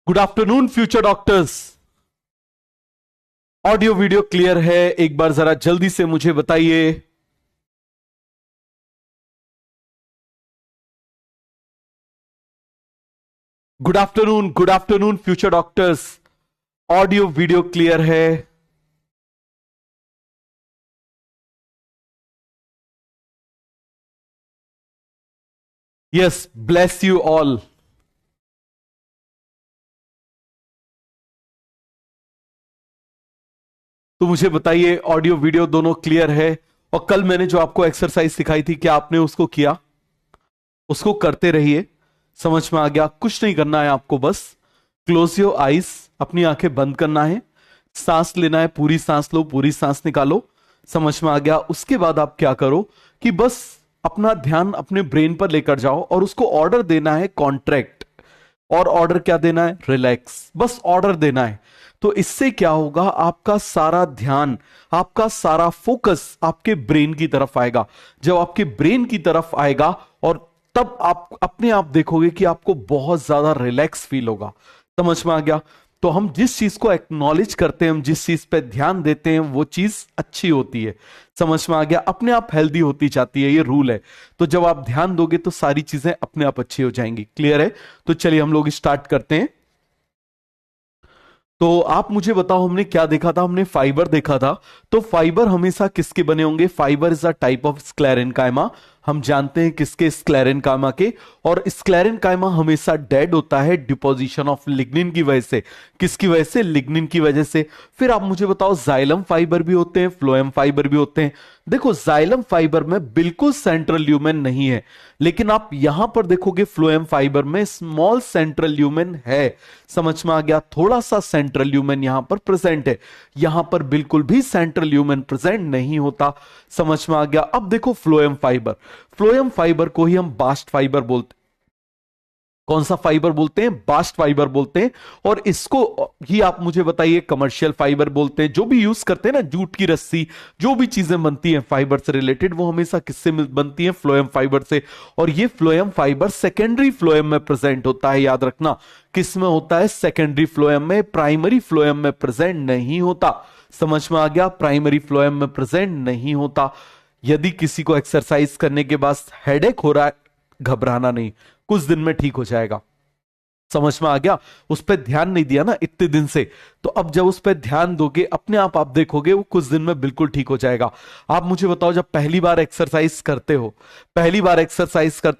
Good afternoon future doctors. Audio video clear है? एक बार जरा जल्दी से मुझे बताइए। Good afternoon future doctors. Audio video clear है? Yes, bless you all. तो मुझे बताइए, ऑडियो वीडियो दोनों क्लियर है? और कल मैंने जो आपको एक्सरसाइज सिखाई थी, क्या आपने उसको किया? उसको करते रहिए। समझ में आ गया? कुछ नहीं करना है आपको, बस क्लोज योर आईज, अपनी आंखें बंद करना है, सांस लेना है, पूरी सांस लो, पूरी सांस निकालो। समझ में आ गया? उसके बाद आप क्या करो कि बस अपना ध्यान अपने ब्रेन पर लेकर जाओ और उसको ऑर्डर देना है कॉन्ट्रैक्ट। और ऑर्डर क्या देना है? रिलैक्स। बस ऑर्डर देना है। तो इससे क्या होगा, आपका सारा ध्यान, आपका सारा फोकस आपके ब्रेन की तरफ आएगा। जब आपके ब्रेन की तरफ आएगा और तब आप अपने आप देखोगे कि आपको बहुत ज्यादा रिलैक्स फील होगा। समझ में आ गया? तो हम जिस चीज को एक्नॉलेज करते हैं, हम जिस चीज पे ध्यान देते हैं, वो चीज अच्छी होती है। समझ में आ गया? अपने आप हेल्दी होती जाती है, ये रूल है। तो जब आप ध्यान दोगे तो सारी चीजें अपने आप अच्छी हो जाएंगी। क्लियर है? तो चलिए हम लोग स्टार्ट करते हैं। तो आप मुझे बताओ, हमने क्या देखा था? हमने फाइबर देखा था। तो फाइबर हमेशा किसके बने होंगे? Fibre is a type of sclerenchyma. हम जानते हैं किसके? स्क्लेरेनकाइमा के। और स्क्लेरेनकाइमा हमेशा डेड होता है डिपोजिशन ऑफ लिग्निन की वजह से। किसकी वजह से? लिग्निन की वजह से। फिर आप मुझे बताओ, जाइलम फाइबर भी होते हैं, फ्लोएम फाइबर भी होते हैं। देखो, जाइलम फाइबर में बिल्कुल सेंट्रल ल्यूमेन नहीं है, लेकिन आप यहां पर देखोगे फ्लोएम फाइबर में स्मॉल सेंट्रल ल्यूमेन है। समझ में आ गया? थोड़ा सा सेंट्रल ल्यूमेन यहां पर प्रेजेंट है। यहां पर बिल्कुल भी सेंट्रल ल्यूमेन प्रेजेंट नहीं होता। समझ में आ गया? अब देखो फ्लोएम फाइबर, फ्लोएम फाइबर को ही हम बास्ट फाइबर बोलते हैं। कौन सा फाइबर बोलते हैं? बास्ट फाइबर बोलते हैं। और इसको ही आप मुझे बताइए कमर्शियल फाइबर बोलते हैं। जो भी यूज करते हैं ना, जूट की रस्सी, जो भी चीजें बनती हैं फाइबर से रिलेटेड, वो हमेशा किससे बनती हैं? फ्लोएम फाइबर से। और ये फ्लोएम फाइबर सेकेंडरी फ्लोएम में प्रेजेंट होता है। याद रखना, किस में होता है? सेकेंडरी फ्लोएम में। प्राइमरी फ्लोएम में प्रेजेंट नहीं होता। समझ में आ गया? प्राइमरी फ्लोएम में प्रेजेंट नहीं होता। यदि किसी को एक्सरसाइज करने के बाद हेडेक हो रहा है, घबराना नहीं, कुछ दिन में ठीक हो जाएगा। समझ में आ गया? उस पर ध्यान नहीं दिया ना इतने दिन से, तो अब जब उस पर ध्यान दोगे, अपने आप देखोगे वो कुछ दिन में बिल्कुल ठीक हो जाएगा। आप मुझे बताओ, जब पहली बार एक्सरसाइज करते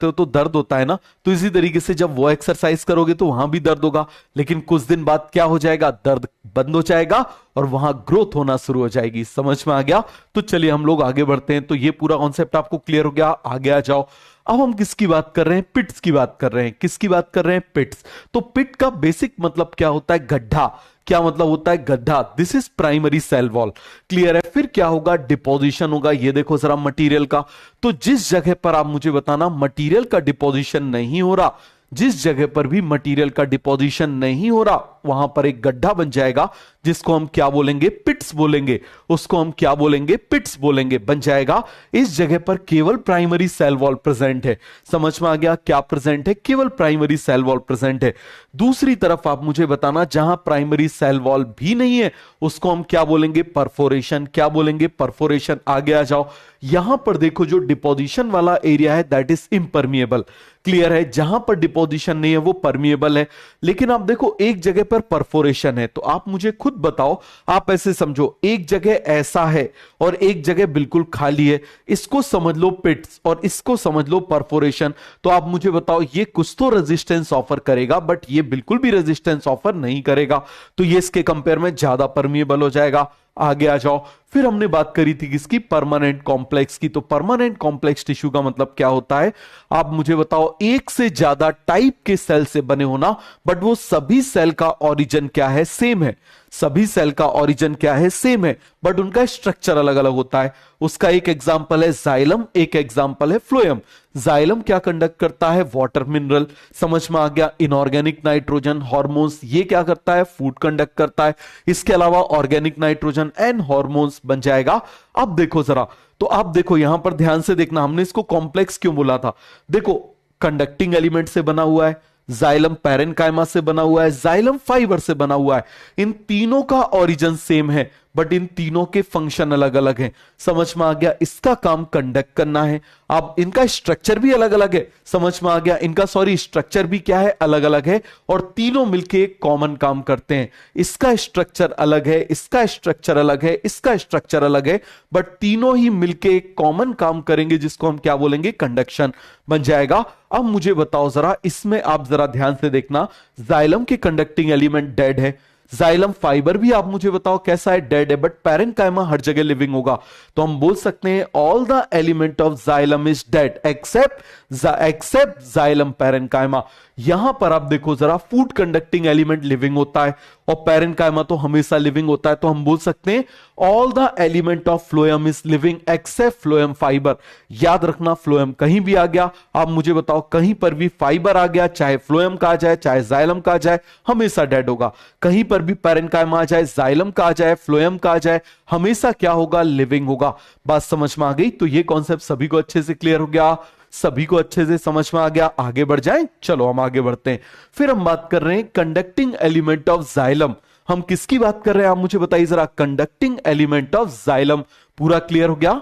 हो, तो दर्द होता है ना? तो इसी तरीके से जब वो एक्सरसाइज करोगे तो वहां भी दर्द होगा, लेकिन कुछ दिन बाद क्या हो जाएगा? दर्द बंद हो जाएगा और वहां ग्रोथ होना शुरू हो जाएगी। समझ में आ गया? तो चलिए हम लोग आगे बढ़ते हैं। तो ये पूरा कॉन्सेप्ट आपको क्लियर हो गया? आगे आ जाओ। अब हम किसकी बात कर रहे हैं? पिट्स की बात कर रहे हैं। किसकी बात कर रहे हैं? पिट्स। तो पिट का बेसिक मतलब क्या होता है? गड्ढा। क्या मतलब होता है? गड्ढा। This is primary cell wall. Clear है? फिर क्या होगा? डिपोजिशन होगा। ये देखो जरा मटेरियल का। तो जिस जगह पर आप मुझे बताना मटेरियल का डिपोजिशन नहीं हो रहा, जिस जगह पर भी मटेरियल का डिपोजिशन नहीं हो रहा, वहां पर एक गड्ढा बन जाएगा, जिसको हम क्या बोलेंगे? पिट्स बोलेंगे। उसको हम क्या बोलेंगे? पिट्स बोलेंगे। बन जाएगा। इस जगह पर केवल प्राइमरी सेल वॉल प्रेजेंट है। समझ में आ गया? क्या प्रेजेंट है? केवल प्राइमरी सेल वॉल प्रेजेंट है। दूसरी तरफ आप मुझे बताना, जहां प्राइमरी सेल वॉल भी नहीं है, उसको हम क्या बोलेंगे? परफोरेशन। क्या बोलेंगे? परफोरेशन। आगे आ जाओ। यहां पर देखो, जो डिपोजिशन वाला एरिया है दैट इज इम्परमिएबल। क्लियर है? जहां पर डिपोजिशन नहीं है वो परमिएबल है। लेकिन आप देखो, एक जगह पर परफोरेशन है, तो आप मुझे खुद बताओ, आप ऐसे समझो, एक जगह ऐसा है और एक जगह बिल्कुल खाली है। इसको समझ लो पिट्स और इसको समझ लो परफोरेशन। तो आप मुझे बताओ, ये कुछ तो रेजिस्टेंस ऑफर करेगा, बट ये बिल्कुल भी रेजिस्टेंस ऑफर नहीं करेगा। तो ये इसके कंपेयर में ज्यादा परमिएबल हो जाएगा। आगे आ जाओ। फिर हमने बात करी थी किसकी? परमानेंट कॉम्प्लेक्स की। तो परमानेंट कॉम्प्लेक्स टिश्यू का मतलब क्या होता है? आप मुझे बताओ, एक से ज्यादा टाइप के सेल से बने होना, बट वो सभी सेल का ओरिजिन क्या है? सेम है। सभी सेल का ओरिजिन क्या है? सेम है, बट उनका स्ट्रक्चर अलग अलग होता है। उसका एक एग्जांपल है जाइलम, एक एग्जांपल है फ्लोएम। जाइलम क्या कंडक्ट करता है? Water mineral. समझ में आ गया? Inorganic nitrogen, hormones. ये क्या करता है? फूड कंडक्ट करता है। इसके अलावा ऑर्गेनिक नाइट्रोजन एंड हार्मोन्स बन जाएगा। अब देखो जरा, तो आप देखो यहां पर ध्यान से देखना, हमने इसको कॉम्प्लेक्स क्यों बोला था? देखो, कंडक्टिंग एलिमेंट से बना हुआ है, जाइलम पैरेनकाइमा से बना हुआ है, जाइलम फाइबर से बना हुआ है। इन तीनों का ओरिजिन सेम है, बट इन तीनों के फंक्शन अलग अलग हैं। समझ में आ गया? इसका काम कंडक्ट करना है। अब इनका स्ट्रक्चर भी अलग अलग है, समझ में आ गया? इनका स्ट्रक्चर भी क्या है, अलग अलग है, और तीनों मिलके एक कॉमन काम करते हैं। इसका स्ट्रक्चर अलग है, इसका स्ट्रक्चर अलग है, इसका स्ट्रक्चर अलग है, बट तीनों ही मिलके एक कॉमन काम करेंगे, जिसको हम क्या बोलेंगे, कंडक्शन बन जाएगा। अब मुझे बताओ जरा, इसमें आप जरा ध्यान से देखना, जाइलम के कंडक्टिंग एलिमेंट डेड है, जाइलम फाइबर भी आप मुझे बताओ कैसा है, डेड है, बट पैरेनकाइमा हर जगह लिविंग होगा। तो हम बोल सकते हैं all the element of xylem is dead except xylem parenchyma. यहां पर आप देखो जरा, फूड कंडक्टिंग एलिमेंट लिविंग होता है और पैरेनकाइमा तो हमेशा लिविंग होता है। तो हम बोल सकते हैं all the element of phloem is living except phloem fibre. याद रखना, फ्लोएम कहीं भी आ गया, आप मुझे बताओ कहीं पर भी फाइबर आ गया, चाहे फ्लोएम का आ जाए चाहे जाइलम का आ जाए, हमेशा डेड होगा। कहीं पर भी पैरेनकाइमा आ जाए, जाइलम का आ जाए, फ्लोएम का आ जाए, हमेशा क्या होगा, लिविंग होगा। बात समझ में आ गई? तो ये कॉन्सेप्ट सभी को अच्छे से क्लियर हो गया, सभी को अच्छे से समझ में आ गया। आगे बढ़ जाएं, चलो हम आगे बढ़ते हैं। फिर हम बात कर रहे हैं कंडक्टिंग एलिमेंट ऑफ जाइलम। हम किसकी बात कर रहे हैं, आप मुझे बताइए जरा, कंडक्टिंग एलिमेंट ऑफ जाइलम। पूरा क्लियर हो गया?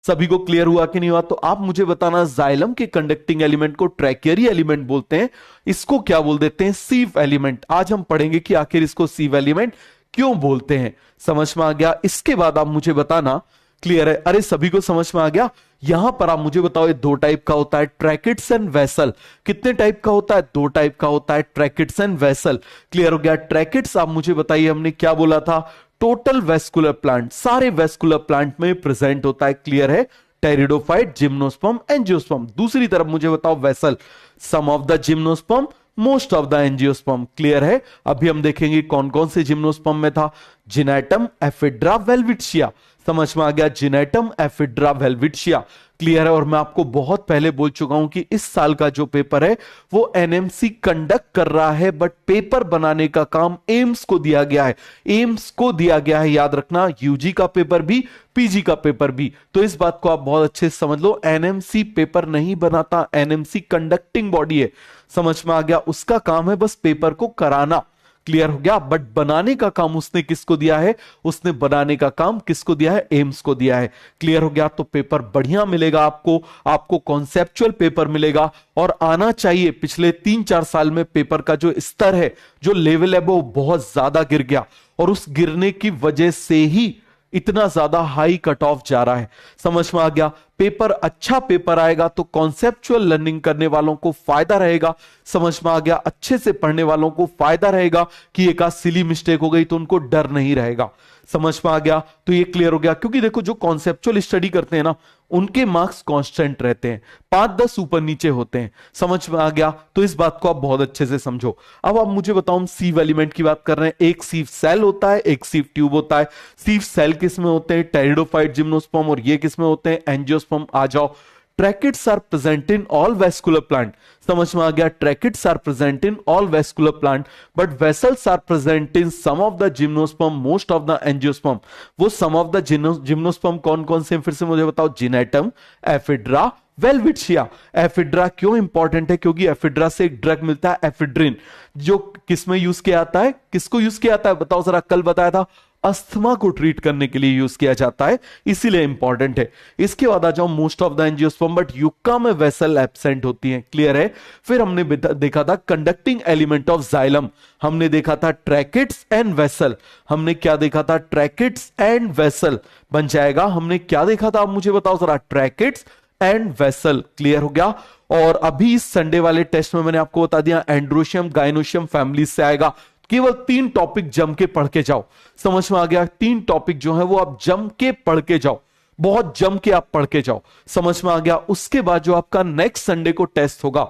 सभी को क्लियर हुआ कि नहीं हुआ? तो आप मुझे बताना, जाइलम के कंडक्टिंग एलिमेंट को ट्रैकेरी एलिमेंट बोलते हैं, इसको क्या बोल देते हैं, सीव एलिमेंट। आज हम पढ़ेंगे कि आखिर इसको सीव एलिमेंट क्यों बोलते हैं। समझ में आ गया? इसके बाद आप मुझे बताना, क्लियर है? अरे सभी को समझ में आ गया? यहां पर आप मुझे बताओ, ये दो टाइप का होता है, ट्रैकेट्स एंड वेसल। कितने टाइप का होता है? दो टाइप का होता है, ट्रैकेट्स एंड वेसल। क्लियर हो गया? ट्रैकेट्स आप मुझे बताइए, हमने क्या बोला था, टोटल वेस्कुलर प्लांट, सारे वेस्कुलर प्लांट में प्रेजेंट होता है। क्लियर है? Pteridophyte, gymnosperm, angiosperm. दूसरी तरफ मुझे बताओ vessel, some of the gymnosperm, most of the angiosperm. Clear है? अभी हम देखेंगे कौन कौन से जिम्नोस्पर्म में था, जिनेटम, एफिड्रा, वेल्विटिशिया। समझ में आ गया? जिनेटम, एफिड्रा, वेल्विटिशिया। क्लियर है? और मैं आपको बहुत पहले बोल चुका हूं कि इस साल का जो पेपर है वो एनएमसी कंडक्ट कर रहा है, बट पेपर बनाने का काम एम्स को दिया गया है, एम्स को दिया गया है। याद रखना, यूजी का पेपर भी, पीजी का पेपर भी। तो इस बात को आप बहुत अच्छे से समझ लो, एनएमसी पेपर नहीं बनाता, एनएमसी कंडक्टिंग बॉडी है। समझ में आ गया? उसका काम है बस पेपर को कराना। क्लियर हो गया? बट बनाने का काम उसने किसको दिया है, उसने बनाने का काम किसको दिया है, एम्स को दिया है। क्लियर हो गया? तो पेपर बढ़िया मिलेगा आपको, आपको कॉन्सेप्चुअल पेपर मिलेगा। और आना चाहिए, पिछले 3-4 साल में पेपर का जो स्तर है, जो लेवल है, वो बहुत ज्यादा गिर गया, और उस गिरने की वजह से ही इतना ज्यादा हाई कट ऑफ जा रहा है। समझ में आ गया? पेपर अच्छा पेपर आएगा तो कॉन्सेप्चुअल लर्निंग करने वालों को फायदा रहेगा। समझ में आ गया? अच्छे से पढ़ने वालों को फायदा रहेगा कि एक आध सिली मिस्टेक हो गई तो उनको डर नहीं रहेगा। समझ में आ गया? तो ये क्लियर हो गया, क्योंकि देखो जो कॉन्सेप्चुअल स्टडी करते हैं ना, उनके मार्क्स कांस्टेंट रहते हैं, 5-10 ऊपर नीचे होते हैं। समझ में आ गया? तो इस बात को आप बहुत अच्छे से समझो। अब आप मुझे बताओ, हम सीव एलिमेंट की बात कर रहे हैं, एक सीव सेल होता है, एक सीव ट्यूब होता है। सीव सेल किस में होते हैं, टेरिडोफाइट, जिम्नोस्पर्म, और ये किस में होते हैं, एंजियोस्पर्म। आ जाओ, tracheids are present in all vascular plant. समझ में आ गया? Tracheids are present in all vascular plant, but vessels are present in some of the gymnosperm, most of the angiosperm. वो सम ऑफ द जिम्नोस्पर्म कौन कौन से, फिर से मुझे बताओ, जिनेटम, एफिड्रा, वेल्विटिशिया। एफिड्रा क्यों इंपॉर्टेंट है, क्योंकि एफिड्रा से एक ड्रग मिलता है एफिड्रिन, जो किसमें यूज किया जाता है, किसको यूज किया जाता है बताओ जरा, कल बताया था, अस्थमा को ट्रीट करने के लिए यूज किया जाता है, इसीलिए इंपॉर्टेंट है। इसके बाद आ जाओ, most of the angiosperm, but yucca में वेसल एब्सेंट होती है। क्लियर है? फिर हमने देखा था कंडक्टिंग एलिमेंट ऑफ जाइलम, हमने देखा था ट्रैकेट्स एंड वेसल। हमने क्या देखा था, ट्रैकेट्स एंड वेसल बन जाएगा। हमने क्या देखा था, आप मुझे बताओ जरा, ट्रैकेट्स एंड वेसल। क्लियर हो गया? और अभी इस संडे वाले टेस्ट में मैंने आपको बता दिया, एंड्रोशियम, गाइनोशियम फैमिली से आएगा। केवल 3 टॉपिक जम के पढ़ के जाओ। समझ में आ गया? 3 टॉपिक जो है वो आप जम के पढ़ के जाओ, बहुत जम के आप पढ़ के जाओ। समझ में आ गया? उसके बाद जो आपका नेक्स्ट संडे को टेस्ट होगा,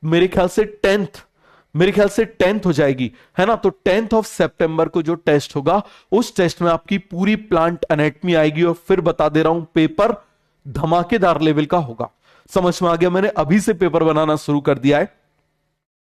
मेरे ख्याल से 10th हो जाएगी, है ना? तो 10th ऑफ सितंबर को जो टेस्ट होगा, उस टेस्ट में आपकी पूरी प्लांट एनाटॉमी आएगी। और फिर बता दे रहा हूं, पेपर धमाकेदार लेवल का होगा। समझ में आ गया? मैंने अभी से पेपर बनाना शुरू कर दिया है।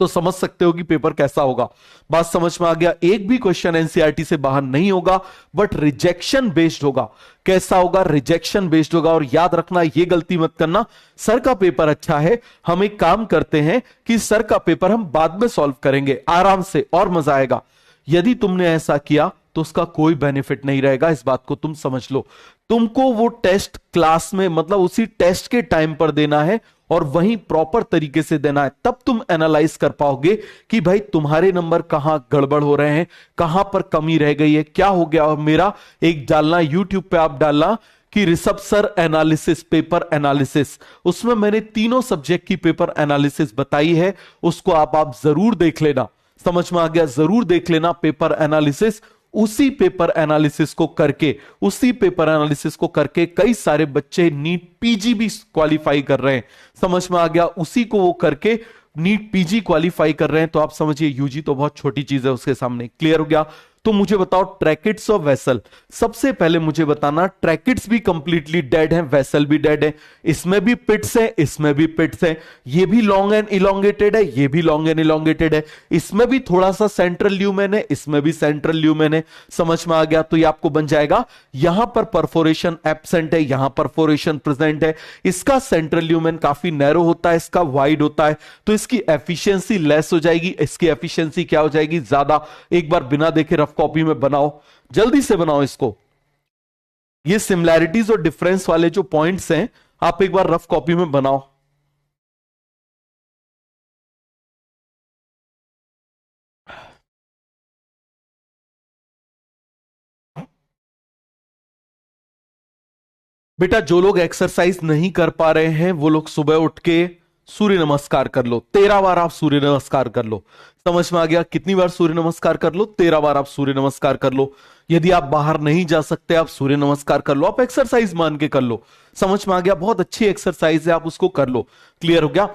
तो समझ सकते हो कि पेपर कैसा होगा। बात समझ में आ गया। एक भी क्वेश्चन एनसीईआरटी से बाहर नहीं होगा, बट रिजेक्शन बेस्ड होगा। कैसा होगा? रिजेक्शन बेस्ड होगा। और याद रखना, ये गलती मत करना, सर का पेपर अच्छा है, हम एक काम करते हैं कि सर का पेपर हम बाद में सॉल्व करेंगे आराम से और मजा आएगा। यदि तुमने ऐसा किया तो उसका कोई बेनिफिट नहीं रहेगा, इस बात को तुम समझ लो। तुमको वो टेस्ट क्लास में, मतलब उसी टेस्ट के टाइम पर देना है और वहीं प्रॉपर तरीके से देना है, तब तुम एनालाइज कर पाओगे कि भाई तुम्हारे नंबर कहां गड़बड़ हो रहे हैं, कहां पर कमी रह गई है, क्या हो गया। और मेरा एक डालना यूट्यूब पे, आप डालना कि Rishabh sir analysis, paper analysis, उसमें मैंने तीनों सब्जेक्ट की पेपर एनालिसिस बताई है, उसको आप जरूर देख लेना। समझ में आ गया? जरूर देख लेना पेपर एनालिसिस। उसी पेपर एनालिसिस को करके, उसी पेपर एनालिसिस को करके कई सारे बच्चे नीट पीजी भी क्वालिफाई कर रहे हैं। समझ में आ गया? उसी को वो करके नीट पीजी क्वालिफाई कर रहे हैं। तो आप समझिए यूजी तो बहुत छोटी चीज है उसके सामने। क्लियर हो गया? तो मुझे बताओ ट्रैकेट्स और वेसल। सबसे पहले मुझे बताना, ट्रैकेट्स भी कंप्लीटली डेड है, वेसल भी डेड है। इसमें भी पिट्स है, इसमें भी पिट्स है। ये भी लॉन्ग एंड इलोंगेटेड है, ये भी लॉन्ग एंड इलोंगेटेड है। इसमें भी थोड़ा सा सेंट्रल ल्यूमेन है, इसमें भी सेंट्रल ल्यूमेन है। समझ में आ गया? तो ये आपको बन जाएगा, यहां पर परफोरेशन एब्सेंट है, यहां परफोरेशन प्रेजेंट है। इसका सेंट्रल ल्यूमेन काफी नैरो होता है, इसका वाइड होता है, तो इसकी एफिशिएंसी लेस हो जाएगी, इसकी एफिशिएंसी क्या हो जाएगी? ज्यादा। एक बार बिना देखे रफ कॉपी में बनाओ, जल्दी से बनाओ इसको। ये सिमिलैरिटीज और डिफरेंस वाले जो पॉइंट्स हैं, आप एक बार रफ कॉपी में बनाओ। बेटा जो लोग एक्सरसाइज नहीं कर पा रहे हैं वो लोग सुबह उठ के सूर्य नमस्कार कर लो। 13 बार आप सूर्य नमस्कार कर लो। समझ में आ गया? कितनी बार सूर्य नमस्कार कर लो? 13 बार आप सूर्य नमस्कार कर लो। यदि आप बाहर नहीं जा सकते, आप सूर्य नमस्कार कर लो, आप एक्सरसाइज मान के कर लो। समझ में आ गया? बहुत अच्छी एक्सरसाइज है, आप उसको कर लो। क्लियर हो गया?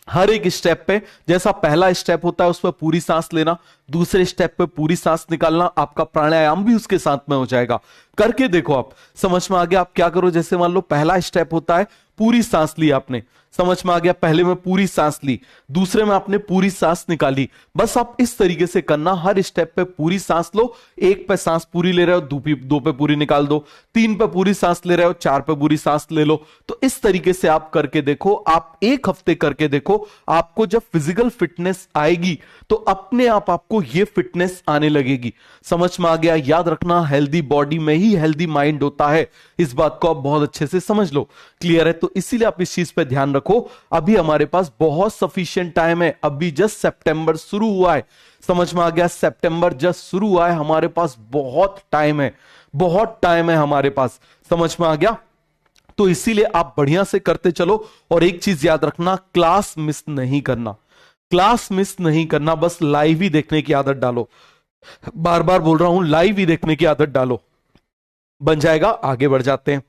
हर एक स्टेप पे, जैसा पहला स्टेप होता है उस पर पूरी सांस लेना, दूसरे स्टेप पे पूरी सांस निकालना, आपका प्राणायाम भी उसके साथ में हो जाएगा। करके देखो आप। समझ में आ गया? आप क्या करो, जैसे मान लो पहला स्टेप होता है पूरी सांस ली आपने, समझ में आ गया? पहले में पूरी सांस ली, दूसरे में आपने पूरी सांस निकाली। बस आप इस तरीके से करना, हर स्टेप पे पूरी सांस लो। एक पे सांस पूरी ले रहे हो, दो पे पूरी निकाल दो, 3 पे पूरी सांस ले रहे हो, 4 पे पूरी सांस ले लो। तो इस तरीके से आप करके देखो, आप 1 हफ्ते करके देखो। आपको जब फिजिकल फिटनेस आएगी तो अपने आप आपको ये फिटनेस आने लगेगी। समझ में आ गया? याद रखना, हेल्दी बॉडी में ही हेल्दी माइंड होता है, इस बात को आप बहुत अच्छे से समझ लो। क्लियर है? तो इसीलिए आप इस चीज पे ध्यान रखो। अभी हमारे पास बहुत सफिशिएंट टाइम है, अभी जस्ट सितंबर शुरू हुआ है। समझ में आ गया? सितंबर जस्ट शुरू हुआ है, हमारे पास बहुत टाइम है, बहुत टाइम है हमारे पास। समझ में आ गया? तो इसीलिए आप बढ़िया से करते चलो। और एक चीज याद रखना, क्लास मिस नहीं करना, क्लास मिस नहीं करना। बस लाइव ही देखने की आदत डालो। बार बार बोल रहा हूं, लाइव ही देखने की आदत डालो, बन जाएगा। आगे बढ़ जाते हैं।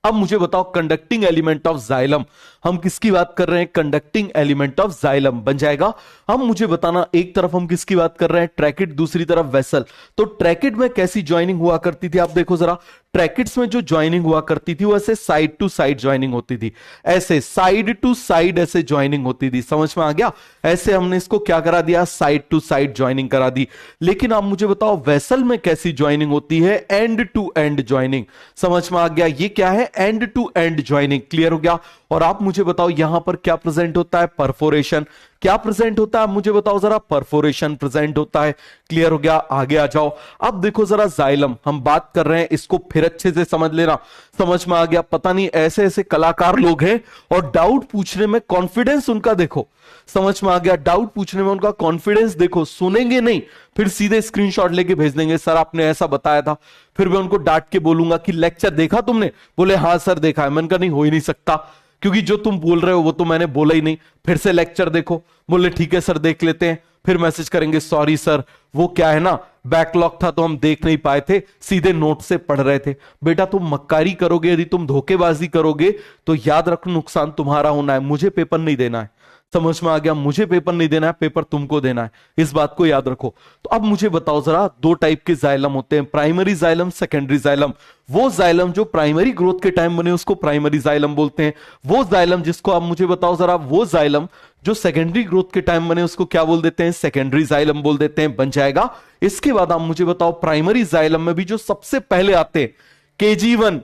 अब मुझे बताओ कंडक्टिंग एलिमेंट ऑफ जाइलम, हम किसकी बात कर रहे हैं? कंडक्टिंग एलिमेंट ऑफ जाइलम बन जाएगा। हम मुझे बताना, एक तरफ हम किसकी बात कर रहे हैं? ट्रैकेट, दूसरी तरफ वेसल। तो ट्रैकेट में कैसी ज्वाइनिंग हुआ करती थी? आप देखो जरा, ट्रैकेट्स में जो ज्वाइनिंग हुआ करती थी वो ऐसे साइड टू साइड ज्वाइनिंग होती थी, ऐसे साइड टू साइड ऐसे ज्वाइनिंग होती थी। समझ में आ गया? ऐसे हमने इसको क्या करा दिया? साइड टू साइड ज्वाइनिंग करा दी। लेकिन आप मुझे बताओ वेसल में कैसी ज्वाइनिंग होती है? End to end joining. समझ में आ गया? ये क्या है? End to end joining. Clear हो गया? और आप मुझे बताओ यहां पर क्या प्रेजेंट होता है? परफोरेशन। क्या प्रेजेंट होता है मुझे बताओ जरा? परफोरेशन प्रेजेंट होता है। क्लियर हो गया? आगे आ जाओ। अब देखो जरा जाइलम हम बात कर रहे हैं, इसको फिर अच्छे से समझ लेना। समझ में आ गया? पता नहीं ऐसे ऐसे कलाकार लोग हैं और डाउट पूछने में कॉन्फिडेंस उनका देखो। समझ में आ गया? डाउट पूछने में उनका कॉन्फिडेंस देखो, सुनेंगे नहीं, फिर सीधे स्क्रीनशॉट लेके भेज देंगे, सर आपने ऐसा बताया था। फिर मैं उनको डांट के बोलूंगा कि लेक्चर देखा तुमने? बोले हाँ सर देखा है। मैंने कहा नहीं, हो ही नहीं सकता, क्योंकि जो तुम बोल रहे हो वो तो मैंने बोला ही नहीं। फिर से लेक्चर देखो। बोले ठीक है सर देख लेते हैं। फिर मैसेज करेंगे सॉरी सर, वो क्या है ना, बैकलॉग था तो हम देख नहीं पाए थे, सीधे नोट से पढ़ रहे थे। बेटा तुम मक्कारी करोगे, यदि तुम धोखेबाजी करोगे तो याद रखो नुकसान तुम्हारा होना है, मुझे पेपर नहीं देना है। समझ में आ गया? मुझे पेपर नहीं देना है, पेपर तुमको देना है, इस बात को याद रखो। तो अब मुझे बताओ जरा, दो टाइप के जाइलम होते हैं, प्राइमरी जाइलम, सेकेंडरी जाइलम। वो जाइलम जो प्राइमरी ग्रोथ के टाइम बने उसको प्राइमरी जाइलम बोलते हैं। वो जाइलम जिसको आप मुझे बताओ जरा, वो जाइलम जो सेकेंडरी ग्रोथ के टाइम बने उसको क्या बोल देते हैं? सेकेंडरी जाइलम बोल देते हैं। बन जाएगा। इसके बाद आप मुझे बताओ, प्राइमरी जाइलम में भी जो सबसे पहले आते हैं, KG1,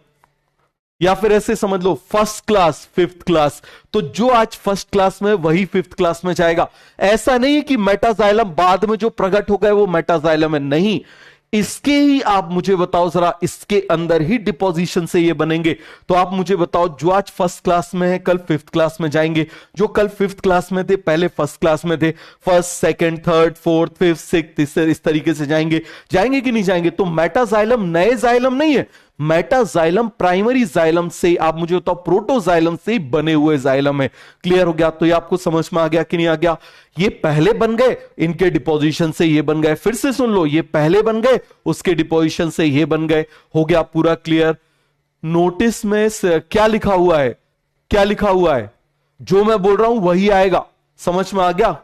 या फिर ऐसे समझ लो फर्स्ट क्लास, फिफ्थ क्लास। तो जो आज फर्स्ट क्लास में वही फिफ्थ क्लास में जाएगा। ऐसा नहीं है कि मेटाजाइलम बाद में जो प्रकट हो गए वो मेटाजाइलम है, नहीं। इसके ही आप मुझे बताओ जरा, इसके अंदर ही डिपोजिशन से ये बनेंगे। तो आप मुझे बताओ, जो आज फर्स्ट क्लास में है कल फिफ्थ क्लास में जाएंगे, जो कल फिफ्थ क्लास में थे पहले फर्स्ट क्लास में थे, first, second, third, fourth, fifth, sixth, इस तरीके से जाएंगे। जाएंगे कि नहीं जाएंगे? तो मेटाजाइलम नए जाइलम नहीं है, मेटाजाइलम प्राइमरी जाइलम से, आप मुझे बताओ प्रोटोजाइलम से बने हुए जाइलम है। क्लियर हो गया? तो ये आपको समझ में आ गया कि नहीं आ गया? ये पहले बन गए, इनके डिपोजिशन से ये बन गए। फिर से सुन लो, ये पहले बन गए, उसके डिपोजिशन से ये बन गए। हो गया पूरा क्लियर? नोटिस में क्या लिखा हुआ है? क्या लिखा हुआ है? जो मैं बोल रहा हूं वही आएगा। समझ में आ गया?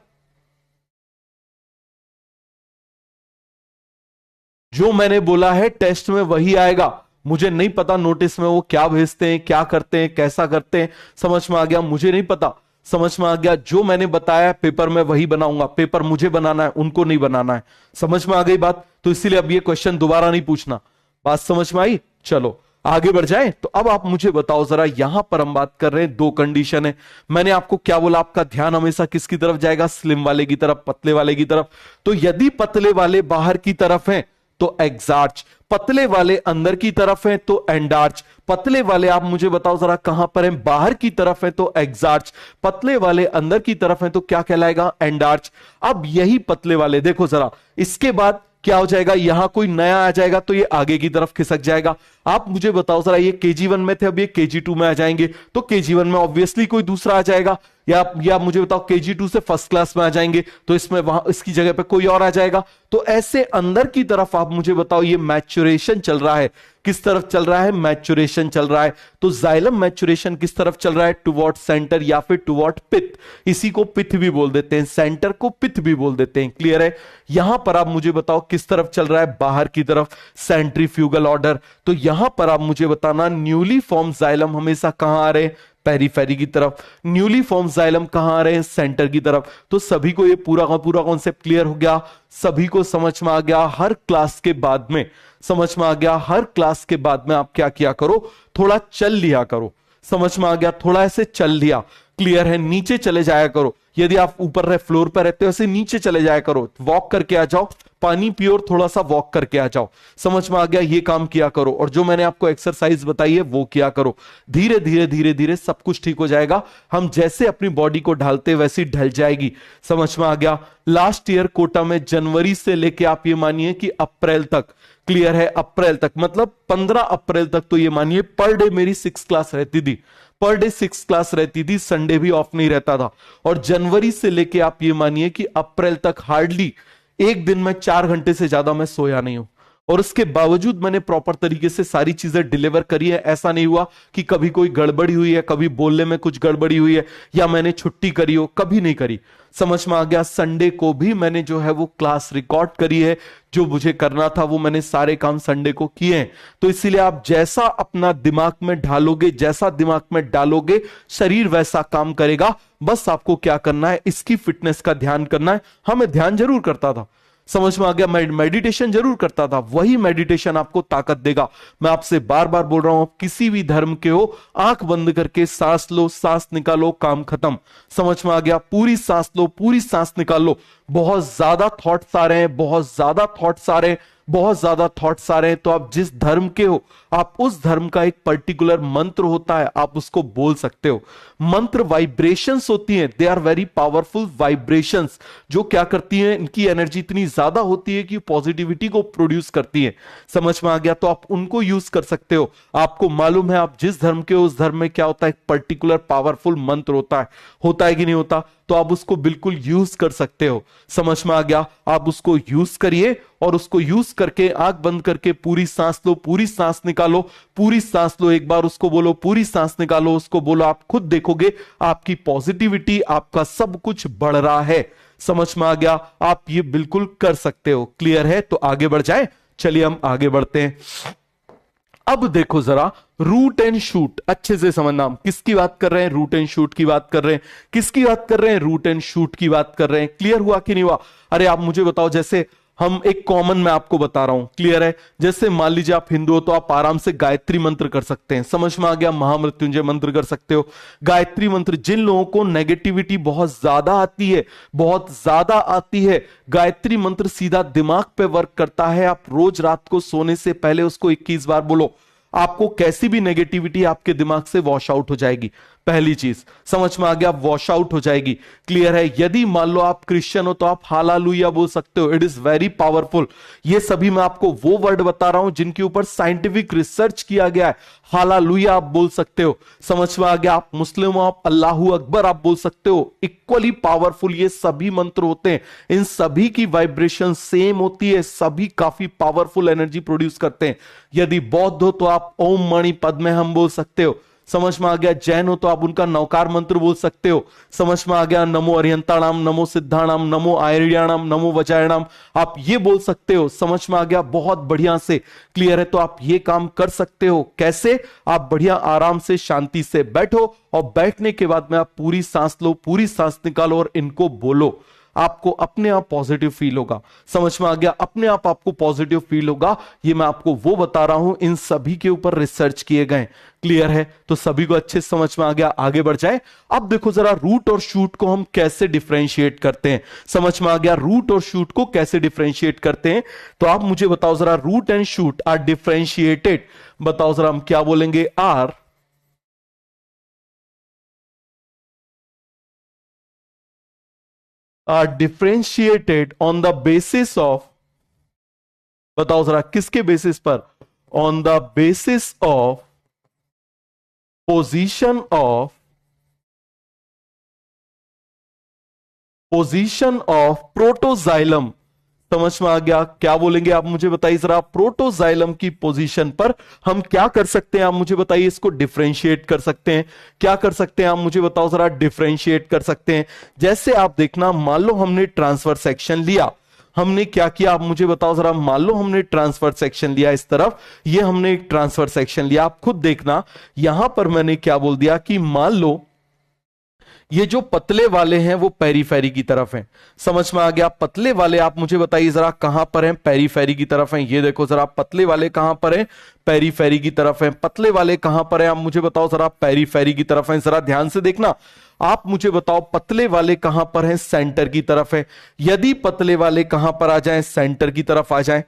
जो मैंने बोला है टेस्ट में वही आएगा। मुझे नहीं पता नोटिस में वो क्या भेजते हैं, क्या करते हैं, कैसा करते हैं। समझ में आ गया? मुझे नहीं पता। समझ में आ गया? जो मैंने बताया पेपर में वही बनाऊंगा। पेपर मुझे बनाना है, उनको नहीं बनाना है। समझ में आ गई बात? तो इसीलिए अब ये क्वेश्चन दोबारा नहीं पूछना। बात समझ में आई? चलो आगे बढ़ जाएं। तो अब आप मुझे बताओ जरा, यहां पर हम बात कर रहे हैं, दो कंडीशन है। मैंने आपको क्या बोला? आपका ध्यान हमेशा किसकी तरफ जाएगा? स्लिम वाले की तरफ, पतले वाले की तरफ। तो यदि पतले वाले बाहर की तरफ हैं तो एग्जार्च, पतले वाले अंदर की तरफ है तो एंडार्च। पतले वाले आप मुझे बताओ जरा कहां पर है? बाहर की तरफ है तो एग्जार्च, पतले वाले अंदर की तरफ है तो क्या कहलाएगा? एंडार्च। अब यही पतले वाले देखो जरा, इसके बाद क्या हो जाएगा? यहां कोई नया आ जाएगा तो ये आगे की तरफ खिसक जाएगा। आप मुझे बताओ जरा, ये KG1 में थे, अब ये KG2 में आ जाएंगे, तो KG1 में ऑब्वियसली कोई दूसरा आ जाएगा। या मुझे बताओ KG2 से फर्स्ट क्लास में आ जाएंगे तो इसमें वहां इसकी जगह पे कोई और आ जाएगा। तो ऐसे अंदर की तरफ आप मुझे बताओ, ये मैच्योरेशन चल रहा है। किस तरफ चल रहा है? मैच्योरेशन चल रहा है। तो जाइलम मैच्योरेशन किस तरफ चल रहा है? टुवर्ड सेंटर या फिर टुवर्ड पिथ। इसी को पिथ भी बोल देते हैं, सेंटर को पिथ भी बोल देते हैं। क्लियर है? यहां पर आप मुझे बताओ किस तरफ चल रहा है? बाहर की तरफ, सेंट्रीफ्यूगल ऑर्डर। तो यहां पर आप मुझे बताना, न्यूली फॉर्म जाइलम हमेशा कहां आ रहे हैं? पेरीफेरी की तरफ। न्यूली फॉर्म जाइलम कहां आ रहे हैं? सेंटर की तरफ। तो सभी को ये पूरा का पूरा कॉन्सेप्ट क्लियर हो गया? सभी को समझ में आ गया? हर क्लास के बाद में समझ में आ गया? हर क्लास के बाद में आप क्या किया करो? थोड़ा चल लिया करो। समझ में आ गया? थोड़ा ऐसे चल लिया। क्लियर है? नीचे चले जाया करो। यदि आप ऊपर फ्लोर पर रहते हो, ऐसे नीचे चले जाया करो, वॉक करके आ जाओ, पानी पियो और थोड़ा सा वॉक करके आ जाओ। समझ में आ गया? ये काम किया करो। और जो मैंने आपको एक्सरसाइज बताई है वो किया करो। धीरे धीरे धीरे धीरे सब कुछ ठीक हो जाएगा। हम जैसे अपनी बॉडी को ढालते वैसी ढल जाएगी। समझ में आ गया? लास्ट ईयर कोटा में जनवरी से लेके आप ये मानिए कि अप्रैल तक, क्लियर है? अप्रैल तक मतलब 15 अप्रैल तक, तो ये मानिए पर डे मेरी 6 क्लास रहती थी। पर डे 6 क्लास रहती थी, संडे भी ऑफ नहीं रहता था। और जनवरी से लेके आप ये मानिए कि अप्रैल तक हार्डली एक दिन में 4 घंटे से ज्यादा मैं सोया नहीं हूं। और उसके बावजूद मैंने प्रॉपर तरीके से सारी चीजें डिलीवर करी है। ऐसा नहीं हुआ कि कभी कोई गड़बड़ी हुई है, कभी बोलने में कुछ गड़बड़ी हुई है, या मैंने छुट्टी करी हो, कभी नहीं करी। समझ में आ गया? संडे को भी मैंने जो है वो क्लास रिकॉर्ड करी है। जो मुझे करना था वो मैंने सारे काम संडे को किए हैं। तो इसीलिए आप जैसा अपना दिमाग में ढालोगे, जैसा दिमाग में डालोगे, शरीर वैसा काम करेगा। बस आपको क्या करना है? इसकी फिटनेस का ध्यान करना है। हाँ, मैं ध्यान जरूर करता था। समझ में आ गया? मैं मेडिटेशन जरूर करता था। वही मेडिटेशन आपको ताकत देगा। मैं आपसे बार बार बोल रहा हूं, आप किसी भी धर्म के हो, आंख बंद करके सांस लो, सांस निकालो, काम खत्म। समझ में आ गया? पूरी सांस लो, पूरी सांस निकाल लो। बहुत ज्यादा थॉट्स आ रहे हैं, बहुत ज्यादा थॉट्स आ रहे हैं, बहुत ज्यादा थॉट्स आ रहे हैं। तो आप जिस धर्म के हो, आप उस धर्म का एक पर्टिकुलर मंत्र होता है, आप उसको बोल सकते हो। मंत्र वाइब्रेशंस होती हैं, they are very powerful vibrations, जो क्या करती हैं, इनकी एनर्जी इतनी ज्यादा होती है कि पॉजिटिविटी को प्रोड्यूस करती है। समझ में आ गया? तो आप उनको यूज कर सकते हो। आपको मालूम है, आप जिस धर्म के हो उस धर्म में क्या होता है? एक पर्टिकुलर पावरफुल मंत्र होता है कि नहीं होता? तो आप उसको बिल्कुल यूज कर सकते हो। समझ में आ गया? आप उसको यूज करिए और उसको यूज करके आंख बंद करके पूरी सांस लो, पूरी सांस निकालो, पूरी सांस लो, एक बार उसको बोलो पूरी सांस निकालो, उसको बोलो, आप खुद देखोगे आपकी पॉजिटिविटी, आपका सब कुछ बढ़ रहा है। समझ में आ गया? आप ये बिल्कुल कर सकते हो। क्लियर है? तो आगे बढ़ जाए, चलिए हम आगे बढ़ते हैं। अब देखो जरा, रूट एंड शूट अच्छे से समझना। हम किसकी बात कर रहे हैं? रूट एंड शूट की बात कर रहे हैं। किसकी बात कर रहे हैं? रूट एंड शूट की बात कर रहे हैं। क्लियर हुआ कि नहीं हुआ? अरे आप मुझे बताओ, जैसे हम एक कॉमन मैं आपको बता रहा हूं, क्लियर है? जैसे मान लीजिए आप हिंदू हो तो आप आराम से गायत्री मंत्र कर सकते हैं। समझ में आ गया? महामृत्युंजय मंत्र कर सकते हो, गायत्री मंत्र। जिन लोगों को नेगेटिविटी बहुत ज्यादा आती है, बहुत ज्यादा आती है, गायत्री मंत्र सीधा दिमाग पे वर्क करता है। आप रोज रात को सोने से पहले उसको 21 बार बोलो, आपको कैसी भी नेगेटिविटी आपके दिमाग से वॉश आउट हो जाएगी। पहली चीज समझ में आ गया? वॉश आउट हो जाएगी। क्लियर है? यदि मान लो आप क्रिश्चियन हो तो आप हालेलुया बोल सकते हो, इट इज वेरी पावरफुल। ये सभी मैं आपको वो वर्ड बता रहा हूं जिनके ऊपर साइंटिफिक रिसर्च किया गया है। हालेलुया आप बोल सकते हो। समझ में आ गया? आप मुस्लिम हो, आप अल्लाहू अकबर आप बोल सकते हो। इक्वली पावरफुल ये सभी मंत्र होते हैं, इन सभी की वाइब्रेशन सेम होती है, सभी काफी पावरफुल एनर्जी प्रोड्यूस करते हैं। यदि बौद्ध हो तो आप ओम मणि पद्मे हम बोल सकते हो। समझ में आ गया? जैन हो तो आप उनका नवकार मंत्र बोल सकते हो। समझ में आ गया? नमो अरियंताणाम, नमो सिद्धाणाम, नमो आयर्याणाम, नमो वजायणाम, आप ये बोल सकते हो। समझ में आ गया? बहुत बढ़िया से। क्लियर है? तो आप ये काम कर सकते हो। कैसे? आप बढ़िया आराम से शांति से बैठो और बैठने के बाद में आप पूरी सांस लो, पूरी सांस निकालो और इनको बोलो। आपको अपने आप पॉजिटिव फील होगा। समझ में आ गया? अपने आप आपको पॉजिटिव फील होगा। ये मैं आपको वो बता रहा हूं, इन सभी के ऊपर रिसर्च किए गए। क्लियर है? तो सभी को अच्छे से समझ में आ गया? आगे बढ़ जाए। अब देखो जरा, रूट और शूट को हम कैसे डिफरेंशिएट करते हैं। समझ में आ गया? रूट और शूट को कैसे डिफरेंशिएट करते हैं, तो आप मुझे बताओ जरा। Root and shoot are differentiated, बताओ जरा हम क्या बोलेंगे? Are differentiated on the basis of, बताओ जरा किसके बेसिस पर? On the basis of position of, position of protoxylem. समझ में आ गया? क्या बोलेंगे आप मुझे बताइए जरा। प्रोटोजाइलम की पोजीशन पर हम क्या कर सकते हैं, आप मुझे बताइए। इसको डिफरेंशिएट कर सकते हैं। क्या कर सकते हैं आप मुझे बताओ जरा। डिफरेंशिएट कर सकते हैं। जैसे आप देखना, मान लो हमने ट्रांसफर सेक्शन लिया, हमने क्या किया आप मुझे बताओ जरा। मान लो हमने ट्रांसफर सेक्शन लिया इस तरफ, ये हमने एक ट्रांसफर सेक्शन लिया। आप खुद देखना, यहां पर मैंने क्या बोल दिया कि मान लो ये जो पतले वाले हैं वो पेरीफेरी की तरफ हैं। समझ में आ गया? पतले वाले आप मुझे बताइए जरा कहां पर हैं? पेरीफेरी की तरफ हैं। ये देखो जरा, पतले वाले कहां पर हैं? पेरीफेरी की तरफ हैं। पतले वाले कहां पर हैं आप मुझे बताओ जरा। पेरीफेरी की तरफ हैं। जरा ध्यान से देखना, आप मुझे बताओ पतले वाले कहां पर हैं? सेंटर की तरफ है। यदि पतले वाले कहां पर आ जाएं? सेंटर की तरफ आ जाएं।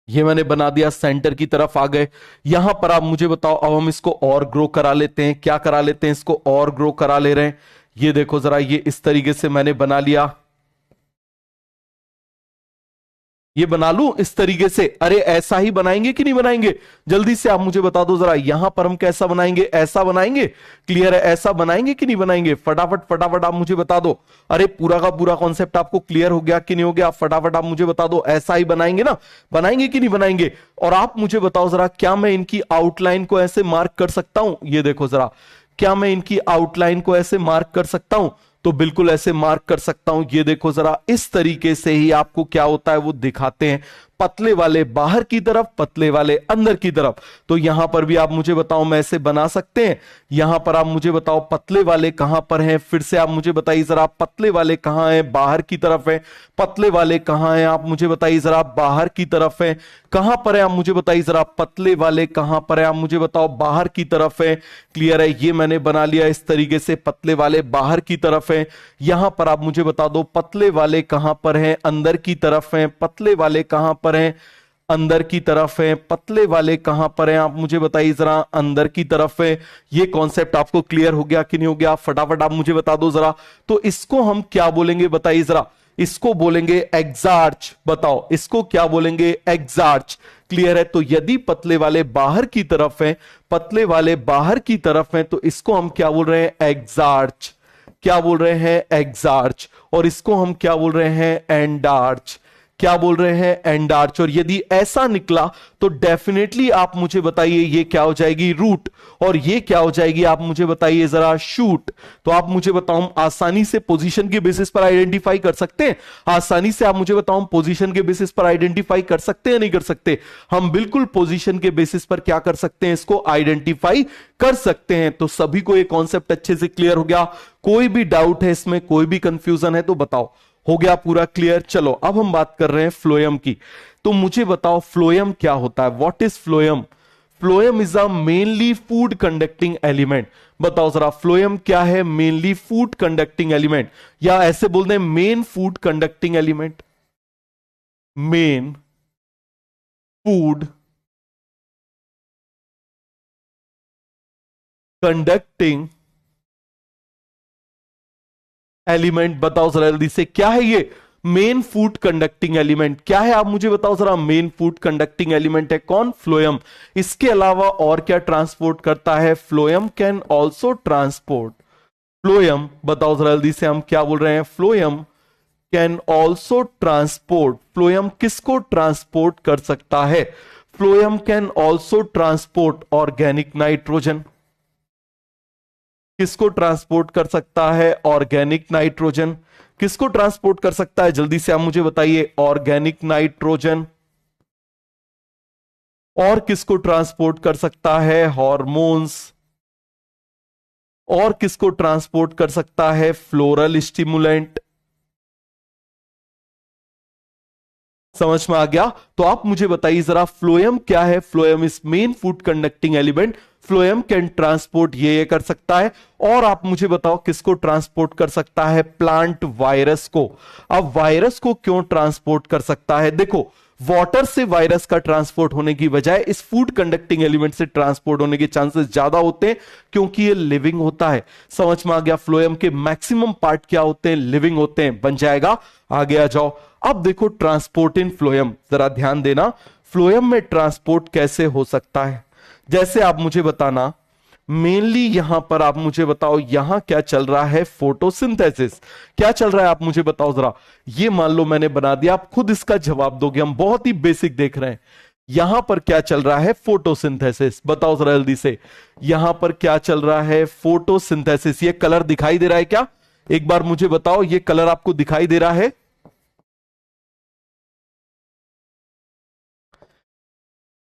ये मैंने बना दिया, सेंटर की तरफ आ गए। यहां पर आप मुझे बताओ, अब हम इसको और ग्रो करा लेते हैं। क्या करा लेते हैं? इसको और ग्रो करा ले रहे हैं। ये देखो जरा, ये इस तरीके से मैंने बना लिया। ये बना लूं इस तरीके से? अरे ऐसा ही बनाएंगे कि नहीं बनाएंगे? जल्दी से आप मुझे बता दो जरा। यहां पर हम कैसा बनाएंगे? ऐसा बनाएंगे। क्लियर है? ऐसा बनाएंगे कि नहीं बनाएंगे? फटाफट फटाफट आप मुझे बता दो। अरे पूरा का पूरा कॉन्सेप्ट आपको क्लियर हो गया कि नहीं हो गया? फटाफट आप मुझे बता दो। ऐसा ही बनाएंगे ना? बनाएंगे कि नहीं बनाएंगे? और आप मुझे बताओ जरा, क्या मैं इनकी आउटलाइन को ऐसे मार्क कर सकता हूं? ये देखो जरा, क्या मैं इनकी आउटलाइन को ऐसे मार्क कर सकता हूं? तो बिल्कुल ऐसे मार्क कर सकता हूं। ये देखो जरा, इस तरीके से ही आपको क्या होता है वो दिखाते हैं। पतले वाले बाहर की तरफ, पतले वाले अंदर की तरफ। तो यहां पर भी आप मुझे बताओ, मैं ऐसे बना सकते हैं। यहां पर आप मुझे बताओ पतले वाले कहां पर हैं? फिर से आप मुझे बताइए जरा, पतले वाले कहां हैं? बाहर की तरफ है। पतले वाले कहां हैं? आप मुझे बताइए जरा, बाहर की तरफ है। कहां पर है आप मुझे बताइए जरा, पतले वाले कहां पर है आप मुझे बताओ, बाहर की तरफ है। क्लियर है? ये मैंने बना लिया इस तरीके से, पतले वाले बाहर की तरफ है। यहां पर आप मुझे बता दो, पतले वाले कहां पर हैं? अंदर की तरफ हैं। पतले वाले कहां पर हैं? अंदर की तरफ है। पतले वाले कहां पर हैं? आप मुझे बताइए जरा, अंदर की तरफ है। ये कॉन्सेप्ट आपको क्लियर हो गया कि नहीं हो गया? फटाफट आप मुझे बता दो जरा। तो इसको हम क्या बोलेंगे बताइए जरा? इसको बोलेंगे एग्जार्च। बताओ इसको क्या बोलेंगे? एग्जार्च। क्लियर है? तो यदि पतले वाले बाहर की तरफ हैं, पतले वाले बाहर की तरफ हैं, तो इसको हम क्या बोल रहे हैं? एग्जार्च। क्या बोल रहे हैं? एग्जार्च। और इसको हम क्या बोल रहे हैं? एंडार्च। क्या बोल रहे हैं? एंडार्च। और यदि ऐसा निकला तो डेफिनेटली आप मुझे बताइए ये क्या हो जाएगी? रूट। और ये क्या हो जाएगी? आप मुझे बताइए जरा, शूट। तो आप मुझे बताओ, आसानी से पोजीशन के बेसिस पर आइडेंटिफाई कर सकते हैं? आसानी से आप मुझे बताओ, पोजीशन के बेसिस पर आइडेंटिफाई कर सकते हैं? नहीं कर सकते? हम बिल्कुल पोजीशन के बेसिस पर क्या कर सकते हैं? इसको आइडेंटिफाई कर सकते हैं। तो सभी को ये कॉन्सेप्ट अच्छे से क्लियर हो गया? कोई भी डाउट है इसमें, कोई भी कंफ्यूजन है तो बताओ। हो गया पूरा क्लियर? चलो अब हम बात कर रहे हैं फ्लोएम की। तो मुझे बताओ फ्लोएम क्या होता है? What is phloem? Phloem is a mainly food conducting element. बताओ जरा, फ्लोएम क्या है? मेनली फूड कंडक्टिंग एलिमेंट, या ऐसे बोल दें main food conducting element. Main food conducting element. बताओ जरा जल्दी से, क्या है ये? मेन फूड कंडक्टिंग एलिमेंट क्या है? आप मुझे बताओ जरा। मेन फूड कंडक्टिंग एलिमेंट है कौन? फ्लोएम। इसके अलावा और क्या ट्रांसपोर्ट करता है? Phloem can also transport. Phloem, बताओ जरा जल्दी से, हम क्या बोल रहे हैं? Phloem can also transport. Phloem किसको ट्रांसपोर्ट कर सकता है? Phloem can also transport organic nitrogen. किसको ट्रांसपोर्ट कर सकता है? Organic nitrogen. किसको ट्रांसपोर्ट कर सकता है? जल्दी से आप मुझे बताइए। Organic nitrogen. और किसको ट्रांसपोर्ट कर सकता है? हार्मोन्स। और किसको ट्रांसपोर्ट कर सकता है? Floral stimulant. समझ में आ गया? तो आप मुझे बताइए जरा, फ्लोएम क्या है? Phloem is main food conducting element. Phloem can transport ये कर सकता है। और आप मुझे बताओ किसको ट्रांसपोर्ट कर सकता है? प्लांट वायरस को। अब वायरस को क्यों ट्रांसपोर्ट कर सकता है? देखो, वाटर से वायरस का ट्रांसपोर्ट होने की बजाय इस फूड कंडक्टिंग एलिमेंट से ट्रांसपोर्ट होने के चांसेस ज्यादा होते हैं, क्योंकि ये लिविंग होता है। समझ में आ गया? फ्लोएम के मैक्सिमम पार्ट क्या होते हैं? लिविंग होते हैं। बन जाएगा? आगे आ जाओ। अब देखो ट्रांसपोर्ट इन फ्लोएम, जरा ध्यान देना। फ्लोएम में ट्रांसपोर्ट कैसे हो सकता है? जैसे आप मुझे बताना, मेनली यहां पर आप मुझे बताओ, यहां क्या चल रहा है? फोटोसिंथेसिस। क्या चल रहा है आप मुझे बताओ जरा। ये मान लो मैंने बना दिया, आप खुद इसका जवाब दोगे, हम बहुत ही बेसिक देख रहे हैं। यहां पर क्या चल रहा है? फोटोसिंथेसिस। बताओ जरा जल्दी से, यहां पर क्या चल रहा है? फोटोसिंथेसिस। ये कलर दिखाई दे रहा है क्या? एक बार मुझे बताओ, ये कलर आपको दिखाई दे रहा है?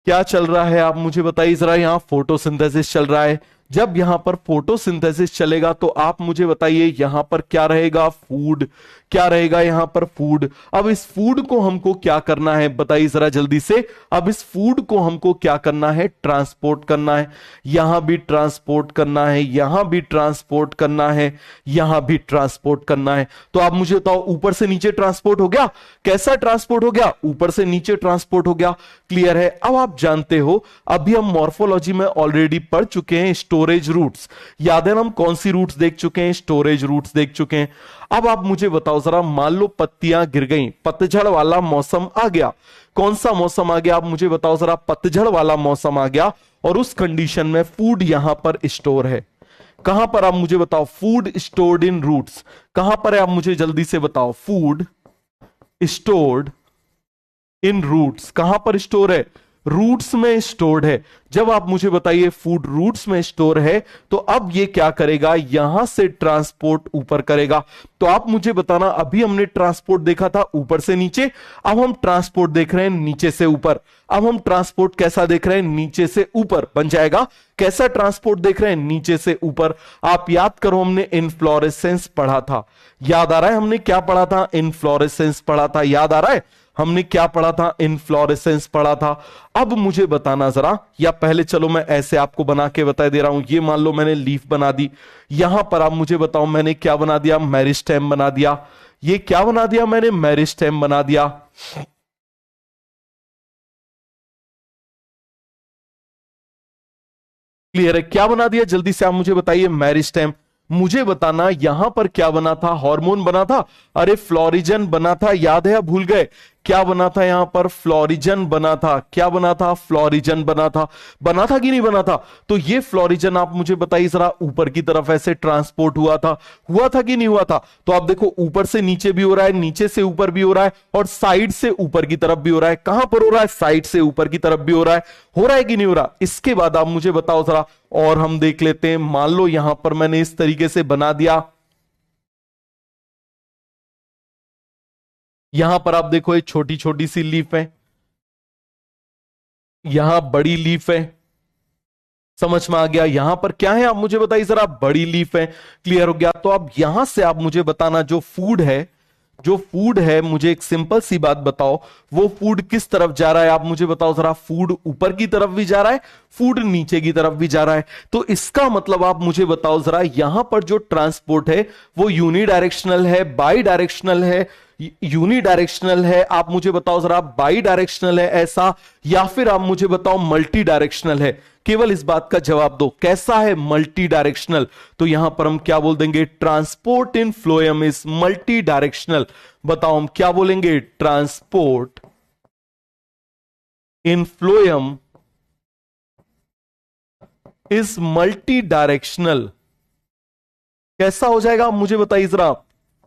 क्या चल रहा है आप मुझे बताइए जरा। यहां फोटोसिंथेसिस चल रहा है। जब यहां पर फोटोसिंथेसिस चलेगा तो आप मुझे बताइए यहां पर क्या रहेगा? फूड। क्या रहेगा यहां पर? फूड। अब इस फूड को हमको क्या करना है? बताइए जरा जल्दी से। अब इस फूड को हमको क्या करना है? ट्रांसपोर्ट करना है। यहां भी ट्रांसपोर्ट करना है, यहां भी ट्रांसपोर्ट करना है, यहां भी ट्रांसपोर्ट करना है। तो आप मुझे बताओ, ऊपर से नीचे ट्रांसपोर्ट हो गया? कैसा ट्रांसपोर्ट हो गया? ऊपर से नीचे ट्रांसपोर्ट हो गया। क्लियर है? अब आप जानते हो, अभी हम मॉर्फोलॉजी में ऑलरेडी पढ़ चुके हैं स्टोरेज रूट्स। याद है ना, हम कौन सी रूट्स देख चुके हैं? स्टोरेज रूट्स देख चुके हैं। अब आप मुझे बताओ जरा, मान लो पत्तियां गिर गई, पतझड़ वाला मौसम आ गया। कौन सा मौसम आ गया? आप मुझे बताओ जरा। पतझड़ वाला मौसम आ गया, और उस कंडीशन में फूड यहां पर स्टोर है। कहां पर? आप मुझे बताओ। Food stored in roots. कहां पर है? आप मुझे जल्दी से बताओ। Food stored in roots. कहां पर स्टोर है? रूट्स में स्टोर्ड है। जब आप मुझे बताइए फूड रूट्स में स्टोर है, तो अब ये क्या करेगा? यहां से ट्रांसपोर्ट ऊपर करेगा। तो आप मुझे बताना, अभी हमने ट्रांसपोर्ट देखा था ऊपर से नीचे, अब हम ट्रांसपोर्ट देख रहे हैं नीचे से ऊपर। अब हम ट्रांसपोर्ट कैसा देख रहे हैं? नीचे से ऊपर। बन जाएगा? कैसा ट्रांसपोर्ट देख रहे हैं? नीचे से ऊपर। आप याद करो, हमने इनफ्लोरेसेंस पढ़ा था। याद आ रहा है हमने क्या पढ़ा था? इनफ्लोरेसेंस पढ़ा था। याद आ रहा है हमने क्या पढ़ा था? इनफ्लोरेसेंस पढ़ा था। अब मुझे बताना जरा, या पहले चलो मैं ऐसे आपको बना के बता दे रहा हूं। ये मान लो मैंने लीफ बना दी। यहां पर आप मुझे बताओ मैंने क्या बना दिया? मेरिस्टेम बना दिया। ये क्या बना दिया मैंने? मेरिस्टेम बना दिया। क्लियर है? क्या बना दिया? जल्दी से आप मुझे बताइए। मेरिस्टेम। मुझे बताना यहां पर क्या बना था? हार्मोन बना था। अरे फ्लोरिजन बना था। याद है या भूल गए? क्या बना था यहां पर? फ्लोरिजन बना था। क्या बना था? फ्लोरिजन बना था। बना था कि नहीं बना था? तो ये फ्लोरिजन आप मुझे बताइए जरा, ऊपर की तरफ ऐसे ट्रांसपोर्ट हुआ था कि नहीं हुआ था? तो आप देखो, ऊपर से नीचे भी हो रहा है, नीचे से ऊपर भी हो रहा है, और साइड से ऊपर की तरफ भी हो रहा है। कहां पर हो रहा है? साइड से ऊपर की तरफ भी हो रहा है कि नहीं हो रहा? इसके बाद आप मुझे बताओ जरा, और हम देख लेते हैं। मान लो यहां पर मैंने इस तरीके से बना दिया, यहां पर आप देखो ये छोटी छोटी सी लीफ है, यहां बड़ी लीफ है। समझ में आ गया? यहां पर क्या है आप मुझे बताइए जरा, बड़ी लीफ है। क्लियर हो गया? तो अब यहां से आप मुझे बताना, जो फूड है मुझे एक सिंपल सी बात बताओ, वो फूड किस तरफ जा रहा है? आप मुझे बताओ जरा, फूड ऊपर की तरफ भी जा रहा है, फूड नीचे की तरफ भी जा रहा है। तो इसका मतलब आप मुझे बताओ जरा, यहां पर जो ट्रांसपोर्ट है वो यूनिडायरेक्शनल है, बाई डायरेक्शनल है? यूनिडायरेक्शनल है, आप मुझे बताओ जरा, बाई डायरेक्शनल है ऐसा, या फिर आप मुझे बताओ मल्टी डायरेक्शनल है? केवल इस बात का जवाब दो, कैसा है? Multi directional. तो यहां पर हम क्या बोल देंगे? Transport in phloem is multi directional. बताओ हम क्या बोलेंगे? Transport in phloem is multi directional. कैसा हो जाएगा आप मुझे बताइए जरा?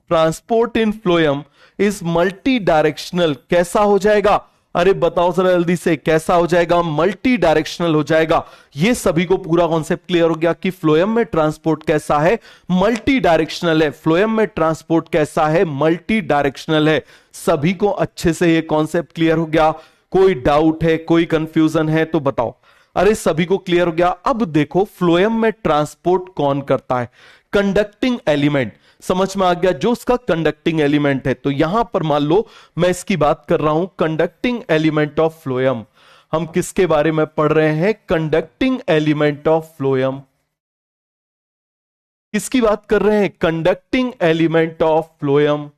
Transport in phloem is multi directional. कैसा हो जाएगा? अरे बताओ जरा जल्दी से, कैसा हो जाएगा? मल्टी डायरेक्शनल हो जाएगा। ये सभी को पूरा कॉन्सेप्ट क्लियर हो गया कि फ्लोएम में ट्रांसपोर्ट कैसा है? मल्टी डायरेक्शनल है। फ्लोएम में ट्रांसपोर्ट कैसा है? मल्टी डायरेक्शनल है। सभी को अच्छे से ये कॉन्सेप्ट क्लियर हो गया? कोई डाउट है, कोई कंफ्यूजन है तो बताओ। अरे सभी को क्लियर हो गया? अब देखो, फ्लोएम में ट्रांसपोर्ट कौन करता है? Conducting element. समझ में आ गया? जो उसका कंडक्टिंग एलिमेंट है। तो यहां पर मान लो मैं इसकी बात कर रहा हूं, कंडक्टिंग एलिमेंट ऑफ फ्लोएम। हम किसके बारे में पढ़ रहे हैं? Conducting element of phloem. किसकी बात कर रहे हैं? Conducting element of phloem.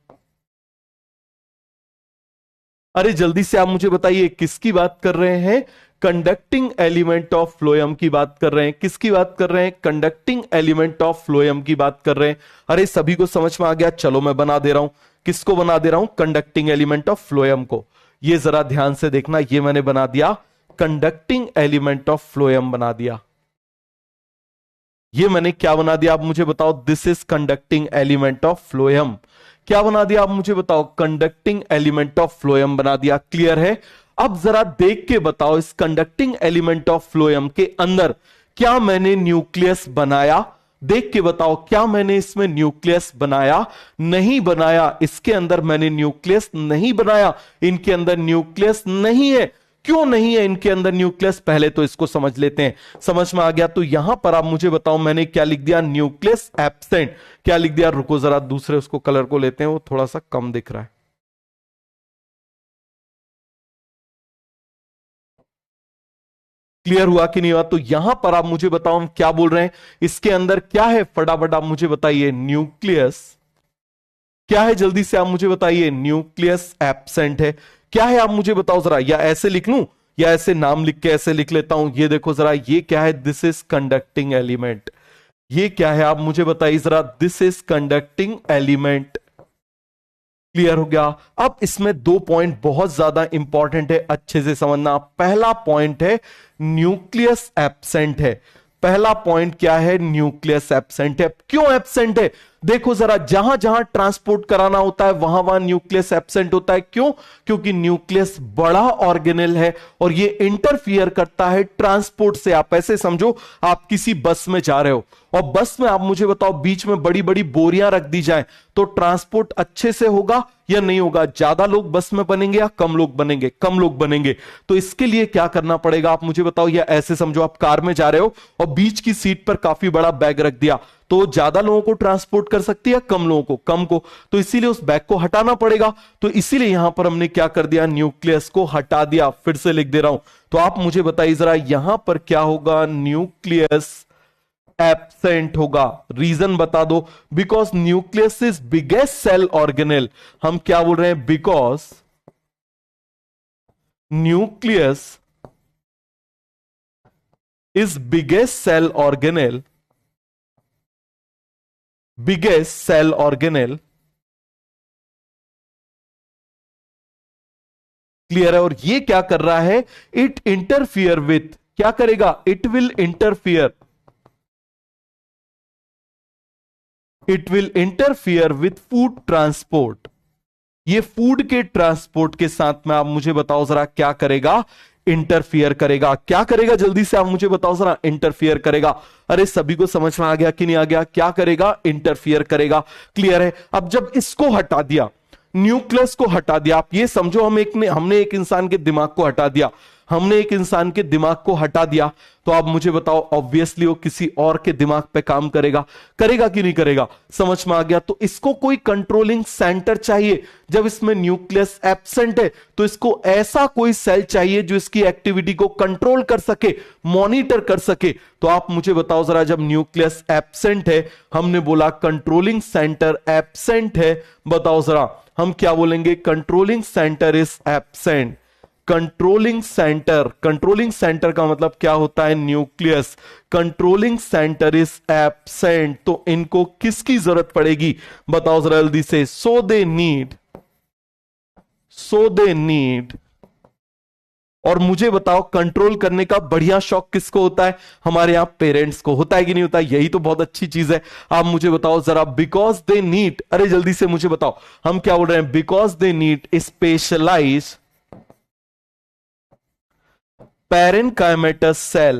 अरे जल्दी से आप मुझे बताइए, किसकी बात कर रहे हैं? कंडक्टिंग एलिमेंट ऑफ फ्लोएम की बात कर रहे हैं। किसकी बात कर रहे हैं? कंडक्टिंग एलिमेंट ऑफ फ्लोएम की बात कर रहे हैं। अरे सभी को समझ में आ गया? चलो मैं बना दे रहा हूं। किसको बना दे रहा हूं? कंडक्टिंग एलिमेंट ऑफ फ्लोएम को। ये जरा ध्यान से देखना, ये मैंने बना दिया, कंडक्टिंग एलिमेंट ऑफ फ्लोएम बना दिया। ये मैंने क्या बना दिया आप मुझे बताओ? This is conducting element of phloem. क्या बना दिया आप मुझे बताओ? कंडक्टिंग एलिमेंट ऑफ फ्लोएम बना दिया। क्लियर है? अब जरा देख के बताओ, इस कंडक्टिंग एलिमेंट ऑफ फ्लोएम के अंदर क्या मैंने न्यूक्लियस बनाया? देख के बताओ, क्या मैंने इसमें न्यूक्लियस बनाया? नहीं बनाया। इसके अंदर मैंने न्यूक्लियस नहीं बनाया। इनके अंदर न्यूक्लियस नहीं है। क्यों नहीं है इनके अंदर न्यूक्लियस? पहले तो इसको समझ लेते हैं। समझ में आ गया? तो यहां पर आप मुझे बताओ, मैंने क्या लिख दिया? Nucleus absent. क्या लिख दिया? रुको जरा, दूसरे उसको कलर को लेते हैं, वो थोड़ा सा कम दिख रहा है। क्लियर हुआ कि नहीं हुआ? तो यहां पर आप मुझे बताओ, हम क्या बोल रहे हैं? इसके अंदर क्या है? फटाफट आप मुझे बताइए। न्यूक्लियस क्या है? जल्दी से आप मुझे बताइए। न्यूक्लियस एब्सेंट है। क्या है आप मुझे बताओ जरा, या ऐसे लिख लूं, या ऐसे नाम लिख के ऐसे लिख लेता हूं। ये देखो जरा, ये क्या है? This is conducting element. ये क्या है आप मुझे बताइए जरा? This is conducting element. Clear हो गया? अब इसमें दो पॉइंट बहुत ज्यादा इंपॉर्टेंट है, अच्छे से समझना। पहला पॉइंट है न्यूक्लियस एब्सेंट है। पहला पॉइंट क्या है? न्यूक्लियस एब्सेंट है। क्यों एब्सेंट है? देखो जरा, जहां जहां ट्रांसपोर्ट कराना होता है वहां वहां न्यूक्लियस एब्सेंट होता है। क्यों? क्योंकि न्यूक्लियस बड़ा ऑर्गेनेल है और ये इंटरफियर करता है ट्रांसपोर्ट से। आप ऐसे समझो, आप किसी बस में जा रहे हो और बस में आप मुझे बताओ, बीच में बड़ी बड़ी बोरियां रख दी जाए तो ट्रांसपोर्ट अच्छे से होगा या नहीं होगा? ज्यादा लोग बस में बनेंगे या कम लोग बनेंगे? कम लोग बनेंगे। तो इसके लिए क्या करना पड़ेगा आप मुझे बताओ? या ऐसे समझो, आप कार में जा रहे हो और बीच की सीट पर काफी बड़ा बैग रख दिया, तो ज्यादा लोगों को ट्रांसपोर्ट कर सकती है, कम लोगों को? कम को। तो इसीलिए उस बैग को हटाना पड़ेगा। तो इसीलिए यहां पर हमने क्या कर दिया? न्यूक्लियस को हटा दिया। फिर से लिख दे रहा हूं। तो आप मुझे बताइए जरा, यहां पर क्या होगा? न्यूक्लियस एब्सेंट होगा। रीजन बता दो। Because nucleus is biggest cell organelle. हम क्या बोल रहे हैं? Because nucleus is biggest cell organelle, biggest cell organelle clear है? और ये क्या कर रहा है, इट इंटरफियर विथ, क्या करेगा, it will interfere, it will interfere with food transport. ये फूड के ट्रांसपोर्ट के साथ में आप मुझे बताओ जरा क्या करेगा, इंटरफियर करेगा। क्या करेगा, जल्दी से आप मुझे बताओ जरा, इंटरफियर करेगा। अरे सभी को समझ में आ गया कि नहीं आ गया? क्या करेगा, इंटरफियर करेगा। क्लियर है? अब जब इसको हटा दिया, न्यूक्लियस को हटा दिया, आप ये समझो हमने एक इंसान के दिमाग को हटा दिया, हमने एक इंसान के दिमाग को हटा दिया, तो आप मुझे बताओ ऑब्वियसली वो किसी और के दिमाग पे काम करेगा, करेगा कि नहीं करेगा? समझ में आ गया? तो इसको कोई कंट्रोलिंग सेंटर चाहिए। जब इसमें न्यूक्लियस एब्सेंट है तो इसको ऐसा कोई सेल चाहिए जो इसकी एक्टिविटी को कंट्रोल कर सके, मॉनिटर कर सके। तो आप मुझे बताओ जरा, जब न्यूक्लियस एब्सेंट है, हमने बोला कंट्रोलिंग सेंटर एब्सेंट है, बताओ जरा हम क्या बोलेंगे, controlling centre is absent. Controlling centre का मतलब क्या होता है, nucleus. Controlling centre is absent, तो इनको किसकी जरूरत पड़ेगी, बताओ जरा जल्दी से। सो दे नीड, और मुझे बताओ कंट्रोल करने का बढ़िया शौक किसको होता है, हमारे यहां पेरेंट्स को होता है कि नहीं होता? यही तो बहुत अच्छी चीज है। आप मुझे बताओ जरा, बिकॉज दे नीड, अरे जल्दी से मुझे बताओ, हम क्या बोल रहे हैं, because they need specialise parenchymatous cell,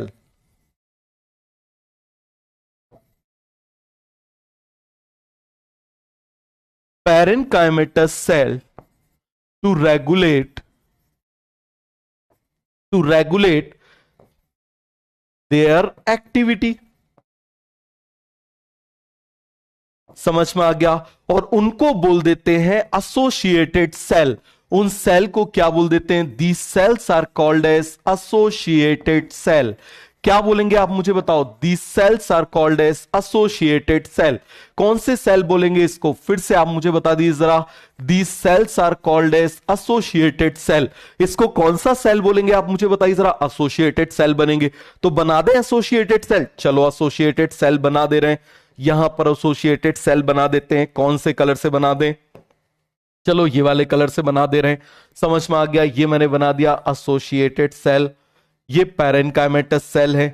parenchymatous cell to regulate their activity। समझ में आ गया? और उनको बोल देते हैं एसोसिएटेड सेल। उन सेल को क्या बोल देते हैं, the cells are called as associated cell. क्या बोलेंगे आप मुझे बताओ, the cells are called as associated cell. कौन से सेल बोलेंगे इसको, फिर से आप मुझे बता दीजिए जरा। The cells are called as associated cell, इसको कौन सा सेल बोलेंगे आप मुझे बताइए जरा। एसोसिएटेड सेल बनेंगे, तो बना दें एसोसिएटेड सेल। चलो एसोसिएटेड सेल बना दे रहे हैं, यहां पर एसोसिएटेड सेल बना देते हैं। कौन से कलर से बना दें, चलो ये वाले कलर से बना दे रहे हैं। समझ में आ गया? ये मैंने बना दिया एसोसिएटेड सेल। ये पैरेनकाइमेटस सेल है।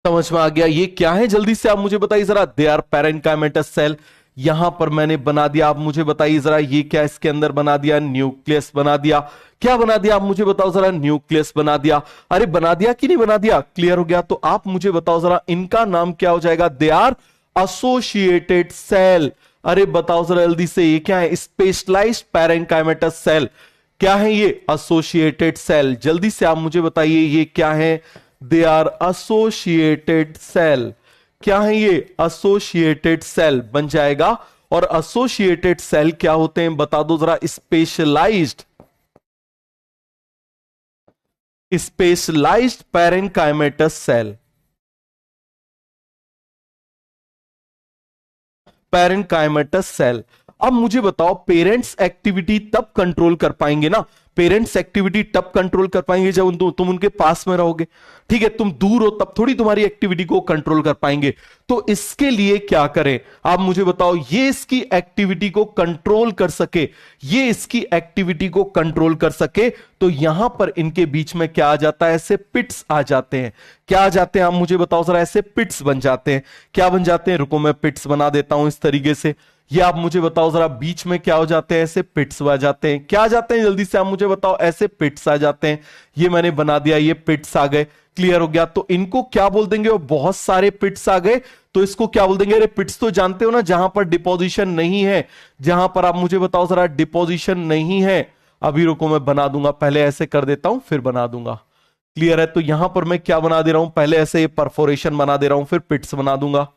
समझ में आ गया? ये क्या है, जल्दी से आप मुझे बताइए जरा। They are parenchymatous cell. यहां पर मैंने बना दिया, आप मुझे बताइए जरा, ये क्या इसके अंदर बना दिया, न्यूक्लियस बना दिया। क्या बना दिया आप मुझे बताओ जरा, न्यूक्लियस बना दिया। अरे बना दिया कि नहीं बना दिया, क्लियर हो गया? तो आप मुझे बताओ जरा, इनका नाम क्या हो जाएगा, दे आर एसोसिएटेड सेल। अरे बताओ जरा जल्दी से, ये क्या है, स्पेशलाइज्ड पैरेनकाइमेटस सेल। क्या है ये, एसोसिएटेड सेल। जल्दी से आप मुझे बताइए ये क्या है, दे आर एसोसिएटेड सेल। क्या है ये, एसोसिएटेड सेल बन जाएगा। और एसोसिएटेड सेल क्या होते हैं बता दो जरा, specialised parenchymatous cell. Parenchymatous cell. अब मुझे बताओ, पेरेंट्स एक्टिविटी तब कंट्रोल कर पाएंगे ना, पेरेंट्स एक्टिविटी तब कंट्रोल कर पाएंगे जब तुम उनके पास में रहोगे। ठीक है, तुम दूर हो तब थोड़ी तुम्हारी एक्टिविटी को कंट्रोल कर पाएंगे। तो इसके लिए क्या करें, आप मुझे बताओ, ये इसकी एक्टिविटी को कंट्रोल कर सके, ये इसकी एक्टिविटी को कंट्रोल कर सके, तो यहां पर इनके बीच में क्या आ जाता है, ऐसे पिट्स आ जाते हैं। क्या आ जाते हैं आप मुझे बताओ जरा, ऐसे पिट्स बन जाते हैं। क्या बन जाते हैं, रुको मैं पिट्स बना देता हूं इस तरीके से। ये आप मुझे बताओ जरा, बीच में क्या हो जाते हैं, ऐसे पिट्स आ जाते हैं। क्या आ जाते हैं, जल्दी से आप मुझे बताओ, ऐसे पिट्स आ जाते हैं। ये मैंने बना दिया, ये पिट्स आ गए। क्लियर हो गया? तो इनको क्या बोल देंगे, वो बहुत सारे पिट्स आ गए, तो इसको क्या बोल देंगे, अरे पिट्स तो जानते हो ना, जहां पर डिपोजिशन नहीं है, जहां पर आप मुझे बताओ जरा डिपोजिशन नहीं है। अभी रुको मैं बना दूंगा, पहले ऐसे कर देता हूं फिर बना दूंगा। क्लियर है? तो यहां पर मैं क्या बना दे रहा हूं, पहले ऐसे ये परफोरेशन बना दे रहा हूं, फिर पिट्स बना दूंगा।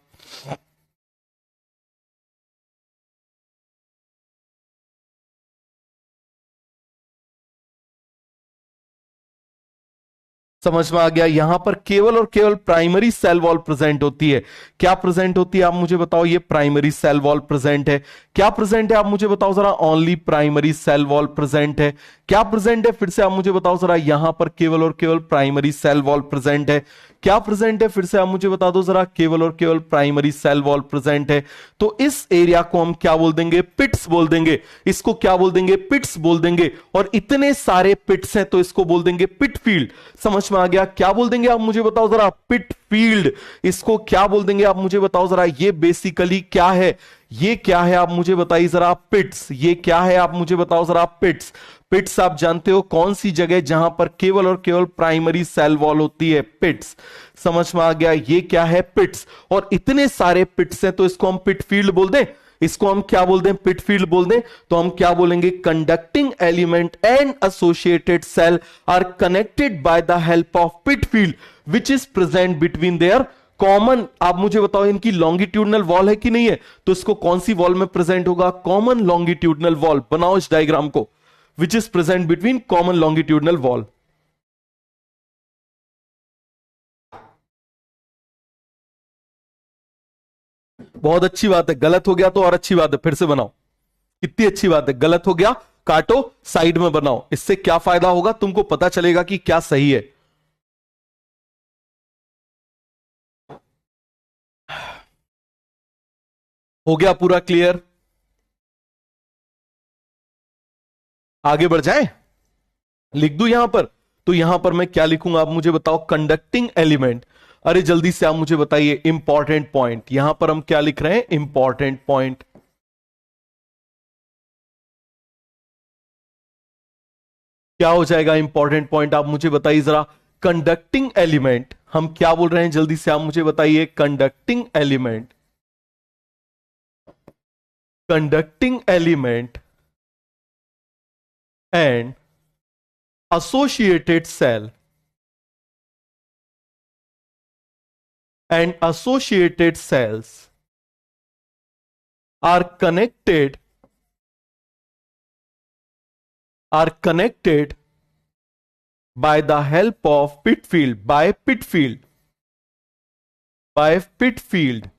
समझ में आ गया। यहां पर केवल और केवल प्राइमरी सेल वॉल प्रेजेंट होती है। क्या प्रेजेंट होती है आप मुझे बताओ। ये प्राइमरी सेल वॉल प्रेजेंट है। क्या प्रेजेंट है आप मुझे बताओ जरा। Only primary cell wall present है। क्या प्रेजेंट है फिर से आप मुझे बताओ जरा। यहां पर केवल और केवल प्राइमरी सेल वॉल प्रेजेंट है। क्या प्रेजेंट है फिर से आप मुझे बता दो जरा। केवल और केवल प्राइमरी सेल वॉल प्रेजेंट है। तो इस एरिया को हम क्या बोल देंगे। पिट्स बोल देंगे। इसको क्या बोल देंगे। पिट्स बोल देंगे। और इतने सारे पिट्स हैं तो इसको बोल देंगे पिट फील्ड। समझ में आ गया। क्या बोल देंगे आप मुझे बताओ जरा। पिट फील्ड। इसको क्या बोल देंगे आप मुझे बताओ जरा। ये बेसिकली क्या है। ये क्या है आप मुझे बताइए जरा। पिट्स। ये क्या है आप मुझे बताओ जरा। पिट्स। पिट्स आप जानते हो कौन सी जगह जहां पर केवल और केवल प्राइमरी सेल वॉल होती है। पिट्स। समझ में आ गया। ये क्या है। पिट्स। और इतने सारे पिट्स हैं तो इसको हम पिट फील्ड बोल दें। इसको हम क्या बोल दें। पिट फील्ड बोल दें। तो हम क्या बोलेंगे। Conducting element and associated cell are connected by the help of pit field which is present between their common. आप मुझे बताओ इनकी लॉन्गिट्यूडनल वॉल है कि नहीं है। तो इसको कौन सी वॉल में प्रेजेंट होगा। Common longitudinal wall. बनाओ इस डायग्राम को। विच is present between common longitudinal wall. बहुत अच्छी बात है। गलत हो गया तो और अच्छी बात है, फिर से बनाओ। कितनी अच्छी बात है। गलत हो गया काटो, साइड में बनाओ। इससे क्या फायदा होगा तुमको पता चलेगा कि क्या सही है। हो गया पूरा क्लियर। आगे बढ़ जाए। लिख दूं यहां पर। तो यहां पर मैं क्या लिखूंगा आप मुझे बताओ। Conducting element. अरे जल्दी से आप मुझे बताइए। Important point. यहां पर हम क्या लिख रहे हैं। Important point. क्या हो जाएगा इंपॉर्टेंट पॉइंट आप मुझे बताइए जरा। Conducting element. हम क्या बोल रहे हैं जल्दी से आप मुझे बताइए। Conducting element. Conducting element and associated cell and associated cells are connected by the help of pit field by pit field।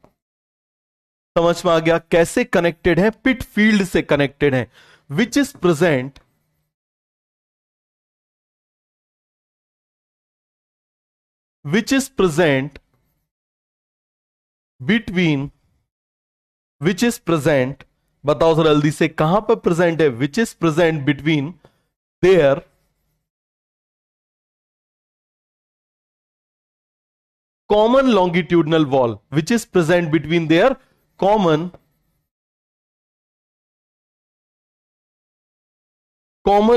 समझ में आ गया। कैसे कनेक्टेड है। पिट फील्ड से कनेक्टेड है। विच is present between which is present। बताओ जरा जल्दी से कहां पर प्रेजेंट है। विच is present between their common longitudinal wall. Which is present between their common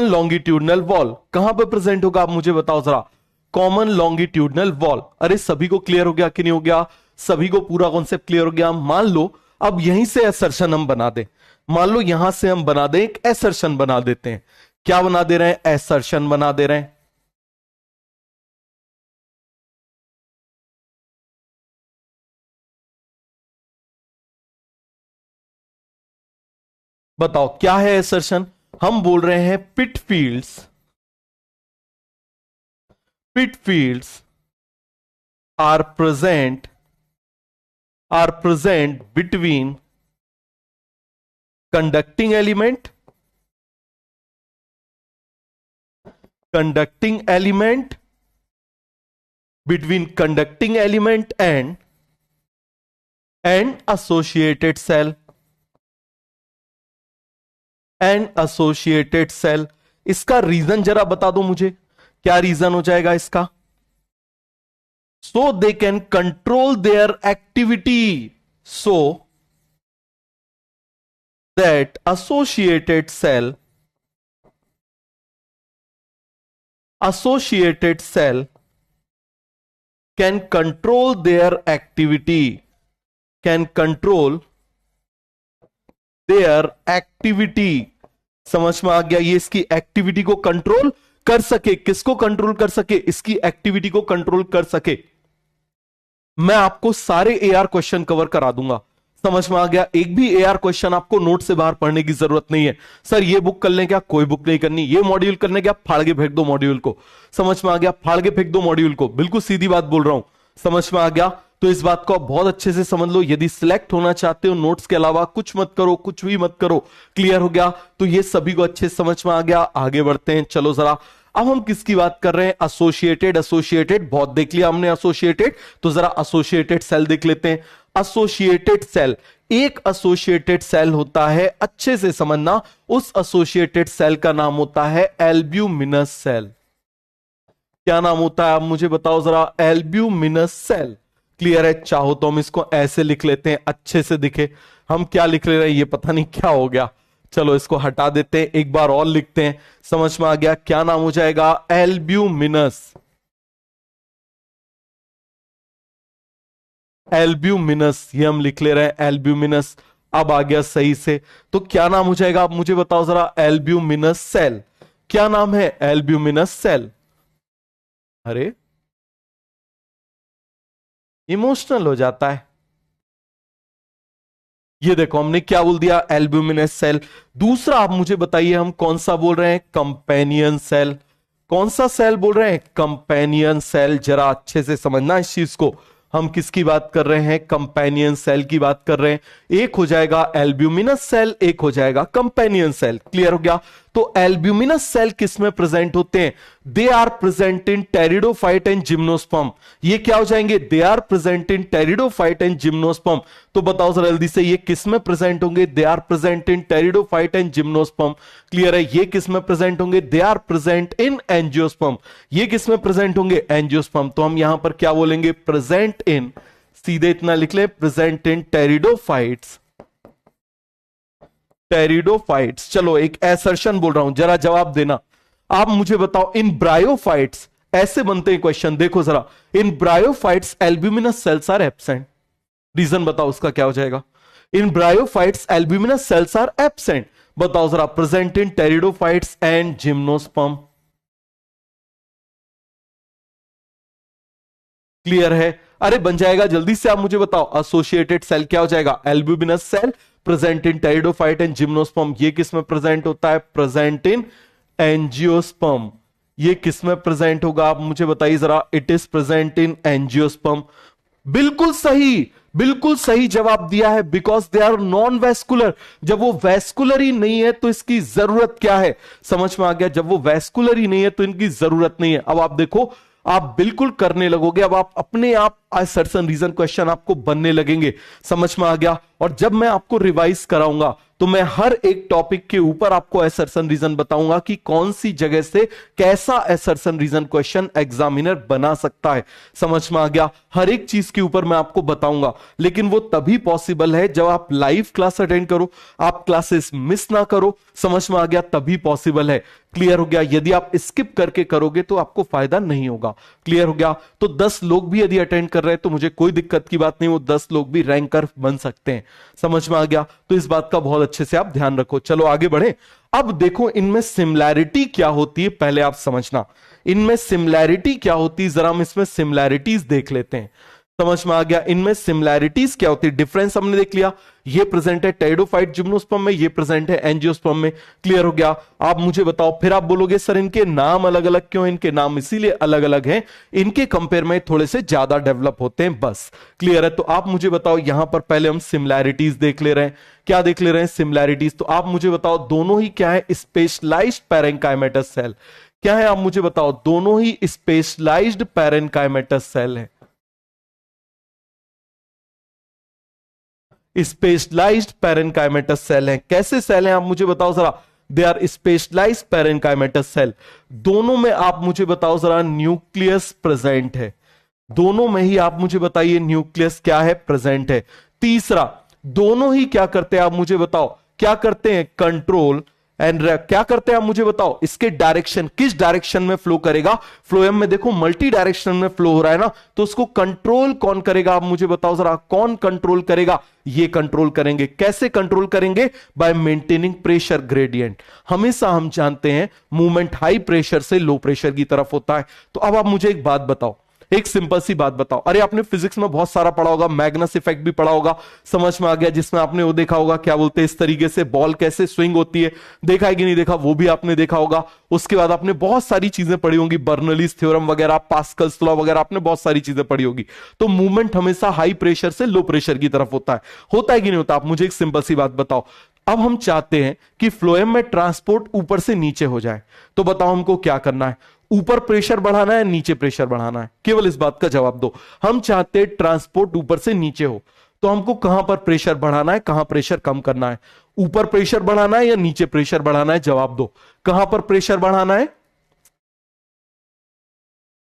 longitudinal wall. कहां पर प्रेजेंट होगा आप मुझे बताओ जरा। Common longitudinal wall. अरे सभी को क्लियर हो गया कि नहीं हो गया। सभी को पूरा कॉन्सेप्ट क्लियर हो गया। मान लो अब यहीं से असर्शन हम बना दें। मान लो यहां से हम बना दें एक असर्शन बना देते हैं। क्या बना दे रहे हैं। असर्शन बना दे रहे हैं। बताओ क्या है असर्शन। हम बोल रहे हैं pit fields are present between conducting element between conducting element and associated cell इसका रीजन जरा बता दो मुझे। क्या रीजन हो जाएगा इसका। so they can control their activity so that associated cell can control their activity समझ में आ गया। ये इसकी एक्टिविटी को कंट्रोल कर सके। किसको कंट्रोल कर सके। इसकी एक्टिविटी को कंट्रोल कर सके। मैं आपको सारे एआर क्वेश्चन कवर करा दूंगा। समझ में आ गया? एक भी एआर क्वेश्चन आपको नोट से बाहर पढ़ने की जरूरत नहीं है। सर ये बुक कर लें क्या? कोई बुक नहीं करनी। ये मॉड्यूल करने क्या? फाड़ के फेंक दो मॉड्यूल को। समझ में आ गया? फाड़ के फेंक दो मॉड्यूल को। बिल्कुल सीधी बात बोल रहा हूं, समझ में आ गया? तो इस बात को आप बहुत अच्छे से समझ लो। यदि सिलेक्ट होना चाहते हो, नोट्स के अलावा कुछ मत करो, कुछ भी मत करो। क्लियर हो गया? तो ये सभी को अच्छे से समझ में आ गया। आगे बढ़ते हैं, चलो जरा। अब हम किसकी बात कर रहे हैं? एसोसिएटेड। एसोसिएटेड बहुत देख लिया हमने एसोसिएटेड, तो जरा एसोसिएटेड सेल देख लेते हैं। एसोसिएटेड सेल, एक एसोसिएटेड सेल होता है, अच्छे से समझना, उस एसोसिएटेड सेल का नाम होता है एल्ब्यूमिनस सेल। क्या नाम होता है आप मुझे बताओ जरा? Albuminous cell. क्लियर है? चाहो तो हम इसको ऐसे लिख लेते हैं, अच्छे से दिखे। हम क्या लिख ले रहे हैं ये पता नहीं क्या हो गया, चलो इसको हटा देते हैं, एक बार और लिखते हैं। समझ में आ गया? क्या नाम हो जाएगा? एल्ब्यूमिनस। एल्ब्यूमिनस, ये हम लिख ले रहे हैं एल्ब्यूमिनस। अब आ गया सही से, तो क्या नाम हो जाएगा आप मुझे बताओ जरा? Albuminous cell. क्या नाम है? Albuminous cell. अरे इमोशनल हो जाता है। ये देखो हमने क्या बोल दिया? Albuminous cell. दूसरा आप मुझे बताइए हम कौन सा बोल रहे हैं? Companion cell. कौन सा सेल बोल रहे हैं? Companion cell. जरा अच्छे से समझना इस चीज को, हम किसकी बात कर रहे हैं? कंपेनियन सेल की बात कर रहे हैं। एक हो जाएगा एल्ब्यूमिनस सेल, एक हो जाएगा कंपेनियन सेल। क्लियर हो गया? तो एल्ब्यूमिनस सेल किस में प्रेजेंट होते हैं? They are present in pteridophyte and gymnosperm. ये क्या हो जाएंगे? They are present in pteridophyte and gymnosperm. तो बताओ जरा जल्दी से, ये किस में प्रेजेंट होंगे? They are present in pteridophyte and gymnosperm. Clear है? ये किस में प्रेजेंट होंगे? They are present in angiosperm. ये किस में प्रेजेंट होंगे? एंजियोस्पर्म। तो हम यहां पर क्या बोलेंगे? प्रेजेंट इन, सीधे इतना लिख ले, प्रेजेंट इन टेरिडोफाइट्स। टेरिडोफाइट्स। चलो एक एसर्शन बोल रहा हूं, जरा जवाब देना। आप मुझे बताओ, इन ब्रायोफाइट्स, ऐसे बनते हैं क्वेश्चन, देखो जरा। In bryophytes albuminous cells are absent. Reason बताओ उसका क्या हो जाएगा? In bryophytes albuminous cells are absent. बताओ जरा, present in pteridophytes and gymnosperm. Clear है? अरे बन जाएगा, जल्दी से आप मुझे बताओ। एसोसिएटेड सेल क्या हो जाएगा? Albuminous cell present in pteridophyte and gymnosperm. ये किस में प्रेजेंट होता है? Present in angiosperm. ये किस में प्रेजेंट होगा आप मुझे बताइए जरा? It is present in angiosperm. बिल्कुल सही, बिल्कुल सही जवाब दिया है। Because they are non vascular. जब वो वैस्कुलर ही नहीं है तो इसकी जरूरत क्या है? समझ में आ गया? जब वो वैस्कुलर ही नहीं है तो इनकी जरूरत नहीं है। अब आप देखो, आप बिल्कुल करने लगोगे, अब आप अपने आप असर्शन रीजन क्वेश्चन आपको बनने लगेंगे। समझ में आ गया? और जब मैं आपको रिवाइज कराऊंगा तो मैं हर एक टॉपिक के ऊपर आपको असर्शन रीजन बताऊंगा कि कौन सी जगह से कैसा असर्शन रीजन क्वेश्चन एग्जामिनर बना सकता है। समझ में आ गया? हर एक चीज के ऊपर मैं आपको बताऊंगा, लेकिन वो तभी पॉसिबल है जब आप लाइव क्लास अटेंड करो, आप क्लासेस मिस ना करो। समझ में आ गया? तभी पॉसिबल है। क्लियर हो गया? यदि आप स्किप करके करोगे तो आपको फायदा नहीं होगा। क्लियर हो गया? तो 10 लोग भी यदि अटेंड कर रहे हैं तो मुझे कोई दिक्कत की बात नहीं, वो 10 लोग भी रैंकर बन सकते हैं। समझ में आ गया? तो इस बात का बहुत अच्छे से आप ध्यान रखो। चलो आगे बढ़े। अब देखो इनमें सिमिलैरिटी क्या होती है, पहले आप समझना इनमें सिमिलैरिटी क्या होती है। जरा हम इसमें सिमिलैरिटीज देख लेते हैं। समझ में आ गया? इनमें सिमिलैरिटीज क्या होती है? डिफरेंस हमने देख लिया, ये प्रेजेंट है टेरिडोफाइट जिम्नोस्पर्म में, ये प्रेजेंट है एंजियोस्पर्म में। क्लियर हो गया? आप मुझे बताओ, फिर आप बोलोगे सर इनके नाम अलग अलग क्यों? इनके नाम इसीलिए अलग अलग हैं, इनके कंपेयर में थोड़े से ज्यादा डेवलप होते हैं, बस। क्लियर है? तो आप मुझे बताओ, यहां पर पहले हम सिमिलैरिटीज देख ले रहे हैं। क्या देख ले रहे हैं? सिमिलैरिटीज। तो आप मुझे बताओ, दोनों ही क्या है? Specialised parenchymatous cell. क्या है आप मुझे बताओ? दोनों ही स्पेशलाइज्ड पैरेंकाइमेटस सेल है। स्पेशलाइज्ड पैरेंकाइमेटस सेल हैं। कैसे सेल हैं आप मुझे बताओ जरा? They are specialised parenchymatous cell. दोनों में आप मुझे बताओ जरा, न्यूक्लियस प्रेजेंट है। दोनों में ही आप मुझे बताइए न्यूक्लियस क्या है? प्रेजेंट है। तीसरा, दोनों ही क्या करते हैं आप मुझे बताओ? क्या करते हैं? कंट्रोल एंड क्या करते हैं आप मुझे बताओ? इसके डायरेक्शन, किस डायरेक्शन में फ्लो करेगा? फ्लोएम में देखो मल्टी डायरेक्शन में फ्लो हो रहा है ना, तो उसको कंट्रोल कौन करेगा आप मुझे बताओ जरा? कौन कंट्रोल करेगा? ये कंट्रोल करेंगे। कैसे कंट्रोल करेंगे? Bye maintaining pressure gradient. हमेशा हम जानते हैं मूवमेंट हाई प्रेशर से लो प्रेशर की तरफ होता है। तो अब आप मुझे एक बात बताओ, एक सिंपल सी बात बताओ, अरे आपने फिजिक्स में बहुत सारा पढ़ा होगा, मैग्नस इफेक्ट भी पढ़ा होगा, समझ में आ गया, जिसमें आपने वो देखा होगा क्या बोलते हैं इस तरीके से बॉल कैसे स्विंग होती है, देखा है कि नहीं देखा, वो भी आपने देखा होगा। उसके बाद आपने बहुत सारी चीजें पढ़ी होंगी, बर्नौलीज थ्योरम वगैरह, पास्कल्स लॉ वगैरह, आपने बहुत सारी चीजें पढ़ी होगी। तो मूवमेंट हमेशा हाई प्रेशर से लो प्रेशर की तरफ होता है कि नहीं होता? आप मुझे एक सिंपल सी बात बताओ, अब हम चाहते हैं कि फ्लोएम में ट्रांसपोर्ट ऊपर से नीचे हो जाए, तो बताओ हमको क्या करना है? ऊपर प्रेशर बढ़ाना है, नीचे प्रेशर बढ़ाना है? केवल इस बात का जवाब दो। हम चाहते हैं ट्रांसपोर्ट ऊपर से नीचे हो, तो हमको कहां पर प्रेशर बढ़ाना है, कहां प्रेशर कम करना है? ऊपर प्रेशर बढ़ाना है या नीचे प्रेशर बढ़ाना है? जवाब दो, कहां पर प्रेशर बढ़ाना है,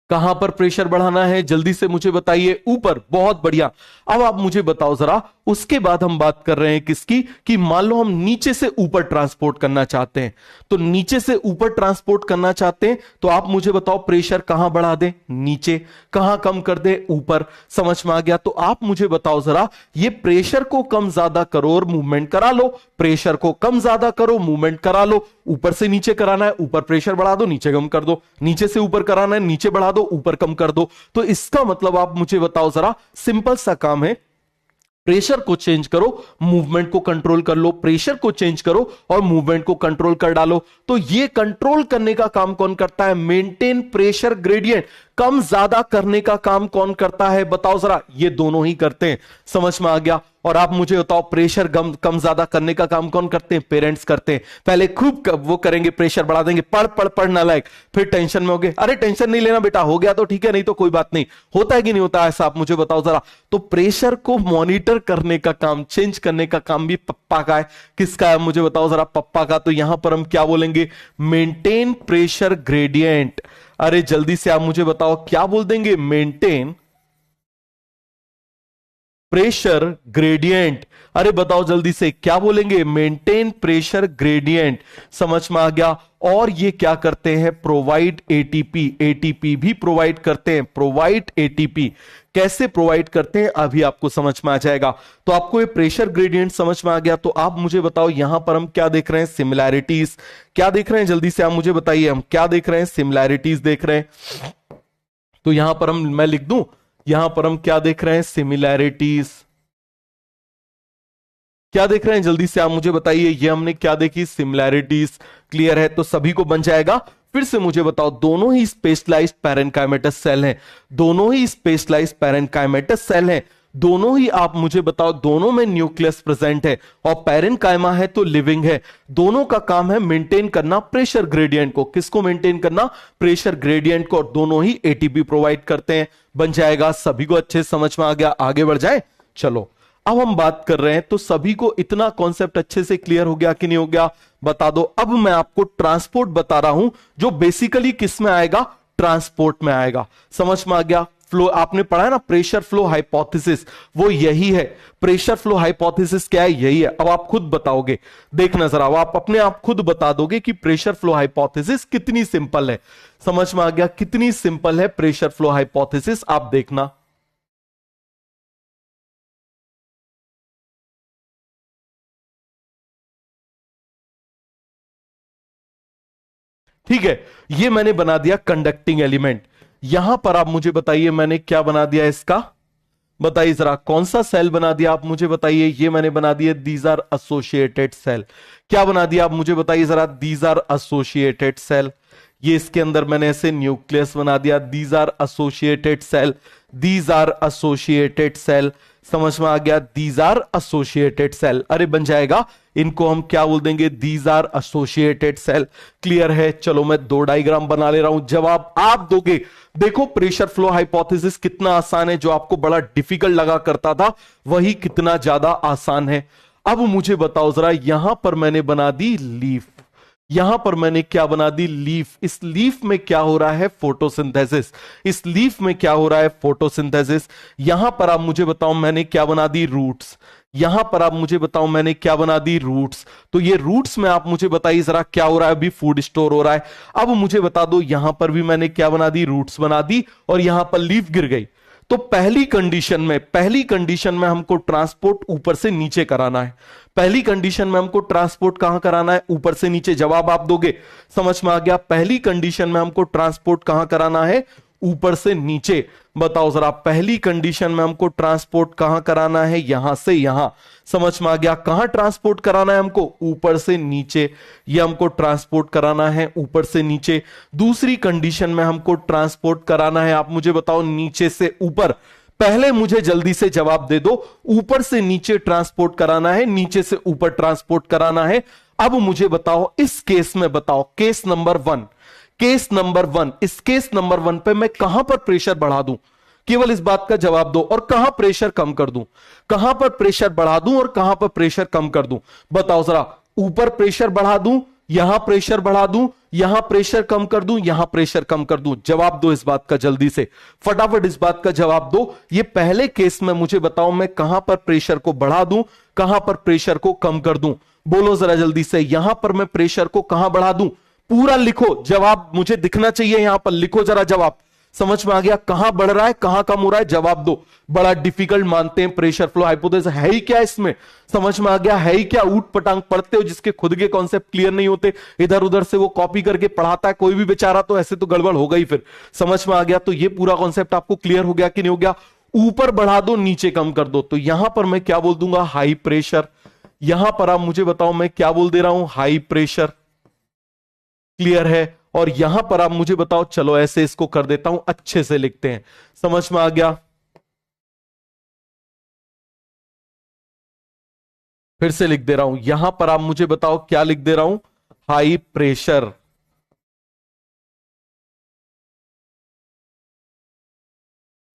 कहां पर प्रेशर बढ़ाना है? जल्दी से मुझे बताइए। ऊपर, बहुत बढ़िया। अब आप मुझे बताओ जरा, उसके बाद हम बात कर रहे हैं किसकी, कि मान लो हम नीचे से ऊपर ट्रांसपोर्ट करना चाहते हैं, तो नीचे से ऊपर ट्रांसपोर्ट करना चाहते हैं तो आप मुझे बताओ प्रेशर कहां बढ़ा दें? नीचे। कहां कम कर दें? ऊपर। समझ में आ गया? तो आप मुझे बताओ जरा, ये प्रेशर को कम ज्यादा करो और मूवमेंट करा लो, प्रेशर को कम ज्यादा करो, मूवमेंट करा लो। ऊपर से नीचे कराना है, ऊपर प्रेशर बढ़ा दो, नीचे कम कर दो, नीचे से ऊपर कराना है, नीचे बढ़ा दो, ऊपर कम कर दो। तो इसका मतलब आप मुझे बताओ जरा, सिंपल सा काम है, प्रेशर को चेंज करो, मूवमेंट को कंट्रोल कर लो, प्रेशर को चेंज करो और मूवमेंट को कंट्रोल कर डालो। तो ये कंट्रोल करने का काम कौन करता है? मेंटेन प्रेशर ग्रेडियंट, कम ज्यादा करने का काम कौन करता है? बताओ जरा। ये दोनों ही करते हैं। समझ में आ गया? और आप मुझे बताओ, प्रेशर कम ज्यादा करने का काम कौन करते हैं? पेरेंट्स करते हैं। पहले खूब वो करेंगे, प्रेशर बढ़ा देंगे, पढ़ पढ़ पढ़ ना लायक, फिर टेंशन में हो गए, अरे टेंशन नहीं लेना बेटा, हो गया तो ठीक है, नहीं तो कोई बात नहीं। होता है कि नहीं होता ऐसा? आप मुझे बताओ जरा। तो प्रेशर को मॉनिटर करने का काम, चेंज करने का काम भी पप्पा का है। किसका है? मुझे बताओ जरा। पप्पा का। तो यहां पर हम क्या बोलेंगे? Maintain pressure gradient. अरे जल्दी से आप मुझे बताओ, क्या बोल देंगे? Maintain pressure gradient. अरे बताओ जल्दी से, क्या बोलेंगे? Maintain pressure gradient. समझ में आ गया? और ये क्या करते हैं? Provide ATP. एटीपी भी प्रोवाइड करते हैं। प्रोवाइड एटीपी कैसे प्रोवाइड करते हैं अभी आपको समझ में आ जाएगा। तो आपको ये प्रेशर ग्रेडियंट समझ में आ गया। तो आप मुझे बताओ, यहां पर हम क्या देख रहे हैं? सिमिलैरिटीज। क्या देख रहे हैं? जल्दी से आप मुझे बताइए, हम क्या देख रहे हैं? सिमिलैरिटीज देख रहे हैं। तो यहां पर मैं लिख दूं, यहां पर हम क्या देख रहे हैं? सिमिलैरिटीज। क्या देख रहे हैं? जल्दी से आप मुझे बताइए। ये हमने क्या देखी? सिमिलैरिटीज। क्लियर है? तो सभी को बन जाएगा। फिर से मुझे बताओ, दोनों ही स्पेशलाइज्ड पैरेन्काइमेटस सेल हैं, दोनों ही स्पेशलाइज्ड पैरेन्काइमेटस सेल हैं, दोनों ही आप मुझे बताओ, दोनों में न्यूक्लियस प्रेजेंट है और पैरेन्काइमा है तो लिविंग है। दोनों का काम है मेंटेन करना प्रेशर ग्रेडियंट को। किसको मेंटेन करना? प्रेशर ग्रेडियंट को। और दोनों ही एटीपी प्रोवाइड करते हैं। बन जाएगा। सभी को अच्छे से समझ में आ गया? आगे बढ़ जाए। चलो, अब हम बात कर रहे हैं, तो सभी को इतना कॉन्सेप्ट अच्छे से क्लियर हो गया कि नहीं हो गया? बता दो। अब मैं आपको ट्रांसपोर्ट बता रहा हूं, जो बेसिकली किस में आएगा? ट्रांसपोर्ट में आएगा। समझ में आ गया? फ्लो आपने पढ़ा है ना, प्रेशर फ्लो हाइपोथेसिस, वो यही है। प्रेशर फ्लो हाइपोथेसिस क्या है? यही है। अब आप खुद बताओगे, देखना जरा, आप अपने आप खुद बता दोगे कि प्रेशर फ्लो हाइपोथेसिस कितनी सिंपल है। समझ में आ गया? कितनी सिंपल है प्रेशर फ्लो हाइपोथेसिस, आप देखना। ठीक है, ये मैंने बना दिया कंडक्टिंग एलिमेंट। यहां पर आप मुझे बताइए, मैंने क्या बना दिया इसका? बताइए जरा, कौन सा सेल बना दिया आप मुझे बताइए? ये मैंने बना दिया, दीज आर एसोसिएटेड सेल। क्या बना दिया आप मुझे बताइए जरा? These are associated cell. ये इसके अंदर मैंने ऐसे न्यूक्लियस बना दिया, these are associated cell, these are associated cell. समझ में आ गया? These are associated cell. अरे बन जाएगा। इनको हम क्या बोल देंगे? These are associated cell. Clear है? चलो मैं दो डायग्राम बना ले रहा हूं, जवाब आप दोगे। देखो प्रेशर फ्लो हाइपोथेसिस कितना आसान है, जो आपको बड़ा डिफिकल्ट लगा करता था वही कितना ज्यादा आसान है। अब मुझे बताओ जरा, यहां पर मैंने बना दी लीफ, यहां पर मैंने क्या बना दी? लीफ। इस लीफ में क्या हो रहा है? फोटोसिंथेसिस। इस लीफ में क्या हो रहा है? फोटोसिंथेसिस। यहां पर आप मुझे बताओ, मैंने क्या बना दी? रूट्स। यहां पर आप मुझे बताओ, मैंने क्या बना दी? रूट्स। तो ये रूट्स में आप मुझे बताइए जरा, क्या हो रहा है? अभी फूड स्टोर हो रहा है। अब मुझे बता दो, यहां पर भी मैंने क्या बना दी? रूट्स बना दी, और यहां पर लीफ गिर गई। तो पहली कंडीशन में हमको ट्रांसपोर्ट ऊपर से नीचे कराना है। पहली कंडीशन में हमको ट्रांसपोर्ट कहां कराना है? ऊपर से नीचे। जवाब आप दोगे। समझ में आ गया? पहली कंडीशन में हमको ट्रांसपोर्ट कहां कराना है? ऊपर से नीचे। बताओ जरा, पहली कंडीशन में हमको ट्रांसपोर्ट कहां कराना है, यहां से यहां। समझ में आ गया, कहां ट्रांसपोर्ट कराना है हमको, ऊपर से नीचे। ये हमको ट्रांसपोर्ट कराना है ऊपर से नीचे। दूसरी कंडीशन में हमको ट्रांसपोर्ट कराना है, आप मुझे बताओ, नीचे से ऊपर। पहले मुझे जल्दी से जवाब दे दो, ऊपर से नीचे ट्रांसपोर्ट कराना है, नीचे से ऊपर ट्रांसपोर्ट कराना है। अब मुझे बताओ इस केस में, बताओ केस नंबर 1, केस नंबर 1, इस केस नंबर 1 पे मैं कहां पर प्रेशर बढ़ा दूं, केवल इस बात का जवाब दो। और कहां प्रेशर कम कर दूं, कहां पर प्रेशर बढ़ा दूं और कहां पर प्रेशर कम कर दूं। बताओ जरा, ऊपर प्रेशर बढ़ा दूं, यहां प्रेशर बढ़ा दूं, यहां प्रेशर कम कर दूं, यहां प्रेशर कम कर दूं। जवाब दो इस बात का, जल्दी से फटाफट इस बात का जवाब दो। ये पहले केस में मुझे बताओ मैं कहां पर प्रेशर को बढ़ा दूं, कहां पर प्रेशर को कम कर दूं। बोलो जरा जल्दी से, यहां पर मैं प्रेशर को कहां बढ़ा दूं, पूरा लिखो, जवाब मुझे दिखना चाहिए, यहां पर लिखो जरा जवाब। समझ में आ गया, कहां बढ़ रहा है कहां कम हो रहा है, जवाब दो। बड़ा डिफिकल्ट मानते हैं प्रेशर फ्लो हाइपोथेसिस, है ही क्या इसमें, समझ में आ गया, है ही क्या। ऊट पटांग पढ़ते हो, जिसके खुद के कॉन्सेप्ट क्लियर नहीं होते, इधर उधर से वो कॉपी करके पढ़ाता है कोई भी बेचारा, तो ऐसे तो गड़बड़ हो गई फिर। समझ में आ गया, तो ये पूरा कॉन्सेप्ट आपको क्लियर हो गया कि नहीं हो गया। ऊपर बढ़ा दो, नीचे कम कर दो। तो यहां पर मैं क्या बोल दूंगा, हाई प्रेशर। यहां पर आप मुझे बताओ मैं क्या बोल दे रहा हूं, हाई प्रेशर। क्लियर है। और यहां पर आप मुझे बताओ, चलो ऐसे इसको कर देता हूं, अच्छे से लिखते हैं। समझ में आ गया, फिर से लिख दे रहा हूं, यहां पर आप मुझे बताओ क्या लिख दे रहा हूं, हाई प्रेशर।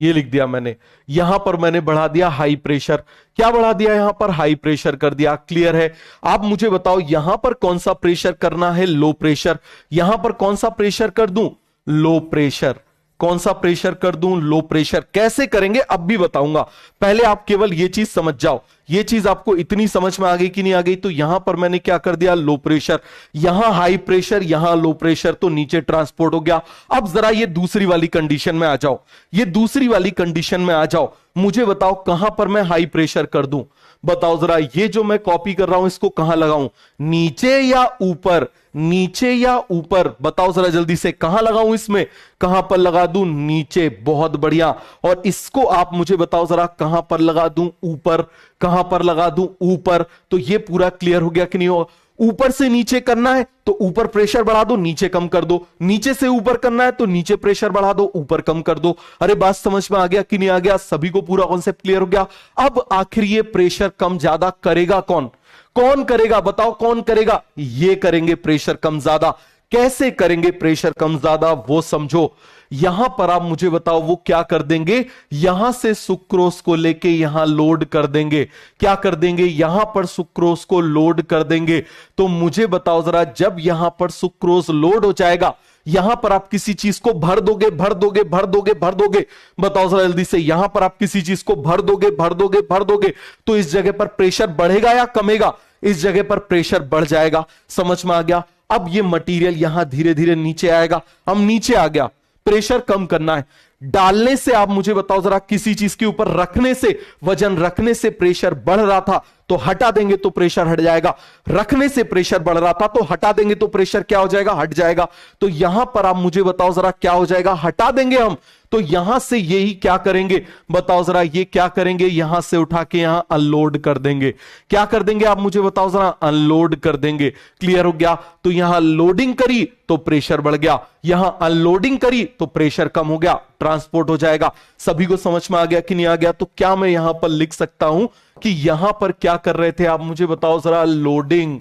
ये लिख दिया मैंने, यहां पर मैंने बढ़ा दिया हाई प्रेशर। क्या बढ़ा दिया, यहां पर हाई प्रेशर कर दिया। क्लियर है। आप मुझे बताओ यहां पर कौन सा प्रेशर करना है, लो प्रेशर। यहां पर कौन सा प्रेशर कर दूं, लो प्रेशर। कौन सा प्रेशर कर दूं, लो प्रेशर। कैसे करेंगे अब भी बताऊंगा, पहले आप केवल ये चीज समझ जाओ। ये चीज आपको इतनी समझ में आ गई कि नहीं आ गई। तो यहां पर मैंने क्या कर दिया, लो प्रेशर, यहां हाई प्रेशर, यहां लो प्रेशर, तो नीचे ट्रांसपोर्ट हो गया। अब जरा ये दूसरी वाली कंडीशन में आ जाओ, ये दूसरी वाली कंडीशन में आ जाओ। मुझे बताओ कहां पर मैं हाई प्रेशर कर दूं। बताओ जरा, ये जो मैं कॉपी कर रहा हूं इसको कहां लगाऊं, नीचे या ऊपर, नीचे या ऊपर। बताओ जरा जल्दी से, कहां लगाऊं इसमें, कहां पर लगा दूं, नीचे। बहुत बढ़िया। और इसको आप मुझे बताओ जरा, कहां पर लगा दूं, ऊपर। कहां पर लगा दूं, ऊपर। तो ये पूरा क्लियर हो गया कि नहीं हो। ऊपर से नीचे करना है तो ऊपर प्रेशर बढ़ा दो, नीचे कम कर दो। नीचे से ऊपर करना है तो नीचे प्रेशर बढ़ा दो, ऊपर कम कर दो। अरे बात समझ में आ गया कि नहीं आ गया, सभी को पूरा कॉन्सेप्ट क्लियर हो गया। अब आखिर ये प्रेशर कम ज्यादा करेगा कौन, कौन करेगा, बताओ कौन करेगा, ये करेंगे प्रेशर कम ज्यादा। कैसे करेंगे प्रेशर कम ज्यादा वो समझो। यहां पर आप मुझे बताओ वो क्या कर देंगे, यहां से सुक्रोज को लेके यहां लोड कर देंगे। क्या कर देंगे, यहां पर सुक्रोज को लोड कर देंगे। तो मुझे बताओ जरा, जब यहां पर सुक्रोज लोड हो जाएगा, यहां पर आप किसी चीज को भर दोगे, भर दोगे, भर दोगे, भर दोगे। बताओ जरा जल्दी से, यहां पर आप किसी चीज को भर दोगे, भर दोगे, भर दोगे, तो इस जगह पर प्रेशर बढ़ेगा या कमेगा, इस जगह पर प्रेशर बढ़ जाएगा। समझ में आ गया। अब ये मटेरियल यहां धीरे धीरे नीचे आएगा, हम नीचे आ गया, प्रेशर कम करना है। डालने से आप मुझे बताओ जरा, किसी चीज के ऊपर रखने से, वजन रखने से प्रेशर बढ़ रहा था तो हटा देंगे तो प्रेशर हट जाएगा। रखने से प्रेशर बढ़ रहा था तो हटा देंगे तो प्रेशर क्या हो जाएगा, हट जाएगा। तो यहां पर आप मुझे बताओ जरा क्या हो जाएगा, हटा देंगे हम। तो यहां से यही क्या करेंगे, बताओ जरा, ये क्या करेंगे, यहां से उठा के यहां अनलोड कर देंगे। क्या कर देंगे आप मुझे बताओ जरा, अनलोड कर देंगे। क्लियर हो गया। तो यहां लोडिंग करी तो प्रेशर बढ़ गया, यहां अनलोडिंग करी तो प्रेशर कम हो गया, ट्रांसपोर्ट हो जाएगा। सभी को समझ में आ गया कि नहीं आ गया। तो क्या मैं यहां पर लिख सकता हूं कि यहां पर क्या कर रहे थे आप मुझे बताओ जरा, लोडिंग।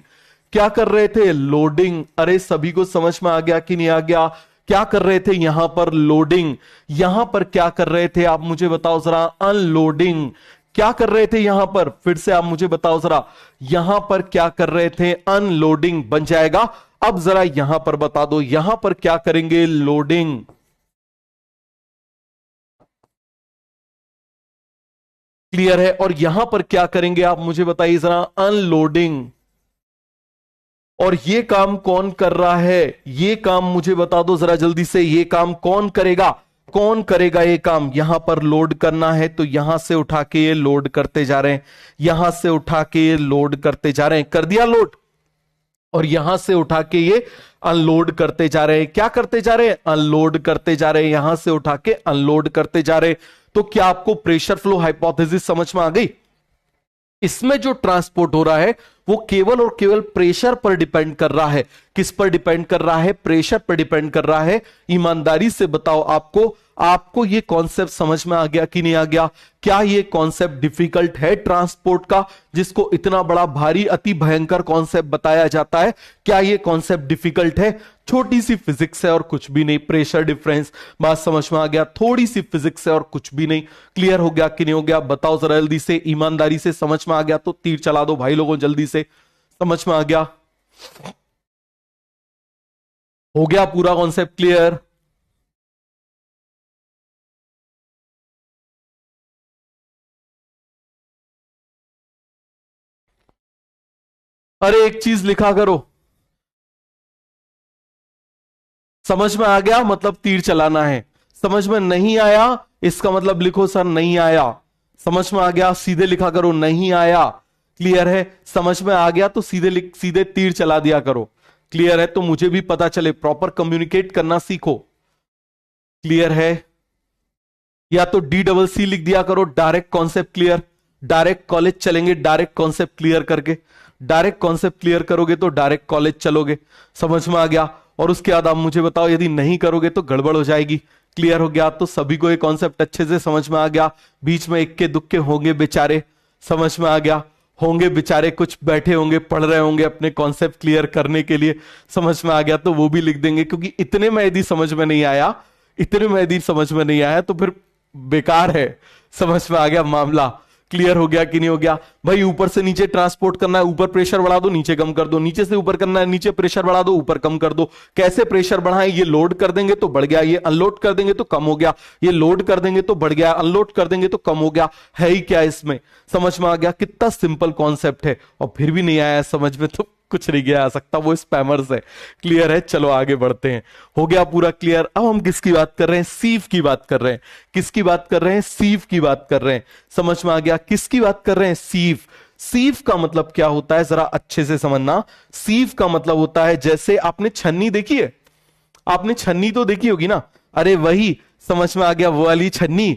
क्या कर रहे थे, लोडिंग। अरे सभी को समझ में आ गया कि नहीं आ गया। क्या कर रहे थे यहां पर, लोडिंग। यहां पर क्या कर रहे थे आप मुझे बताओ जरा, अनलोडिंग। क्या कर रहे थे यहां पर, फिर से आप मुझे बताओ जरा, यहां पर क्या कर रहे थे, अनलोडिंग बन जाएगा। अब जरा यहां पर बता दो, यहां पर क्या करेंगे, लोडिंग। क्लियर है। और यहां पर क्या करेंगे आप मुझे बताइए जरा, अनलोडिंग। और ये काम कौन कर रहा है, ये काम मुझे बता दो जरा जल्दी से, ये काम कौन करेगा, कौन करेगा ये काम। यहां पर लोड करना है तो यहां से उठा के ये लोड करते जा रहे हैं, यहां से उठा के ये लोड करते जा रहे हैं। कर दिया लोड, और यहां से उठा के ये अनलोड करते जा रहे हैं। क्या करते जा रहे हैं? अनलोड करते जा रहे हैं, यहां से उठा के अनलोड करते जा रहे हैं। तो क्या आपको प्रेशर फ्लो हाइपोथेसिस समझ में आ गई? इसमें जो ट्रांसपोर्ट हो रहा है वो केवल और केवल प्रेशर पर डिपेंड कर रहा है। किस पर डिपेंड कर रहा है? प्रेशर पर डिपेंड कर रहा है। ईमानदारी से बताओ, आपको ये कॉन्सेप्ट समझ में आ गया कि नहीं आ गया? क्या ये कॉन्सेप्ट डिफिकल्ट है ट्रांसपोर्ट का, जिसको इतना बड़ा भारी अति भयंकर कॉन्सेप्ट बताया जाता है? क्या ये कॉन्सेप्ट डिफिकल्ट है? छोटी सी फिजिक्स है और कुछ भी नहीं। प्रेशर डिफरेंस, बात समझ में आ गया? थोड़ी सी फिजिक्स है और कुछ भी नहीं। क्लियर हो गया कि नहीं हो गया? बताओ जरा जल्दी से। ईमानदारी से समझ में आ गया तो तीर चला दो भाई लोगों, जल्दी से। समझ में आ गया? हो गया पूरा कॉन्सेप्ट क्लियर? अरे एक चीज लिखा करो, समझ में आ गया मतलब तीर चलाना है। समझ में नहीं आया इसका मतलब लिखो सर नहीं आया। समझ में आ गया सीधे लिखा करो नहीं आया। क्लियर है? समझ में आ गया तो सीधे तीर चला दिया करो। क्लियर है? तो मुझे भी पता चले, प्रॉपर कम्युनिकेट करना सीखो। क्लियर है? या तो DCC लिख दिया करो, direct concept clear. Direct college चलेंगे, डायरेक्ट कॉन्सेप्ट क्लियर करके। डायरेक्ट कॉन्सेप्ट क्लियर करोगे तो डायरेक्ट कॉलेज चलोगे। समझ में आ गया? और उसके बाद आप मुझे बताओ, यदि नहीं करोगे तो गड़बड़ हो जाएगी। क्लियर हो गया? तो सभी को ये कॉन्सेप्ट अच्छे से समझ में आ गया। बीच में इक्के दुक्के होंगे बेचारे, समझ में आ गया? होंगे बेचारे, कुछ बैठे होंगे पढ़ रहे होंगे अपने कॉन्सेप्ट क्लियर करने के लिए। समझ में आ गया तो वो भी लिख देंगे, क्योंकि इतने में यदि समझ में नहीं आया, इतने में यदि समझ में नहीं आया तो फिर बेकार है। समझ में आ गया मामला? क्लियर हो गया कि नहीं हो गया? भाई ऊपर से नीचे ट्रांसपोर्ट करना है, ऊपर प्रेशर बढ़ा दो नीचे कम कर दो, नीचे से ऊपर करना है नीचे प्रेशर बढ़ा दो ऊपर कम कर दो। कैसे प्रेशर बढ़ाएं? ये लोड कर देंगे तो बढ़ गया, ये अनलोड कर देंगे तो कम हो गया, ये लोड कर देंगे तो बढ़ गया, अनलोड कर देंगे तो कम हो गया। है ही क्या इसमें? समझ में आ गया? कितना सिंपल कॉन्सेप्ट है, और फिर भी नहीं आया समझ में तो कुछ नहीं गया आ सकता, वो स्पैमर्स है। क्लियर है? चलो आगे बढ़ते हैं। हो गया पूरा क्लियर? अब हम किसकी बात कर रहे हैं? सीव की बात कर रहे हैं। किसकी बात कर रहे हैं? सीव की बात कर रहे हैं। समझ में आ गया? किसकी बात कर रहे हैं? सीव। सीव का मतलब क्या होता है जरा अच्छे से समझना। सीव का मतलब होता है, जैसे आपने छन्नी देखी है, आपने छन्नी तो देखी होगी ना? अरे वही, समझ में आ गया? वो वाली छन्नी।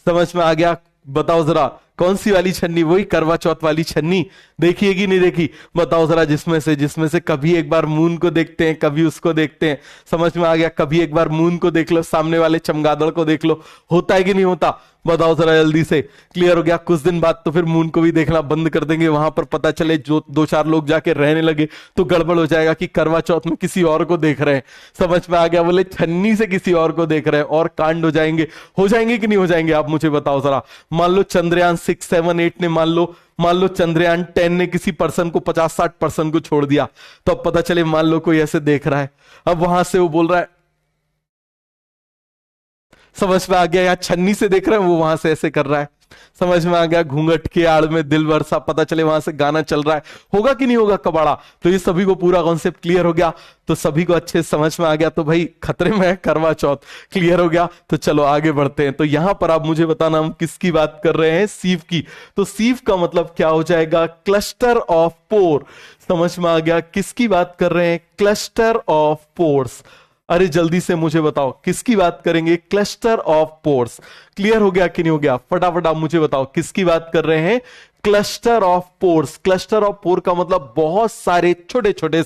समझ में आ गया? बताओ जरा कौन सी वाली छन्नी? वही करवा चौथ वाली छन्नी। देखी है कि नहीं देखी? बताओ जरा। जिसमें से कभी एक बार मून को देखते हैं, कभी उसको देखते हैं। समझ में आ गया? कभी एक बार मून को देख लो, सामने वाले चमगादड़ को देख लो। होता है कि नहीं होता? बताओ जरा जल्दी से। क्लियर हो गया? कुछ दिन बाद तो फिर मून को भी देखना बंद कर देंगे। वहां पर पता चले जो 2-4 लोग जाके रहने लगे तो गड़बड़ हो जाएगा कि करवा चौथ में किसी और को देख रहे हैं। समझ में आ गया? बोले छन्नी से किसी और को देख रहे हैं, और कांड हो जाएंगे। हो जाएंगे कि नहीं हो जाएंगे? आप मुझे बताओ जरा। मान लो चंद्रयान 6, 7, 8 ने, मान लो चंद्रयान 10 ने किसी पर्सन को 50-60% को छोड़ दिया, तो अब पता चले मान लो कोई ऐसे देख रहा है। अब वहां से वो बोल रहा है, समझ में आ गया? यहाँ छन्नी से देख रहे हैं, वो वहां से ऐसे कर रहा है। समझ में आ गया? घूंघट के आड़ में दिल बरसा, पता चले वहां से गाना चल रहा है। होगा कि नहीं होगा कबाड़ा? तो ये सभी को पूरा कॉन्सेप्ट क्लियर हो गया? तो सभी को अच्छे से समझ में आ गया? तो भाई खतरे में है करवा चौथ। क्लियर हो गया? तो चलो आगे बढ़ते हैं। तो यहां पर आप मुझे बताना, हम किसकी बात कर रहे हैं? सीव की। तो सीव का मतलब क्या हो जाएगा? Cluster of pore. समझ में आ गया? किसकी बात कर रहे हैं? Cluster of pores. अरे जल्दी से मुझे बताओ किसकी बात करेंगे? Cluster of pores. क्लियर हो गया कि नहीं हो गया? फटाफट आप मुझे बताओ किसकी बात कर रहे हैं? Cluster of pores. Cluster of pore का मतलब बहुत सारे छोटे छोटे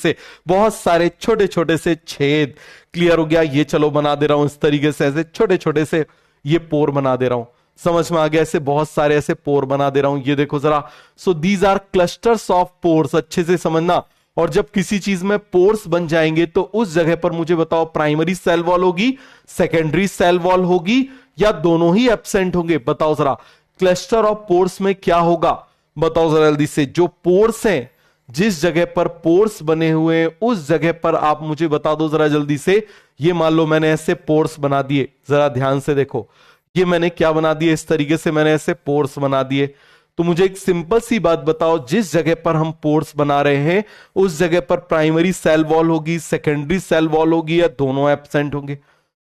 से छेद। क्लियर हो गया? ये चलो बना दे रहा हूं इस तरीके से, ऐसे छोटे छोटे से ये पोर बना दे रहा हूं। समझ में आ गया? ऐसे बहुत सारे ऐसे पोर बना दे रहा हूं, ये देखो जरा। So these are clusters of pores. अच्छे से समझना। और जब किसी चीज में पोर्स बन जाएंगे तो उस जगह पर मुझे बताओ, प्राइमरी सेल वॉल होगी, सेकेंडरी सेल वॉल होगी, या दोनों ही एब्सेंट होंगे? बताओ जरा। क्लस्टर ऑफ पोर्स में क्या होगा? बताओ जरा जल्दी से। जो पोर्स हैं, जिस जगह पर पोर्स बने हुए हैं उस जगह पर आप मुझे बता दो जरा जल्दी से। ये मान लो मैंने ऐसे पोर्स बना दिए, जरा ध्यान से देखो। ये मैंने क्या बना दिए? इस तरीके से मैंने ऐसे पोर्स बना दिए। तो मुझे एक सिंपल सी बात बताओ, जिस जगह पर हम पोर्स बना रहे हैं उस जगह पर प्राइमरी सेल वॉल होगी, सेकेंडरी सेल वॉल होगी, या दोनों एब्सेंट होंगे?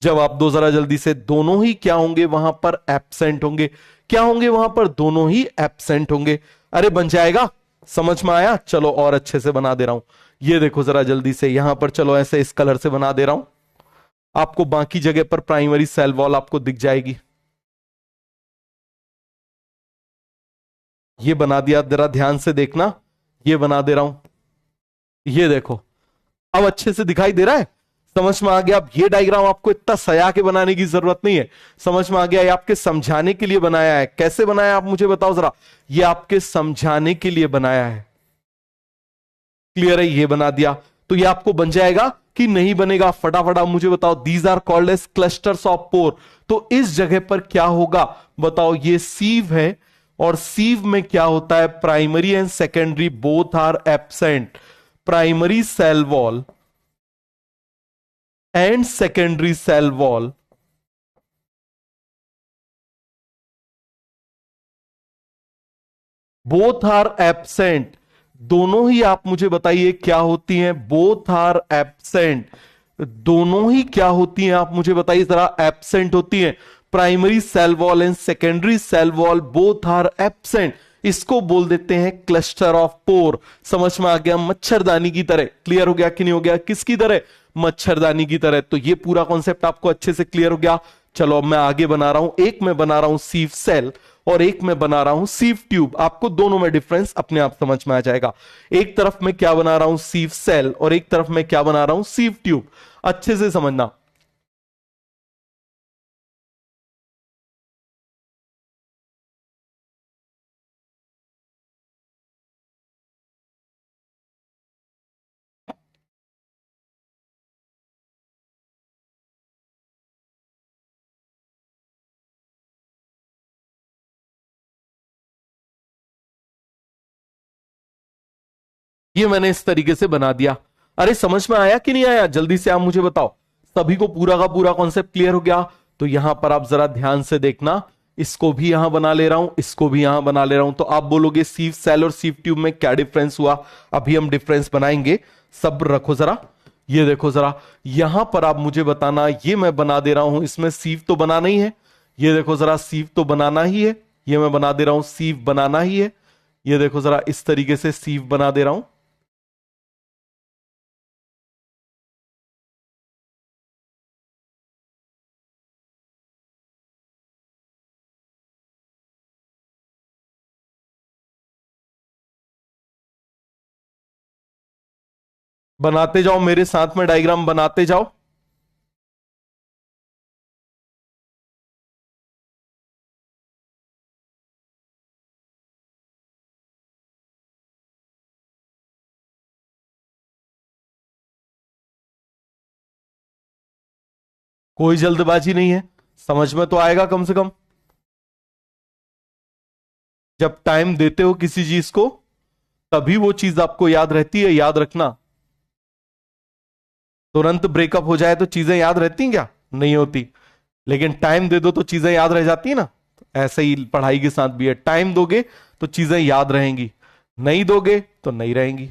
जवाब दो जरा जल्दी से। दोनों ही क्या होंगे? वहां पर एब्सेंट होंगे। क्या होंगे वहां पर? दोनों ही एब्सेंट होंगे। अरे बन जाएगा? समझ में आया? चलो और अच्छे से बना दे रहा हूं। ये देखो जरा जल्दी से, यहां पर चलो ऐसे इस कलर से बना दे रहा हूं, आपको बाकी जगह पर प्राइमरी सेल वॉल आपको दिख जाएगी। ये बना दिया, जरा ध्यान से देखना, ये बना दे रहा हूं, ये देखो अब अच्छे से दिखाई दे रहा है, समझ में आ गया। अब ये डायग्राम आपको इतना सया के बनाने की जरूरत नहीं है, समझ में आ गया, ये आपके समझाने के लिए बनाया है। कैसे बनाया आप मुझे बताओ जरा, ये आपके समझाने के लिए बनाया है, क्लियर है, ये बना दिया। तो ये आपको बन जाएगा कि नहीं बनेगा, फटाफट आप मुझे बताओ। These are called as clusters of pore. तो इस जगह पर क्या होगा बताओ, ये सीव है, और सीव में क्या होता है, primary and secondary both are absent. Primary cell wall and secondary cell wall both are absent. दोनों ही आप मुझे बताइए क्या होती हैं, बोथ आर एब्सेंट। दोनों ही क्या होती हैं आप मुझे बताइए जरा, एब्सेंट होती हैं। Primary cell wall and secondary cell wall both are absent, इसको बोल देते हैं क्लस्टर ऑफ पोर। समझ में आ गया, मच्छरदानी की तरह। क्लियर हो गया कि नहीं हो गया, किसकी तरह, मच्छरदानी की तरह। तो ये पूरा कॉन्सेप्ट आपको अच्छे से क्लियर हो गया। चलो अब मैं आगे बना रहा हूं, एक मैं बना रहा हूं सीव सेल और एक मैं बना रहा हूं सीव ट्यूब। आपको दोनों में डिफरेंस अपने आप समझ में आ जाएगा। एक तरफ मैं क्या बना रहा हूं, सीव सेल, और एक तरफ मैं क्या बना रहा हूं, सीव ट्यूब। अच्छे से समझना। ये मैंने इस तरीके से बना दिया। अरे समझ में आया कि नहीं आया, जल्दी से आप मुझे बताओ। सभी को पूरा का पूरा कॉन्सेप्ट क्लियर हो गया। तो यहां पर आप जरा ध्यान से देखना, इसको भी यहां बना ले रहा हूं, इसको भी यहां बना ले रहा हूं। तो आप बोलोगे सीव सेल और सीव ट्यूब में क्या डिफरेंस हुआ, अभी हम डिफरेंस बनाएंगे। सब रखो जरा, ये देखो जरा, यहां पर आप मुझे बताना, ये मैं बना दे रहा हूं, इसमें सीव तो बनाना ही है। ये देखो जरा, सीव तो बनाना ही है, ये मैं बना दे रहा हूं, सीव बनाना ही है। ये देखो जरा, इस तरीके से सीव बना दे रहा हूं। बनाते जाओ, मेरे साथ में डायग्राम बनाते जाओ। कोई जल्दबाजी नहीं है, समझ में तो आएगा कम से कम। जब टाइम देते हो किसी चीज को, तभी वो चीज आपको याद रहती है, याद रखना। तुरंत ब्रेकअप हो जाए तो चीजें याद रहती हैं क्या, नहीं होती। लेकिन टाइम दे दो तो चीजें याद रह जाती है ना। ऐसे ही पढ़ाई के साथ भी है, टाइम दोगे तो चीजें याद रहेंगी, नहीं दोगे तो नहीं रहेंगी।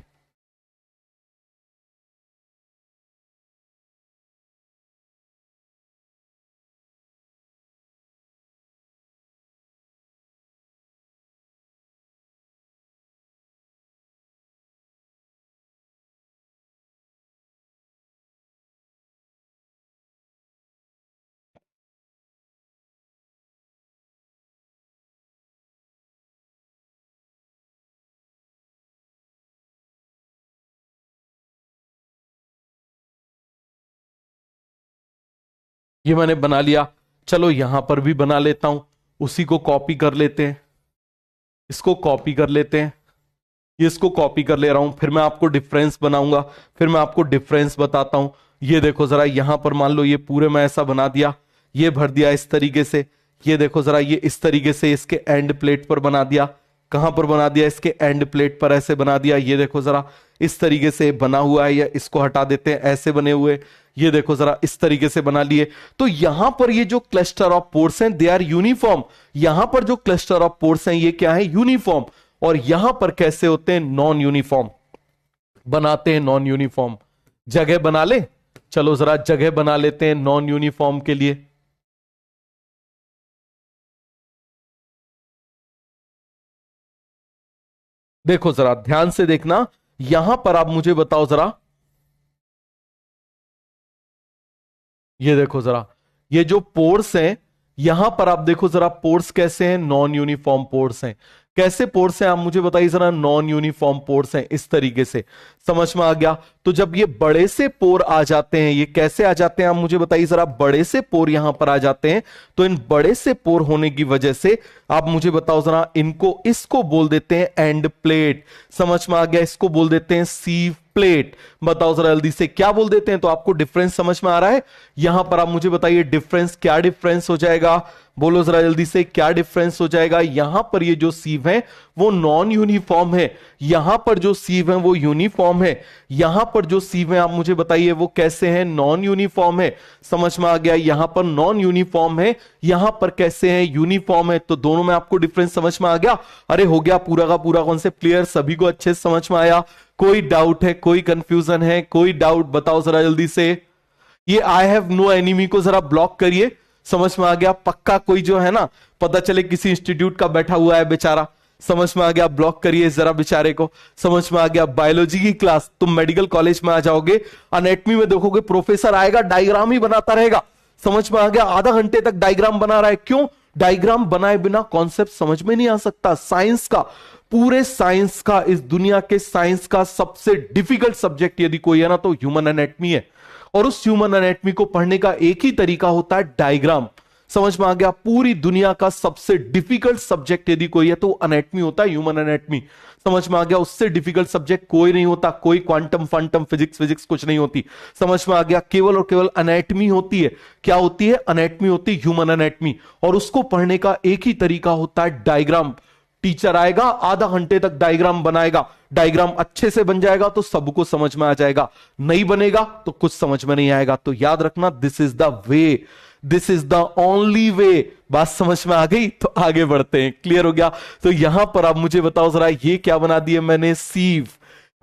ये मैंने बना लिया, चलो यहां पर भी बना लेता हूं, उसी को कॉपी कर लेते हैं, इसको कॉपी कर लेते हैं, ये इसको कॉपी कर ले रहा हूं, फिर मैं आपको डिफरेंस बनाऊंगा, फिर मैं आपको डिफरेंस बताता हूं। ये देखो जरा, यहां पर मान लो ये पूरे मैं ऐसा बना दिया, ये भर दिया इस तरीके से। ये देखो जरा, ये इस तरीके से इसके एंड प्लेट पर बना दिया। कहां पर बना दिया, इसके एंड प्लेट पर ऐसे बना दिया। ये देखो जरा, इस तरीके से बना हुआ है, या इसको हटा देते हैं, ऐसे बने हुए। ये देखो जरा, इस तरीके से बना लिए। तो यहां पर ये जो क्लस्टर ऑफ पोर्स हैं, दे आर यूनिफॉर्म। यहां पर जो क्लस्टर ऑफ पोर्स हैं, ये क्या है, यूनिफॉर्म। और यहां पर कैसे होते हैं, नॉन यूनिफॉर्म बनाते हैं, नॉन यूनिफॉर्म। जगह बना ले, चलो जरा जगह बना लेते हैं नॉन यूनिफॉर्म के लिए। देखो जरा ध्यान से देखना, यहां पर आप मुझे बताओ जरा, ये देखो जरा, ये जो पोर्स हैं, यहां पर आप देखो जरा, पोर्स कैसे हैं, नॉन यूनिफॉर्म पोर्स हैं। कैसे पोर्स हैं आप मुझे बताइए जरा, नॉन यूनिफॉर्म पोर्स हैं, इस तरीके से। समझ में आ गया? तो जब ये बड़े से पोर आ जाते हैं, ये कैसे आ जाते हैं आप मुझे बताइए जरा, बड़े से पोर यहां पर आ जाते हैं, तो इन बड़े से पोर होने की वजह से आप मुझे बताओ जरा, इनको, इसको बोल देते हैं एंड प्लेट। समझ में आ गया? इसको बोल देते हैं सीव प्लेट। बताओ जरा जल्दी से, क्या बोल देते हैं? तो आपको डिफरेंस समझ में आ रहा है? यहां पर आप मुझे बताइए डिफरेंस, क्या डिफरेंस हो जाएगा? बोलो जरा जल्दी से, क्या डिफरेंस हो जाएगा? यहां पर ये जो सीव है वो नॉन यूनिफॉर्म है, यहां पर जो सीव है वो यूनिफॉर्म है। यहां पर जो सीव है आप मुझे बताइए वो कैसे हैं, नॉन यूनिफॉर्म है। समझ में आ गया? यहां पर नॉन यूनिफॉर्म है, यहां पर कैसे हैं, यूनिफॉर्म है। तो दोनों में आपको डिफरेंस समझ में आ गया? अरे हो गया पूरा का पूरा कॉन्सेप्ट क्लियर, सभी को अच्छे से समझ में आया? कोई डाउट है, कोई कंफ्यूजन है, कोई डाउट बताओ जरा जल्दी से। ये आई हैव नो एनिमी को जरा ब्लॉक करिए। समझ में आ गया? पक्का कोई जो है ना, पता चले किसी इंस्टीट्यूट का बैठा हुआ है बेचारा, समझ में आ गया? ब्लॉक करिए जरा बेचारे को। समझ में आ गया? बायोलॉजी की क्लास, तुम मेडिकल कॉलेज में आ जाओगे, अनेटमी में देखोगे प्रोफेसर आएगा, डायग्राम ही बनाता रहेगा। समझ में आ गया? आधा घंटे तक डायग्राम बना रहा है। क्यों? डायग्राम बनाए बिना कॉन्सेप्ट समझ में नहीं आ सकता। साइंस का, पूरे साइंस का, इस दुनिया के साइंस का सबसे डिफिकल्ट सब्जेक्ट यदि कोई है ना तो ह्यूमन एनेटमी है। और उस ह्यूमन एनेटमी को पढ़ने का एक ही तरीका होता है, डायग्राम। समझ में आ गया? पूरी दुनिया का सबसे डिफिकल्ट सब्जेक्ट यदि कोई है तो एनेटमी होता है, ह्यूमन एनेटमी। समझ में आ गया? उससे डिफिकल्ट सब्जेक्ट कोई नहीं होता, कोई क्वांटम फंटम फिजिक्स फिजिक्स कुछ नहीं होती। समझ में आ गया? केवल और केवल एनेटमी होती है। क्या होती है? एनेटमी होती है, ह्यूमन एनेटमी। और उसको पढ़ने का एक ही तरीका होता है, डायग्राम। टीचर आएगा, आधा घंटे तक डायग्राम बनाएगा, डायग्राम अच्छे से बन जाएगा तो सबको समझ में आ जाएगा, नहीं बनेगा तो कुछ समझ में नहीं आएगा। तो याद रखना, this is the way, this is the only way. बात समझ में आ गई? तो आगे बढ़ते हैं। क्लियर हो गया? तो यहां पर आप मुझे बताओ जरा, ये क्या बना दिए मैंने, सीव।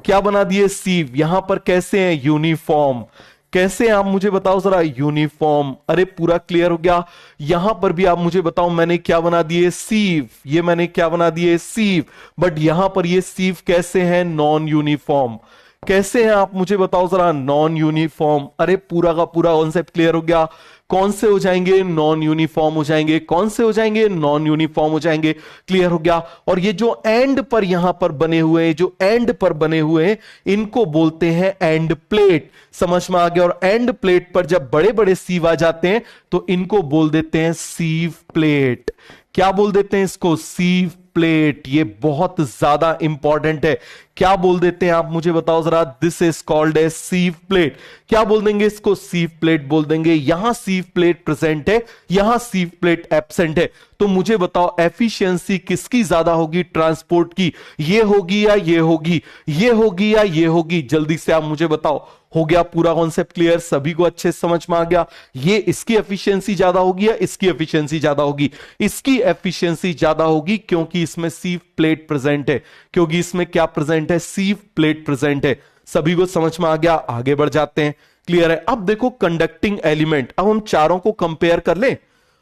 क्या बना दिए? सीव। यहां पर कैसे हैं? यूनिफॉर्म। कैसे हैं आप मुझे बताओ जरा, यूनिफॉर्म। अरे पूरा क्लियर हो गया? यहां पर भी आप मुझे बताओ, मैंने क्या बना दिए, सीव। ये मैंने क्या बना दिए, सीव। बट यहां पर ये सीव कैसे हैं, नॉन यूनिफॉर्म। कैसे हैं आप मुझे बताओ जरा, नॉन यूनिफॉर्म। अरे पूरा का पूरा कॉन्सेप्ट क्लियर हो गया? कौन से हो जाएंगे, नॉन यूनिफॉर्म हो जाएंगे। कौन से हो जाएंगे, नॉन यूनिफॉर्म हो जाएंगे। क्लियर हो गया? और ये जो एंड पर यहां पर बने हुए हैं, जो एंड पर बने हुए हैं, इनको बोलते हैं एंड प्लेट। समझ में आ गया? और एंड प्लेट पर जब बड़े बड़े सीव आ जाते हैं तो इनको बोल देते हैं सीव प्लेट। क्या बोल देते हैं इसको, सीव प्लेट। ये बहुत ज्यादा इंपॉर्टेंट है। क्या बोल देते हैं आप मुझे बताओ जरा, this is called a sieve plate. क्या बोल देंगे इसको, सीव प्लेट बोल देंगे। यहां सीव प्लेट प्रेजेंट है, यहां सीव प्लेट एब्सेंट है। तो मुझे बताओ एफिशिएंसी किसकी ज्यादा होगी, ट्रांसपोर्ट की। ये होगी या ये होगी, ये होगी या ये होगी। जल्दी से आप मुझे बताओ। हो गया पूरा कॉन्सेप्ट क्लियर? सभी को अच्छे से समझ में आ गया? ये इसकी एफिशिएंसी ज्यादा होगी या इसकी एफिशिएंसी ज्यादा होगी? इसकी एफिशिएंसी ज्यादा होगी, क्योंकि इसमें सीव प्लेट प्रेजेंट है। क्योंकि इसमें क्या प्रेजेंट है, सीव प्लेट प्रेजेंट है। सभी को समझ में आ गया? आगे बढ़ जाते हैं। क्लियर है? अब देखो कंडक्टिंग एलिमेंट, अब हम चारों को कंपेयर कर लें।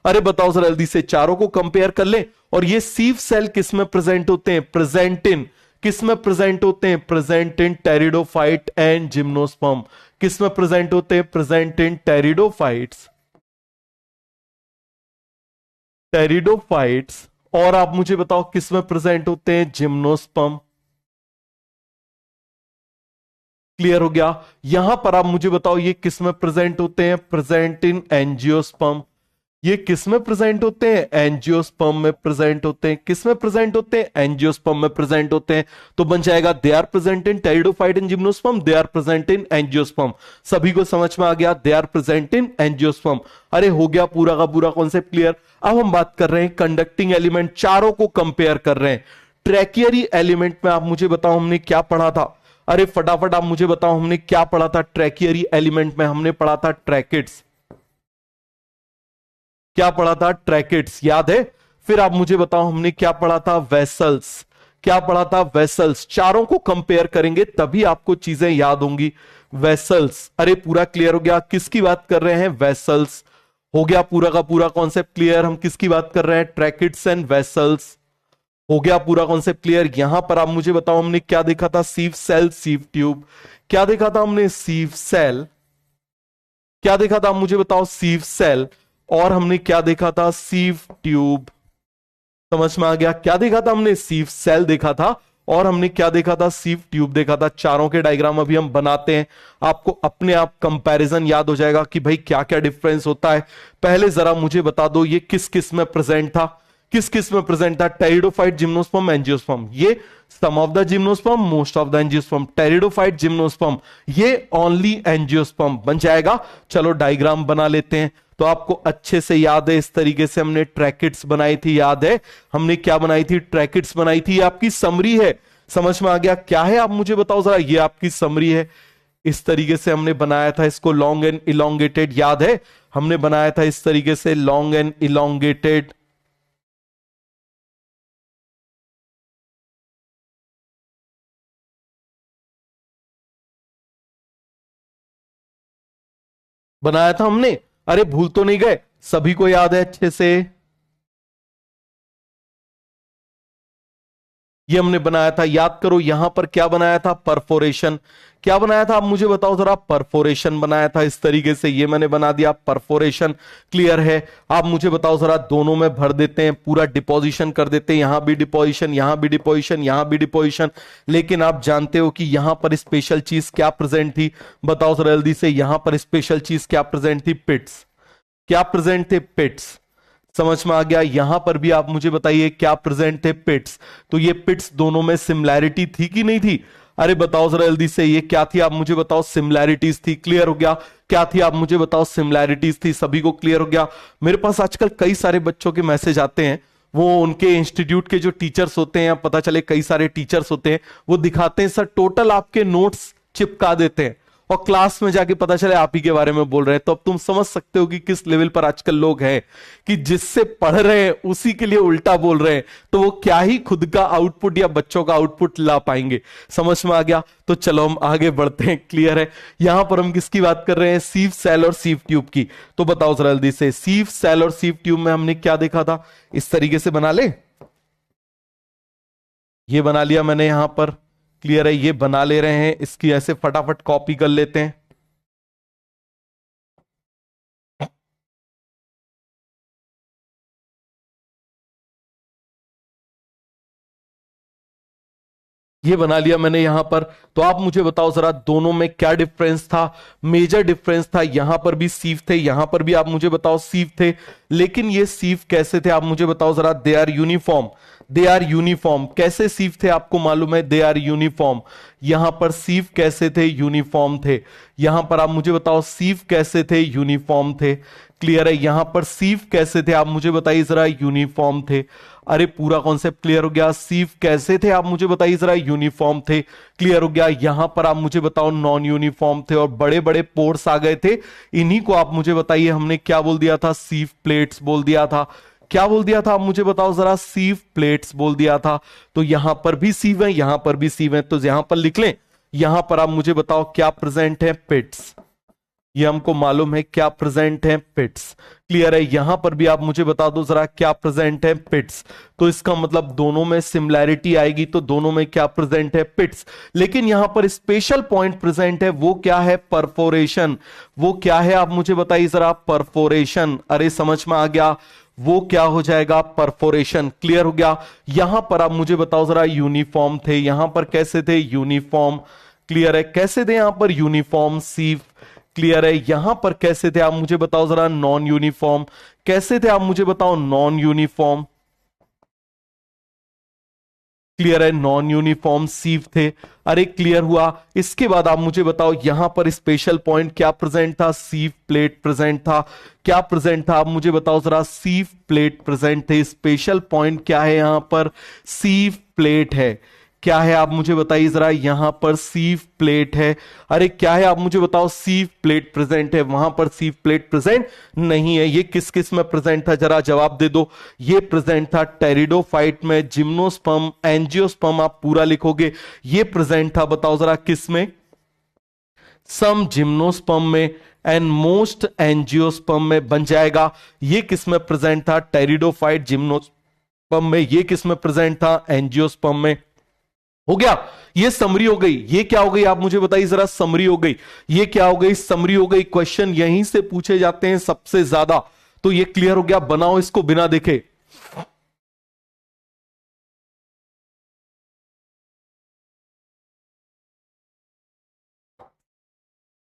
अरे बताओ जरा जल्दी से, चारों को कंपेयर कर लें। और ये सीव सेल किस में प्रेजेंट होते हैं, प्रेजेंट इन, किस में प्रेजेंट होते हैं, present in pteridophyte and gymnosperm. किस में प्रेजेंट होते हैं, प्रेजेंट इन टेरिडोफाइट्स, टेरिडोफाइट्स। और आप मुझे बताओ किस में प्रेजेंट होते हैं, जिम्नोस्पर्म। क्लियर हो गया? यहां पर आप मुझे बताओ ये किस में प्रेजेंट होते हैं, प्रेजेंट इन एंजियोस्पर्म। ये किस में प्रेजेंट होते हैं, एंजियोस्पर्म में प्रेजेंट होते हैं। किस में प्रेजेंट होते हैं, एंजियोस्पर्म में प्रेजेंट होते हैं। तो बन जाएगा they are present in pteridophyte and gymnosperm, they are present in angiosperm. सभी को समझ में आ गया? They are present in angiosperm. अरे हो गया पूरा का पूरा कॉन्सेप्ट क्लियर? अब हम बात कर रहे हैं कंडक्टिंग एलिमेंट, चारों को कंपेयर कर रहे हैं। ट्रैकियरी एलिमेंट में आप मुझे बताओ हमने क्या पढ़ा था। अरे फटाफट आप मुझे बताओ हमने क्या पढ़ा था। ट्रैकियरी एलिमेंट में हमने पढ़ा था ट्रैकिड्स। क्या पढ़ा था, ट्रैकिड्स, याद है? फिर आप मुझे बताओ हमने क्या पढ़ा था, वेसल्स। क्या पढ़ा था, वेसल्स। चारों को कंपेयर करेंगे तभी आपको चीजें याद होंगी। वेसल्स। अरे पूरा क्लियर हो गया? किसकी बात कर रहे हैं, वेसल्स। हो गया पूरा का पूरा कॉन्सेप्ट क्लियर? हम किसकी बात कर रहे हैं, ट्रैकिड्स एंड वेसल्स। हो गया पूरा कॉन्सेप्ट क्लियर। यहां पर आप मुझे बताओ हमने क्या देखा था, सीव सेल सीव ट्यूब। क्या देखा था हमने, सीव सेल। क्या देखा था मुझे बताओ, सीव सेल। और हमने क्या देखा था, सीव ट्यूब। समझ में आ गया, क्या देखा था हमने, सीव सेल देखा था और हमने क्या देखा था, सीव ट्यूब देखा था। चारों के डायग्राम अभी हम बनाते हैं, आपको अपने आप कंपैरिजन याद हो जाएगा कि भाई क्या क्या डिफरेंस होता है। पहले जरा मुझे बता दो ये किस किस में प्रेजेंट था, किस किस में प्रेजेंट था, टेरिडोफाइट, जिम्नोस्पर्म, एंजियोस्पर्म। ये some of the gymnosperm, most of the angiosperm. Pteridophyte, gymnosperm, ये ओनली एंजियोस्पर्म बन जाएगा। चलो डायग्राम बना लेते हैं तो आपको अच्छे से याद है। इस तरीके से हमने ट्रैकेट्स बनाई थी, याद है हमने क्या बनाई थी, ट्रैकेट्स बनाई थी। ये आपकी समरी है, समझ में आ गया क्या है, आप मुझे बताओ जरा। ये आपकी समरी है, इस तरीके से हमने बनाया था इसको, लॉन्ग एंड इलोंगेटेड, याद है हमने बनाया था इस तरीके से, लॉन्ग एंड इलोंगेटेड। बनाया था हमने, अरे भूल तो नहीं गए, सभी को याद है अच्छे से। ये हमने बनाया था, याद करो यहां पर क्या बनाया था, परफोरेशन। क्या बनाया था आप मुझे बताओ जरा, परफोरेशन बनाया था इस तरीके से, ये मैंने बना दिया परफोरेशन। क्लियर है, आप मुझे बताओ जरा, दोनों में भर देते हैं, पूरा डिपोजिशन कर देते हैं, यहां भी डिपोजिशन, यहां भी डिपोजिशन, यहां भी डिपोजिशन। लेकिन आप जानते हो कि यहां पर स्पेशल चीज क्या प्रेजेंट थी, बताओ जरा जल्दी से, यहां पर स्पेशल चीज क्या प्रेजेंट थी, पिट्स। क्या प्रेजेंट थे, पिट्स। समझ में आ गया, यहां पर भी आप मुझे बताइए क्या प्रेजेंट थे, पिट्स। तो ये पिट्स दोनों में सिमिलैरिटी थी कि नहीं थी, अरे बताओ जरा जल्दी से, ये क्या थी आप मुझे बताओ, सिमिलैरिटीज थी। क्लियर हो गया, क्या थी आप मुझे बताओ, सिमिलैरिटीज थी। सभी को क्लियर हो गया। मेरे पास आजकल कई सारे बच्चों के मैसेज आते हैं, वो उनके इंस्टीट्यूट के जो टीचर्स होते हैं, पता चले कई सारे टीचर्स होते हैं, वो दिखाते हैं सर टोटल आपके नोट्स चिपका देते हैं और क्लास में जाके पता चले आप ही के बारे में बोल रहे हैं। तो अब तुम समझ सकते हो कि किस लेवल पर आजकल लोग हैं कि जिससे पढ़ रहे हैं उसी के लिए उल्टा बोल रहे हैं, तो वो क्या ही खुद का आउटपुट या बच्चों का आउटपुट ला पाएंगे। समझ में आ गया, तो चलो हम आगे बढ़ते हैं। क्लियर है, यहां पर हम किसकी बात कर रहे हैं, सीव सेल और सीव ट्यूब की। तो बताओ जरा जल्दी से, सीव सेल और सीव ट्यूब में हमने क्या देखा था, इस तरीके से बना ले, ये बना लिया मैंने यहां पर। क्लियर है, ये बना ले रहे हैं, इसकी ऐसे फटाफट कॉपी कर लेते हैं। ये बना लिया मैंने यहां पर। तो आप मुझे बताओ जरा, दोनों में क्या डिफरेंस था, मेजर डिफरेंस था। यहां पर भी सीव थे, यहां पर भी आप मुझे बताओ सीव थे, लेकिन ये सीव कैसे थे आप मुझे बताओ जरा, they are uniform. They are uniform, कैसे सीव थे आपको मालूम है, दे आर यूनिफॉर्म। यहां पर सीव कैसे थे, यूनिफॉर्म थे। यहां पर आप मुझे बताओ सीव कैसे थे, यूनिफॉर्म थे। क्लियर है, यहां पर सीव कैसे थे आप मुझे बताइए जरा, यूनिफॉर्म थे। अरे पूरा कॉन्सेप्ट क्लियर हो गया, सीव कैसे थे आप मुझे बताइए जरा, यूनिफॉर्म थे। क्लियर हो गया, यहां पर आप मुझे बताओ नॉन यूनिफॉर्म थे और बड़े बड़े पोर्स आ गए थे। इन्हीं को आप मुझे बताइए, हमने क्या बोल दिया था, सीव प्लेट्स बोल दिया था। क्या बोल दिया था आप मुझे बताओ जरा, सीव प्लेट्स बोल दिया था। तो यहां पर भी सीव है, यहां पर भी सीव है, तो यहां पर लिख लें। यहां पर आप मुझे बताओ क्या प्रेजेंट है, पिट्स। ये हमको मालूम है क्या प्रेजेंट है, पिट्स। क्लियर है, यहां पर भी आप मुझे बता दो जरा क्या प्रेजेंट है, पिट्स। तो इसका मतलब दोनों में सिमिलैरिटी आएगी, तो दोनों में क्या प्रेजेंट है, पिट्स। लेकिन यहां पर स्पेशल पॉइंट प्रेजेंट है, वो क्या है, परफोरेशन। वो क्या है आप मुझे बताइए जरा, परफोरेशन। अरे समझ में आ गया, वो क्या हो जाएगा, परफोरेशन। क्लियर हो गया, यहां पर आप मुझे बताओ जरा, यूनिफॉर्म थे, यहां पर कैसे थे, यूनिफॉर्म। क्लियर है, कैसे थे यहां पर, यूनिफॉर्म सीव। क्लियर है, यहां पर कैसे थे आप मुझे बताओ जरा, नॉन यूनिफॉर्म। कैसे थे आप मुझे बताओ, नॉन यूनिफॉर्म। क्लियर है, नॉन यूनिफॉर्म सीव थे। अरे क्लियर हुआ, इसके बाद आप मुझे बताओ यहां पर स्पेशल पॉइंट क्या प्रेजेंट था, सीव प्लेट प्रेजेंट था। क्या प्रेजेंट था आप मुझे बताओ जरा, सीव प्लेट प्रेजेंट थे। स्पेशल पॉइंट क्या है यहां पर, सीव प्लेट है। क्या है आप मुझे बताइए जरा, यहां पर सीव प्लेट है। अरे क्या है आप मुझे बताओ, सीव प्लेट प्रेजेंट है, वहां पर सीव प्लेट प्रेजेंट नहीं है। ये किस किस में प्रेजेंट था, जरा जवाब दे दो। ये प्रेजेंट था टेरिडोफाइट में, जिम्नोस्पर्म, एंजियोस्पर्म आप पूरा लिखोगे। ये प्रेजेंट था, बताओ जरा किस में, सम जिम्नोस्पर्म में एंड मोस्ट एंजियोस्पर्म में बन जाएगा। ये किस में प्रेजेंट था, टेरिडोफाइट, जिम्नोस्पर्म एंजियोस्पर्म में, ये किस में प्रेजेंट था, एंजियोस्पर्म में। हो गया, ये समरी हो गई। ये क्या हो गई आप मुझे बताइए जरा, समरी हो गई। ये क्या हो गई, समरी हो गई। क्वेश्चन यहीं से पूछे जाते हैं सबसे ज्यादा, तो ये क्लियर हो गया। बनाओ इसको बिना देखे।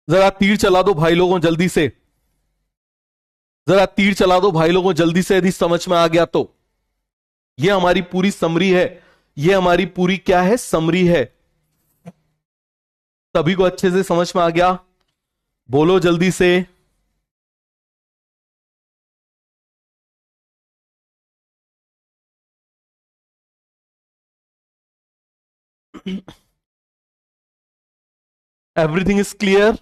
जरा तीर चला दो भाई लोगों जल्दी से, जरा तीर चला दो भाई लोगों जल्दी से, यदि समझ में आ गया तो। ये हमारी पूरी समरी है, ये हमारी पूरी क्या है, समरी है। सभी को अच्छे से समझ में आ गया, बोलो जल्दी से। Everything is clear.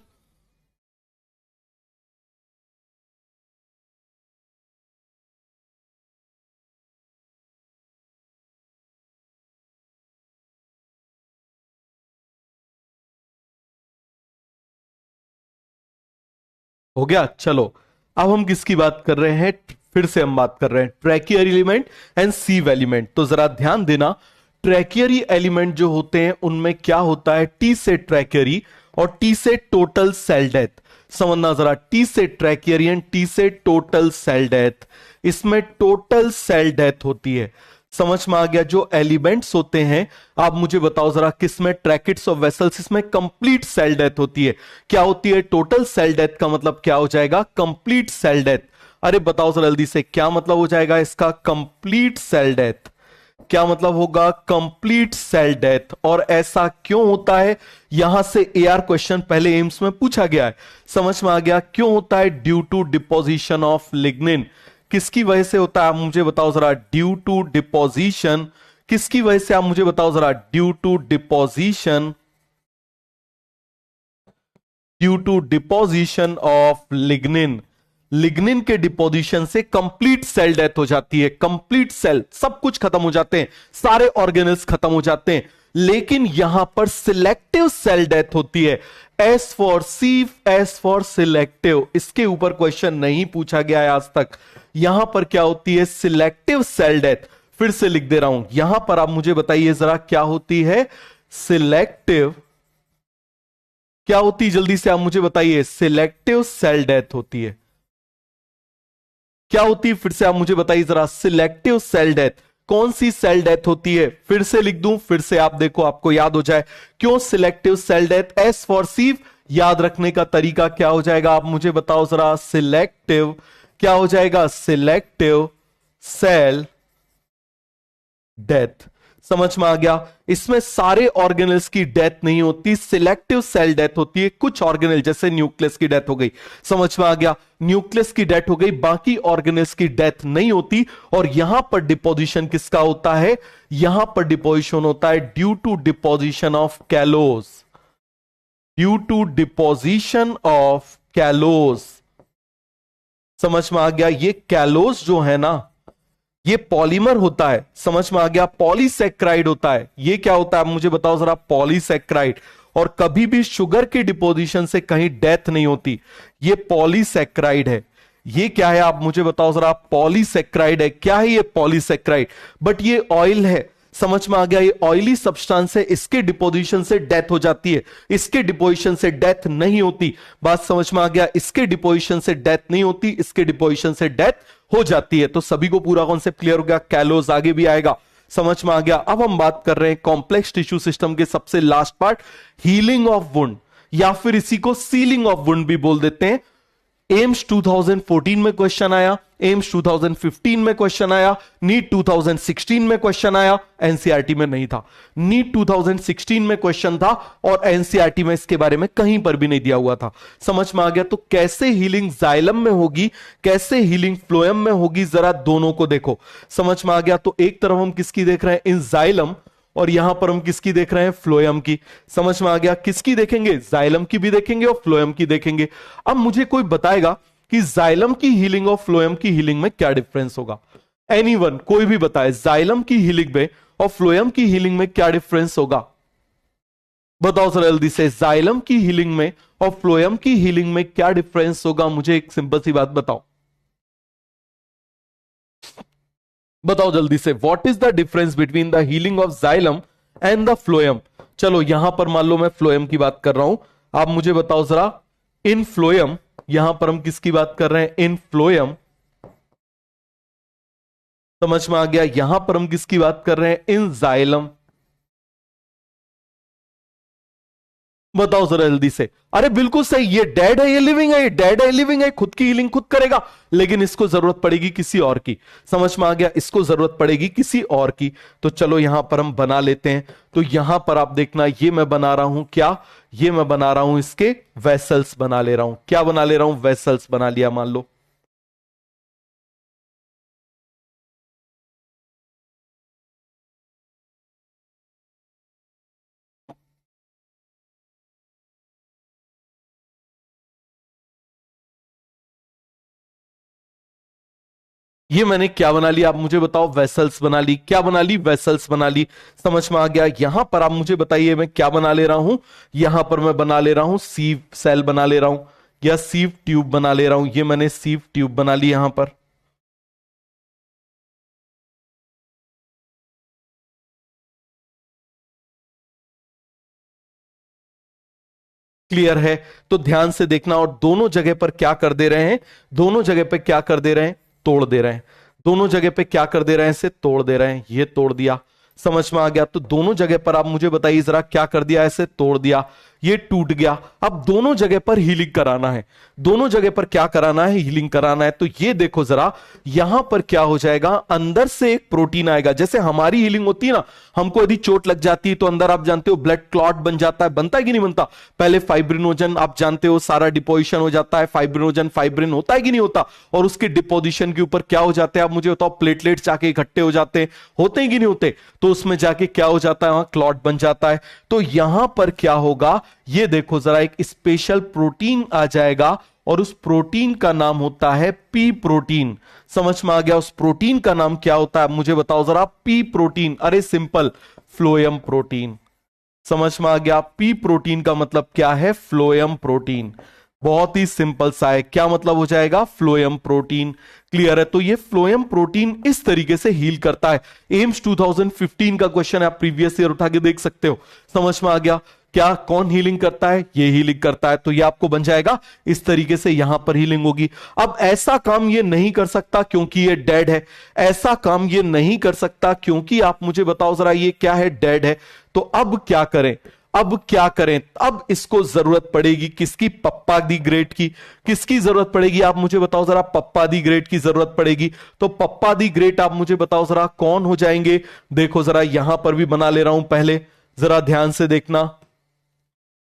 हो गया, चलो अब हम किसकी बात कर रहे हैं, फिर से हम बात कर रहे हैं ट्रैकियर एलिमेंट एंड सीव एलिमेंट। तो जरा ध्यान देना, ट्रैकियरी एलिमेंट जो होते हैं उनमें क्या होता है, टी से ट्रैकियरी और टी से टोटल सेल डेथ। समझना जरा, टी से ट्रैकियरी एंड टी से टोटल सेल डेथ। इसमें टोटल सेल डेथ होती है। समझ में आ गया। जो एलिमेंट्स होते हैं, आप मुझे बताओ जरा, किसमें, ट्रैकेट्स ऑफ वेसल्स, इसमें कंप्लीट सेल डेथ होती है। क्या होती है, टोटल सेल डेथ का मतलब क्या हो जाएगा, कंप्लीट सेल डेथ। अरे बताओ जरा जल्दी से, क्या मतलब हो जाएगा इसका, कंप्लीट सेल डेथ। क्या मतलब होगा, कंप्लीट सेल डेथ। और ऐसा क्यों होता है, यहां से एआर क्वेश्चन पहले एम्स में पूछा गया है। समझ में आ गया क्यों होता है, due to deposition of lignin. किसकी वजह से होता है आप मुझे बताओ जरा, ड्यू टू डिपोजिशन। किसकी वजह से आप मुझे बताओ जरा, due to deposition, due to deposition of lignin. Lignin के डिपोजिशन से कंप्लीट सेल डेथ हो जाती है। कंप्लीट सेल, सब कुछ खत्म हो जाते हैं, सारे ऑर्गेनल्स खत्म हो जाते हैं। लेकिन यहां पर सिलेक्टिव सेल डेथ होती है। S for sieve, S for selective. इसके ऊपर क्वेश्चन नहीं पूछा गया है आज तक। यहां पर क्या होती है, सिलेक्टिव सेल डेथ। फिर से लिख दे रहा हूं, यहां पर आप मुझे बताइए जरा, क्या होती है, सिलेक्टिव, क्या होती है जल्दी से आप मुझे बताइए, सिलेक्टिव सेल डेथ होती है। क्या होती है फिर से आप मुझे बताइए जरा, सिलेक्टिव सेल डेथ। कौन सी सेल डेथ होती है, फिर से लिख दूं, फिर से आप देखो, आपको याद हो जाए क्यों selective cell death. S for sieve, याद रखने का तरीका क्या हो जाएगा आप मुझे बताओ जरा, सिलेक्टिव, क्या हो जाएगा, सिलेक्टिव सेल डेथ। समझ में आ गया। इसमें सारे ऑर्गेनल्स की डेथ नहीं होती, सिलेक्टिव सेल डेथ होती है। कुछ ऑर्गेनल जैसे न्यूक्लियस की डेथ हो गई, समझ में आ गया, न्यूक्लियस की डेथ हो गई, बाकी ऑर्गेनल्स की डेथ नहीं होती। और यहां पर डिपोजिशन किसका होता है, यहां पर डिपोजिशन होता है due to deposition of callose, due to deposition of callose. समझ में आ गया। ये कैलोज जो है ना, ये पॉलीमर होता है। समझ में आ गया, पॉलीसेक्राइड होता है। ये क्या होता है मुझे बताओ जरा, पॉलीसेक्राइड। और कभी भी शुगर के डिपोजिशन से कहीं डेथ नहीं होती, ये पॉलीसेक्राइड है। ये क्या है आप मुझे बताओ जरा, पॉलीसेक्राइड है। क्या है ये, पॉलीसेक्राइड। बट ये ऑयल है। समझ में आ गया, ये ऑयली सब्सटेंस है, इसके डिपोजिशन से डेथ हो जाती है, इसके डिपोजिशन से डेथ नहीं होती। बात समझ में आ गया, इसके डिपोजिशन से डेथ नहीं होती, इसके डिपोजिशन से डेथ हो जाती है। तो सभी को पूरा कॉन्सेप्ट क्लियर हो गया। कैलोज आगे भी आएगा, समझ में आ गया। अब हम बात कर रहे हैं कॉम्प्लेक्स टिश्यू सिस्टम के सबसे last part, healing of wound, या फिर इसी को सीलिंग ऑफ वुंड भी बोल देते हैं। एम्स 2014 में क्वेश्चन आया, एम्स 2015 में क्वेश्चन आया, नीट 2016 में क्वेश्चन आया, एनसीईआरटी में नहीं था। नीट 2016 में क्वेश्चन था और एनसीईआरटी में इसके बारे में कहीं पर भी नहीं दिया हुआ था। समझ में आ गया। तो कैसे हीलिंग जाइलम में होगी, कैसे हीलिंग फ्लोएम में होगी, जरा दोनों को देखो। समझ में आ गया। तो एक तरफ हम किसकी देख रहे हैं, इन जाइलम, और यहां पर हम किसकी देख रहे हैं, फ्लोएम की। समझ में आ गया। किसकी देखेंगे, जाइलम की भी देखेंगे और फ्लोएम की देखेंगे। अब मुझे कोई बताएगा कि जाइलम की हीलिंग और फ्लोएम की हीलिंग में क्या डिफरेंस होगा। एनीवन, कोई भी बताए, जाइलम की हीलिंग में और फ्लोएम की हीलिंग में क्या डिफरेंस होगा, बताओ सर जल्दी से। जाइलम की हीलिंग में और फ्लोएम की हीलिंग में क्या डिफरेंस होगा, मुझे एक सिंपल सी बात बताओ। बताओ जल्दी से, what is the difference between the healing of xylem and the phloem. चलो यहां पर मान लो मैं फ्लोएम की बात कर रहा हूं, आप मुझे बताओ जरा, इन फ्लोएम, यहां पर हम किसकी बात कर रहे हैं, इन फ्लोएम, समझ में आ गया। यहां पर हम किसकी बात कर रहे हैं, इन जाइलम। बताओ जरा जल्दी से। अरे बिल्कुल सही, ये डेड है ये लिविंग है, ये डेड है ये लिविंग है, खुद की हीलिंग खुद करेगा, लेकिन इसको जरूरत पड़ेगी किसी और की। समझ में आ गया, इसको जरूरत पड़ेगी किसी और की। तो चलो यहां पर हम बना लेते हैं। तो यहां पर आप देखना, ये मैं बना रहा हूं क्या, ये मैं बना रहा हूं इसके वेसल्स बना ले रहा हूं। क्या बना ले रहा हूं, वेसल्स बना लिया मान लो। ये मैंने क्या बना लिया, आप मुझे बताओ, वेसल्स बना ली। क्या बना ली, वेसल्स बना ली। समझ में आ गया। यहां पर आप मुझे बताइए मैं क्या बना ले रहा हूं, यहां पर मैं बना ले रहा हूं सीव सेल बना ले रहा हूं, या सीव ट्यूब बना ले रहा हूं। ये मैंने सीव ट्यूब बना ली यहां पर। क्लियर है। तो ध्यान से देखना, और दोनों जगह पर क्या कर दे रहे हैं, दोनों जगह पे क्या कर दे रहे हैं, तोड़ दे रहे हैं। दोनों जगह पे क्या कर दे रहे हैं, इसे तोड़ दे रहे हैं। ये तोड़ दिया, समझ में आ गया। तो दोनों जगह पर आप मुझे बताइए जरा, क्या कर दिया, ऐसे तोड़ दिया, ये टूट गया। अब दोनों जगह पर हीलिंग कराना है, दोनों जगह पर क्या कराना है, हीलिंग कराना है। तो ये देखो जरा, यहां पर क्या हो जाएगा, अंदर से एक प्रोटीन आएगा। जैसे हमारी हीलिंग होती है ना, हमको यदि चोट लग जाती है तो अंदर आप जानते हो ब्लड क्लॉट बन जाता है, बनता है कि नहीं बनता। पहले फाइब्रिनोजन आप जानते हो, सारा डिपोजिशन हो जाता है, फाइब्रिनोजन फाइब्रिन होता है कि नहीं होता, और उसके डिपोजिशन के ऊपर क्या हो जाते हैं, आप मुझे बताओ, प्लेटलेट्स जाके इकट्ठे हो जाते हैं, होते हैं कि नहीं होते। तो उसमें जाके क्या हो जाता है, वहां क्लॉट बन जाता है। तो यहां पर क्या होगा, ये देखो जरा, एक स्पेशल प्रोटीन आ जाएगा, और उस प्रोटीन का नाम होता है पी प्रोटीन। समझ में आ गया, उस प्रोटीन का नाम क्या होता है, मुझे बताओ जरा, पी प्रोटीन। अरे सिंपल, फ्लोएम प्रोटीन। समझ में आ गया, पी प्रोटीन का मतलब क्या है, फ्लोएम प्रोटीन। बहुत ही सिंपल सा है, क्या मतलब हो जाएगा, फ्लोएम प्रोटीन। क्लियर है। तो ये फ्लोएम प्रोटीन इस तरीके से हील करता है। एम्स 2015 का क्वेश्चन है, आप प्रीवियस ईयर उठा के देख सकते हो। समझ में आ गया, क्या कौन हीलिंग करता है, ये हीलिंग करता है। तो ये आपको बन जाएगा इस तरीके से, यहां पर हीलिंग होगी। अब ऐसा काम ये नहीं कर सकता क्योंकि ये डेड है, ऐसा काम ये नहीं कर सकता क्योंकि आप मुझे बताओ जरा, ये क्या है, डेड है। तो अब क्या करें, अब क्या करें, अब इसको जरूरत पड़ेगी किसकी, पप्पा दी ग्रेट की। किसकी जरूरत पड़ेगी, आप मुझे बताओ जरा, पप्पा दी ग्रेट की जरूरत पड़ेगी। तो पप्पा दी ग्रेट आप मुझे बताओ जरा कौन हो जाएंगे। देखो जरा, यहां पर भी बना ले रहा हूं, पहले जरा ध्यान से देखना,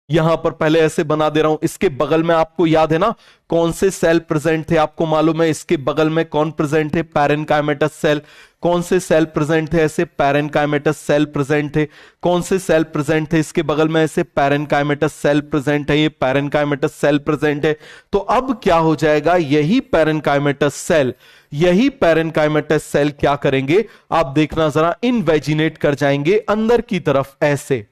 यहां पर पहले ऐसे बना दे रहा हूं। इसके बगल में आपको याद है ना कौन से सेल प्रेजेंट थे, आपको मालूम है इसके बगल में कौन प्रेजेंट थे, पैरेनकाइमेटस सेल। कौन से सेल प्रेजेंट थे, ऐसे पैरेनकाइमेटस सेल प्रेजेंट थे। कौन से सेल प्रेजेंट थे इसके बगल में, ऐसे पैरेनकाइमेटस सेल प्रेजेंट है, ये पैरेनकाइमेटस सेल प्रेजेंट है। तो अब क्या हो जाएगा, यही पैरेनकाइमेटस सेल, यही पैरेनकाइमेटस सेल क्या करेंगे, आप देखना जरा, इनवेजिनेट कर जाएंगे अंदर की तरफ, ऐसे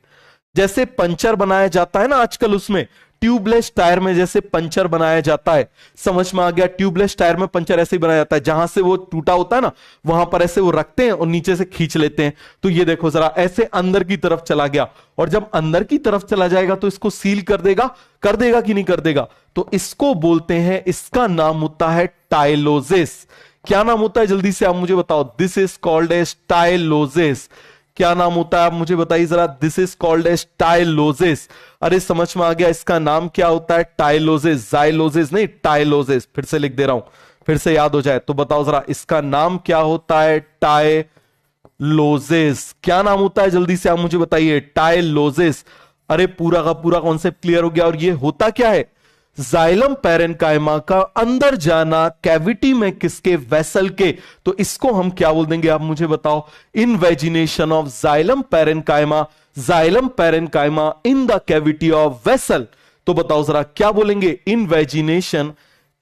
जैसे पंचर बनाया जाता है ना आजकल, उसमें ट्यूबलेस टायर में जैसे पंचर बनाया जाता है। समझ में आ गया, ट्यूबलेस टायर में पंचर ऐसे ही बनाया जाता है, जहां से वो टूटा होता है ना, वहां पर ऐसे वो रखते हैं और नीचे से खींच लेते हैं। तो ये देखो जरा, ऐसे अंदर की तरफ चला गया, और जब अंदर की तरफ चला जाएगा तो इसको सील कर देगा कि नहीं कर देगा। तो इसको बोलते हैं, इसका नाम होता है टाइलोजेस। क्या नाम होता है, जल्दी से आप मुझे बताओ, दिस इज कॉल्ड एज टाइलोजेस। क्या नाम होता है, आप मुझे बताइए जरा, दिस इज कॉल्ड एज टाइलोजेस। अरे समझ में आ गया, इसका नाम क्या होता है, टाइलोजेस, जाइलोजेस नहीं, टाइलोजेस। फिर से लिख दे रहा हूं, फिर से याद हो जाए। तो बताओ जरा, इसका नाम क्या होता है, टाइलोजेस। क्या नाम होता है, जल्दी से आप मुझे बताइए, टाइलोजेस। अरे पूरा का पूरा कॉन्सेप्ट क्लियर हो गया। और ये होता क्या है, जाइलम पैरेनकाइमा का अंदर जाना कैविटी में किसके, वेसल के। तो इसको हम क्या बोल देंगे, आप मुझे बताओ, invagination of xylem parenchyma, xylem parenchyma in the cavity of vessel. तो बताओ जरा क्या बोलेंगे, इनवेजिनेशन।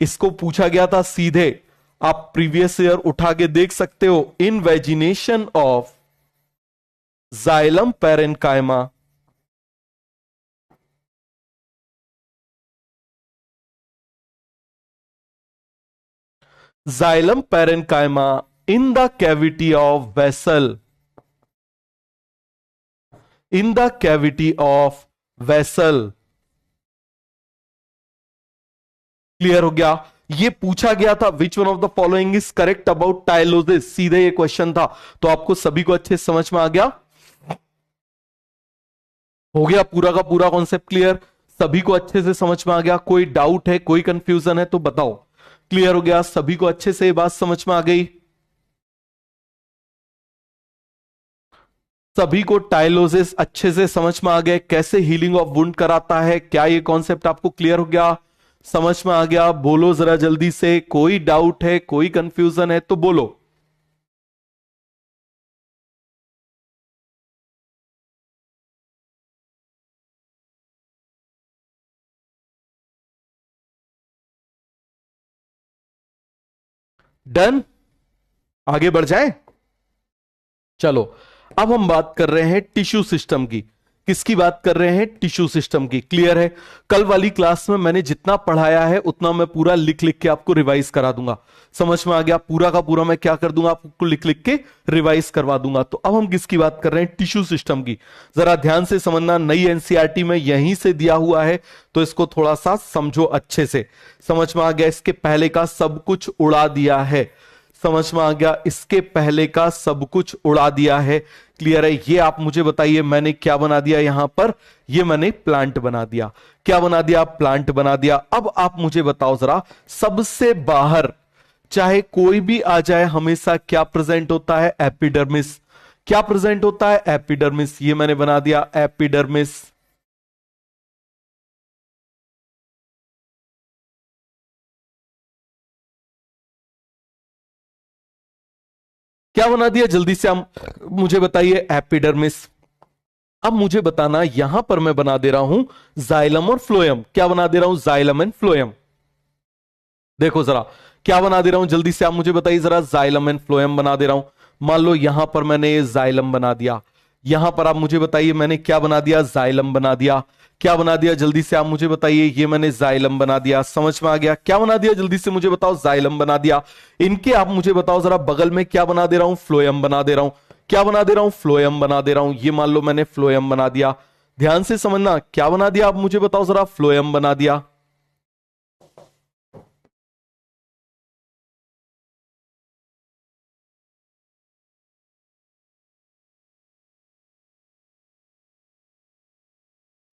इसको पूछा गया था सीधे, आप प्रीवियस ईयर उठा के देख सकते हो, invagination of xylem parenchyma, xylem parenchyma in the cavity of vessel, in the cavity of vessel. Clear हो गया? ये पूछा गया था which one of the following is correct about tylosis, सीधे ये क्वेश्चन था। तो आपको सभी को अच्छे से समझ में आ गया? हो गया पूरा का पूरा कॉन्सेप्ट क्लियर? सभी को अच्छे से समझ में आ गया? कोई डाउट है, कोई कंफ्यूजन है तो बताओ। क्लियर हो गया? सभी को अच्छे से ये बात समझ में आ गई? सभी को टाइलोसिस अच्छे से समझ में आ गए? कैसे हीलिंग ऑफ वुंड कराता है, क्या ये कॉन्सेप्ट आपको क्लियर हो गया, समझ में आ गया? बोलो जरा जल्दी से। कोई डाउट है, कोई कंफ्यूजन है तो बोलो। डन? आगे बढ़ जाए? चलो, अब हम बात कर रहे हैं टिश्यू सिस्टम की। किसकी बात कर रहे हैं? टिश्यू सिस्टम की। क्लियर है? कल वाली क्लास में मैंने जितना पढ़ाया है उतना मैं पूरा लिख लिख के आपको रिवाइज करा दूंगा। समझ में आ गया? पूरा का पूरा मैं क्या कर दूंगा, आपको लिख लिख के रिवाइज करवा दूंगा। तो अब हम किसकी बात कर रहे हैं? टिश्यू सिस्टम की। जरा ध्यान से समझना, नई एनसीईआरटी में यहीं से दिया हुआ है तो इसको थोड़ा सा समझो अच्छे से। समझ में आ गया? इसके पहले का सब कुछ उड़ा दिया है। समझ में आ गया? इसके पहले का सब कुछ उड़ा दिया है। क्लियर है? ये आप मुझे बताइए, मैंने क्या बना दिया यहां पर? ये मैंने प्लांट बना दिया। क्या बना दिया? प्लांट बना दिया। अब आप मुझे बताओ जरा, सबसे बाहर चाहे कोई भी आ जाए हमेशा क्या प्रेजेंट होता है? एपिडर्मिस। क्या प्रेजेंट होता है? एपिडर्मिस। ये मैंने बना दिया एपिडर्मिस। क्या बना दिया? जल्दी से हम मुझे बताइए, एपिडर्मिस। अब मुझे बताना, यहां पर मैं बना दे रहा हूं जाइलम और फ्लोएम। क्या बना दे रहा हूं? Xylem and phloem. देखो जरा क्या बना दे रहा हूं, जल्दी से आप मुझे बताइए जरा। जाइलम एंड फ्लोएम बना दे रहा हूं। मान लो यहां पर मैंने ये जाइलम बना दिया, यहां पर आप मुझे बताइए मैंने क्या बना दिया? जाइलम बना दिया। क्या बना दिया? जल्दी से आप मुझे बताइए। ये मैंने जाइलम बना दिया। समझ में आ गया? क्या बना दिया? जल्दी से मुझे बताओ। जाइलम बना दिया। इनके आप मुझे बताओ जरा, बगल में क्या बना दे रहा हूं? फ्लोएम बना दे रहा हूं। क्या बना दे रहा हूं? फ्लोएम बना दे रहा हूं। ये मान लो मैंने फ्लोएम बना दिया। ध्यान से समझना, क्या बना दिया आप मुझे बताओ जरा? फ्लोएम बना दिया।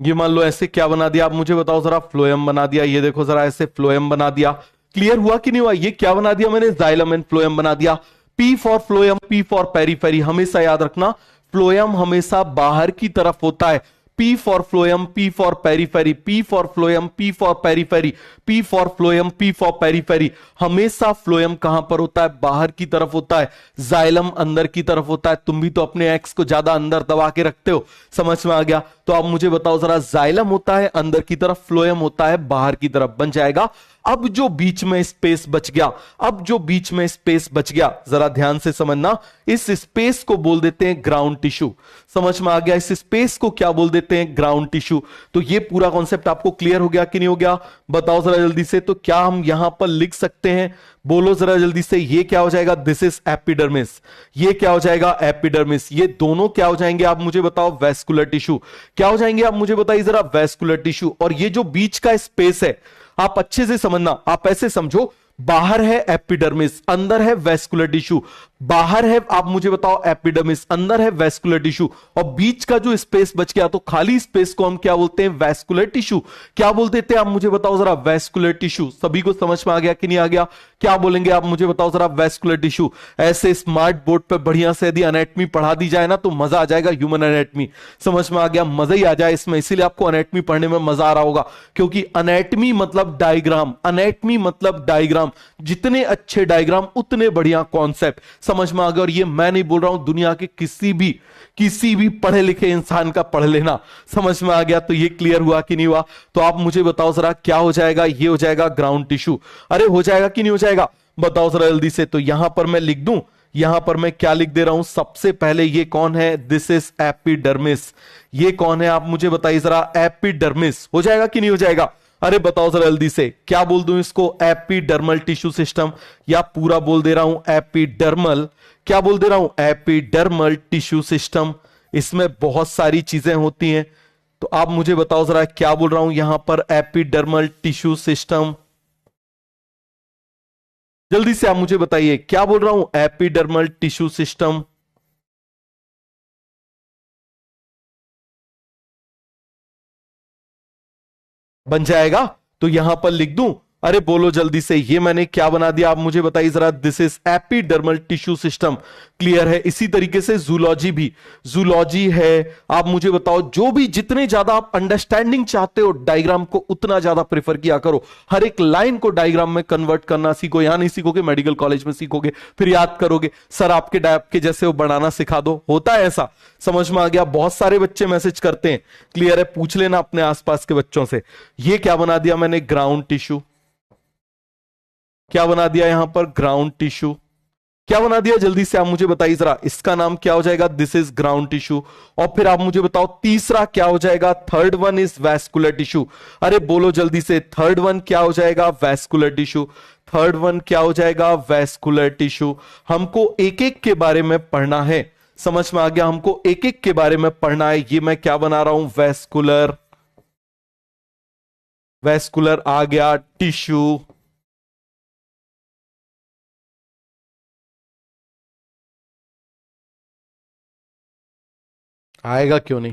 ये मान लो ऐसे क्या बना दिया आप मुझे बताओ जरा? फ्लोएम बना दिया। ये देखो जरा, ऐसे फ्लोएम बना दिया। क्लियर हुआ कि नहीं हुआ? ये क्या बना दिया मैंने? जाइलम एंड फ्लोएम बना दिया। P for phloem, P for periphery. हमेशा याद रखना, फ्लोएम हमेशा बाहर की तरफ होता है। P for phloem, P for periphery, P for phloem, P for periphery, P for phloem, P for periphery. हमेशा फ्लोएम कहां पर होता है? बाहर की तरफ होता है। जाइलम अंदर की तरफ होता है। तुम भी तो अपने एक्स को ज्यादा अंदर दबा के रखते हो। समझ में आ गया? तो आप मुझे बताओ जरा, जाइलम होता है अंदर की तरफ, फ्लोएम होता है बाहर की तरफ। बन जाएगा। अब जो बीच में स्पेस बच गया, अब जो बीच में स्पेस बच गया, जरा ध्यान से समझना, इस स्पेस को बोल देते हैं ग्राउंड टिश्यू। समझ में आ गया? इस स्पेस को क्या बोल देते हैं? Ground tissue. तो ये पूरा कॉन्सेप्ट आपको क्लियर हो गया कि नहीं हो गया? बताओ जरा जल्दी से। तो क्या हम यहां पर लिख सकते हैं? बोलो जरा जल्दी से। ये क्या हो जाएगा? This is epidermis. ये क्या हो जाएगा? एपिडर्मिस। ये दोनों क्या हो जाएंगे आप मुझे बताओ? Vascular tissue. क्या हो जाएंगे आप मुझे बताइए जरा? Vascular tissue. और ये जो बीच का स्पेस है, आप अच्छे से समझना, आप ऐसे समझो, बाहर है एपिडर्मिस, अंदर है वेस्कुलर टिश्यू। बाहर है आप मुझे बताओ एपिडर्मिस, अंदर है वेस्कुलर टिश्यू, और बीच का जो स्पेस बच गया, तो खाली स्पेस को हम क्या बोलते हैं? Vascular tissue. क्या बोल देते हैं आप मुझे बताओ जरा? Vascular tissue. सभी को समझ में आ गया कि नहीं आ गया? क्या बोलेंगे आप मुझे बताओ जरा? Vascular tissue. ऐसे स्मार्ट बोर्ड पे बढ़िया से यदि एनाटमी पढ़ा दी जाए ना, तो मजा आ जाएगा। Human anatomy. समझ में आ गया? मजा ही आ जाए इसमें। इसीलिए आपको एनाटमी पढ़ने में मजा आ रहा होगा, क्योंकि एनाटमी मतलब डायग्राम, एनाटमी मतलब डायग्राम। जितने अच्छे डायग्राम उतने बढ़िया कॉन्सेप्ट। समझ में आ गया? और ये मैं नहीं बोल रहा हूं, दुनिया के किसी भी पढ़े लिखे इंसान का पढ़ लेना। समझ में आ गया? तो ये क्लियर हुआ कि नहीं हुआ? तो आप मुझे बताओ जरा, क्या हो जाएगा? ये हो जाएगा ग्राउंड टिश्यू। अरे हो जाएगा कि नहीं हो जाएगा? बताओ जरा जल्दी से। तो यहां पर मैं लिख दूं, यहां पर मैं क्या लिख दे रहा हूं? सबसे पहले ये कौन है? This is epidermis. ये कौन है आप मुझे बताइए जरा? एपिडर्मिस। हो जाएगा कि नहीं हो जाएगा? अरे बताओ जरा जल्दी से, क्या बोल दूं इसको? एपिडर्मल टिश्यू सिस्टम, या पूरा बोल दे रहा हूं एपिडर्मल, क्या बोल दे रहा हूं? Epidermal tissue system. इसमें बहुत सारी चीजें होती हैं, तो आप मुझे बताओ जरा क्या बोल रहा हूं यहां पर? Epidermal tissue system. जल्दी से आप मुझे बताइए क्या बोल रहा हूं? Epidermal tissue system. बन जाएगा, तो यहां पर लिख दूं? अरे बोलो जल्दी से, ये मैंने क्या बना दिया आप मुझे बताइए जरा। This is epidermal tissue system. Clear है? इसी तरीके से जूलॉजी भी, जूलॉजी है। आप मुझे बताओ, जो भी जितने ज्यादा आप अंडरस्टैंडिंग चाहते हो डायग्राम को, उतना ज्यादा प्रेफर किया करो। हर एक लाइन को डायग्राम में कन्वर्ट करना सीखो। यहां नहीं सीखोगे, मेडिकल कॉलेज में सीखोगे, फिर याद करोगे। सर आपके डायप के जैसे वो बनाना सिखा दो, होता है ऐसा? समझ में आ गया? बहुत सारे बच्चे मैसेज करते हैं। क्लियर है? पूछ लेना अपने आसपास के बच्चों से। ये क्या बना दिया मैंने? Ground tissue. क्या बना दिया यहां पर? Ground tissue. क्या बना दिया? जल्दी से आप मुझे बताइए जरा, इसका नाम क्या हो जाएगा? This is ground tissue. और फिर आप मुझे बताओ तीसरा क्या हो जाएगा? Third one is vascular tissue. अरे बोलो जल्दी से, थर्ड वन क्या हो जाएगा? Vascular tissue. थर्ड वन क्या हो जाएगा? Vascular tissue. हमको एक एक के बारे में पढ़ना है। समझ में आ गया? हमको एक एक के बारे में पढ़ना है। ये मैं क्या बना रहा हूं? वैस्कुलर, वैस्कुलर आ गया, टिश्यू। आएगा क्यों नहीं?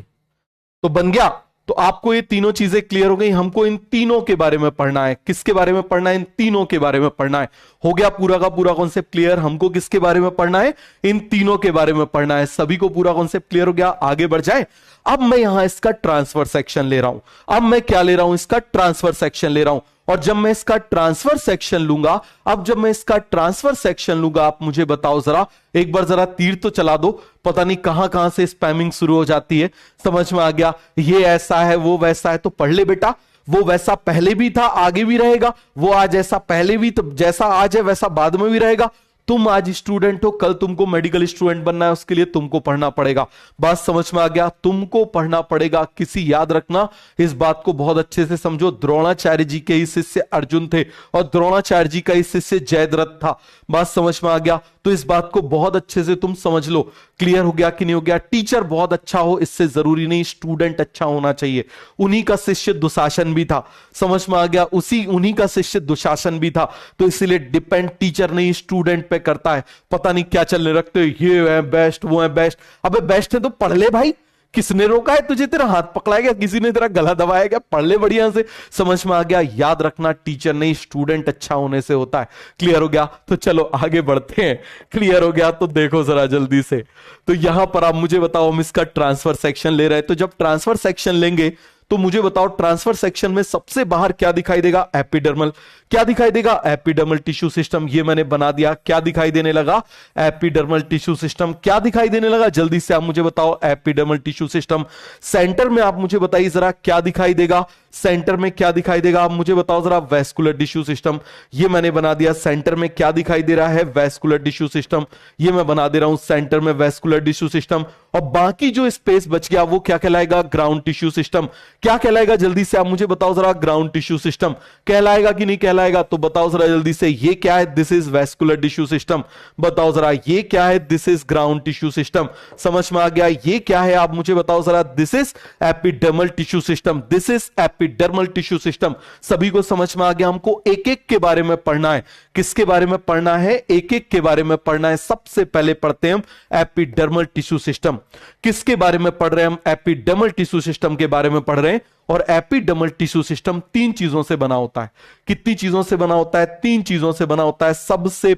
तो बन गया। तो आपको ये तीनों चीजें क्लियर हो गई। हमको इन तीनों के बारे में पढ़ना है। किसके बारे में पढ़ना है? इन तीनों के बारे में पढ़ना है। हो गया पूरा का पूरा कॉन्सेप्ट क्लियर? हमको किसके बारे में पढ़ना है? इन तीनों के बारे में पढ़ना है। सभी को पूरा कॉन्सेप्ट क्लियर हो गया? आगे बढ़ जाए। अब मैं यहां इसका ट्रांसफर सेक्शन ले रहा हूं। अब मैं क्या ले रहा हूं? इसका ट्रांसफर सेक्शन ले रहा हूं। और जब मैं इसका ट्रांसफर सेक्शन लूंगा, अब जब मैं इसका ट्रांसफर सेक्शन लूंगा, आप मुझे बताओ जरा, एक बार जरा तीर तो चला दो। पता नहीं कहां कहां से स्पैमिंग शुरू हो जाती है। समझ में आ गया? ये ऐसा है, वो वैसा है, तो पढ़ ले बेटा। वो वैसा पहले भी था, आगे भी रहेगा। वो आज ऐसा पहले भी, तो जैसा आज है वैसा बाद में भी रहेगा। तुम आज स्टूडेंट हो, कल तुमको मेडिकल स्टूडेंट बनना है, उसके लिए तुमको पढ़ना पड़ेगा। बात समझ में आ गया? तुमको पढ़ना पड़ेगा। किसी याद रखना, इस बात को बहुत अच्छे से समझो। द्रोणाचार्य जी के ही शिष्य अर्जुन थे, और द्रोणाचार्य जी का ही शिष्य जयद्रथ था। बात समझ में आ गया? तो इस बात को बहुत अच्छे से तुम समझ लो। क्लियर हो गया कि नहीं हो गया? टीचर बहुत अच्छा हो इससे जरूरी नहीं स्टूडेंट अच्छा होना चाहिए। उन्हीं का शिष्य दुशासन भी था। समझ में आ गया? उन्हीं का शिष्य दुशासन भी था। तो इसीलिए डिपेंड टीचर नहीं स्टूडेंट पे करता है। पता नहीं क्या चलने रखते हो, ये है बेस्ट, वो है बेस्ट। अबे बेस्ट है तो पढ़ ले भाई। किसने रोका है तुझे? तेरा हाथ पकड़ाया गया? किसी ने तेरा गला दबाया गया? पढ़ ले बढ़िया से। समझ में आ गया? याद रखना, टीचर नहीं स्टूडेंट अच्छा होने से होता है। क्लियर हो गया? तो चलो आगे बढ़ते हैं। क्लियर हो गया? तो देखो जरा जल्दी से। तो यहां पर आप मुझे बताओ, हम इसका ट्रांसफर सेक्शन ले रहे हैं। तो जब ट्रांसफर सेक्शन लेंगे तो मुझे बताओ, ट्रांसफर सेक्शन में सबसे बाहर क्या दिखाई देगा? एपिडर्मल। क्या दिखाई देगा? Epidermal tissue system. ये मैंने बना दिया। क्या दिखाई देने लगा? Epidermal tissue system. क्या दिखाई देने लगा? जल्दी से आप मुझे बताओ। Epidermal tissue system. सेंटर में आप मुझे बताइए जरा क्या दिखाई देगा? सेंटर में क्या दिखाई देगा? आप मुझे बताओ जरा। Vascular tissue system. ये मैंने बना दिया। सेंटर में क्या दिखाई दे रहा है? Vascular tissue system. ये मैं बना दे रहा हूं सेंटर में वैस्कुलर टिश्यू सिस्टम। और बाकी जो स्पेस बच गया वो क्या कहलाएगा? Ground tissue system. क्या कहलाएगा? जल्दी से आप मुझे बताओ जरा। ग्राउंड टिश्यू सिस्टम कहलाएगा कि नहीं कहलाएगा? तो बताओ जरा जल्दी से। ये क्या है? This is vascular tissue system. बताओ जरा ये क्या है? This is ground tissue system. समझ में आ गया? ये क्या है? आप मुझे बताओ जरा। This is epidermal tissue system. This is epidermal tissue system. सभी को समझ में आ गया? हमको एक एक के बारे में पढ़ना है। किसके बारे में पढ़ना है? एक एक के बारे में पढ़ना है। सबसे पहले पढ़ते हैं हम एपिडर्मल टिश्यू सिस्टम। किसके बारे में पढ़ रहे हैं हम? एपिडर्मल टिश्यू सिस्टम के बारे में पढ़ रहे हैं। और एपिडर्मल टिश्यू सिस्टम 3 चीजों से बना होता है। कितनी चीजों से बना होता है? 3 चीजों से बना होता है। सबसे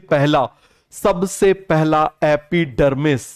पहला एपिडर्मिस।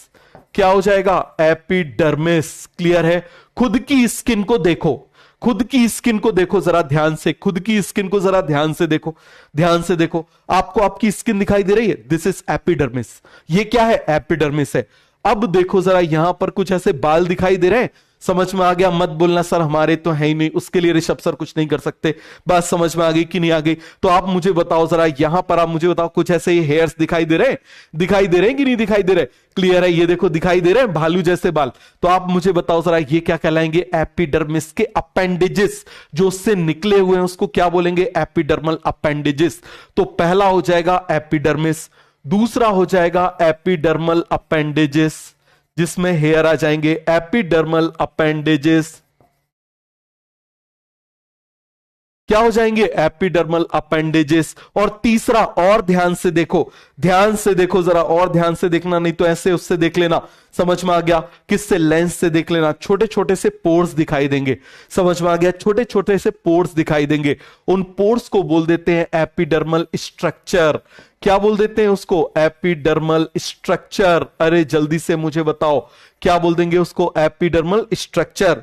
क्या हो जाएगा? एपिडर्मिस। क्लियर है? खुद की स्किन को देखो, खुद की स्किन को देखो जरा ध्यान से। खुद की स्किन को जरा ध्यान से देखो, ध्यान से देखो। आपको आपकी स्किन दिखाई दे रही है? This is epidermis. ये क्या है? एपिडर्मिस है। अब देखो जरा यहां पर कुछ ऐसे बाल दिखाई दे रहे हैं, समझ में आ गया? मत बोलना सर हमारे तो है ही नहीं, उसके लिए ऋषभ सर कुछ नहीं कर सकते। बात समझ में आ गई कि नहीं आ गई? तो आप मुझे बताओ जरा, यहां पर आप मुझे बताओ कुछ ऐसे ही हेयर्स दिखाई दे रहे हैं, दिखाई दे रहे हैं कि नहीं दिखाई दे रहे? क्लियर है? ये देखो दिखाई दे रहे हैं भालू जैसे बाल। तो आप मुझे बताओ जरा ये क्या कहलाएंगे? एपिडर्मिस के अपेंडेजेस जो उससे निकले हुए हैं उसको क्या बोलेंगे? Epidermal appendages. तो पहला हो जाएगा एपिडर्मिस, दूसरा हो जाएगा एपिडर्मल अपेंडेजेस जिसमें हेयर आ जाएंगे, एपिडर्मल अपेंडेजेस क्या हो जाएंगे? Epidermal appendages. और तीसरा, और ध्यान से देखो, ध्यान से देखो जरा, और ध्यान से देखना, नहीं तो ऐसे उससे देख लेना। समझ में आ गया? किससे? लेंस से देख लेना। छोटे छोटे से पोर्स दिखाई देंगे, समझ में आ गया? छोटे छोटे से पोर्स दिखाई देंगे, उन पोर्स को बोल देते हैं एपिडर्मल स्ट्रक्चर। क्या बोल देते हैं उसको? Epidermal structure. अरे जल्दी से मुझे बताओ क्या बोल देंगे उसको? Epidermal structure.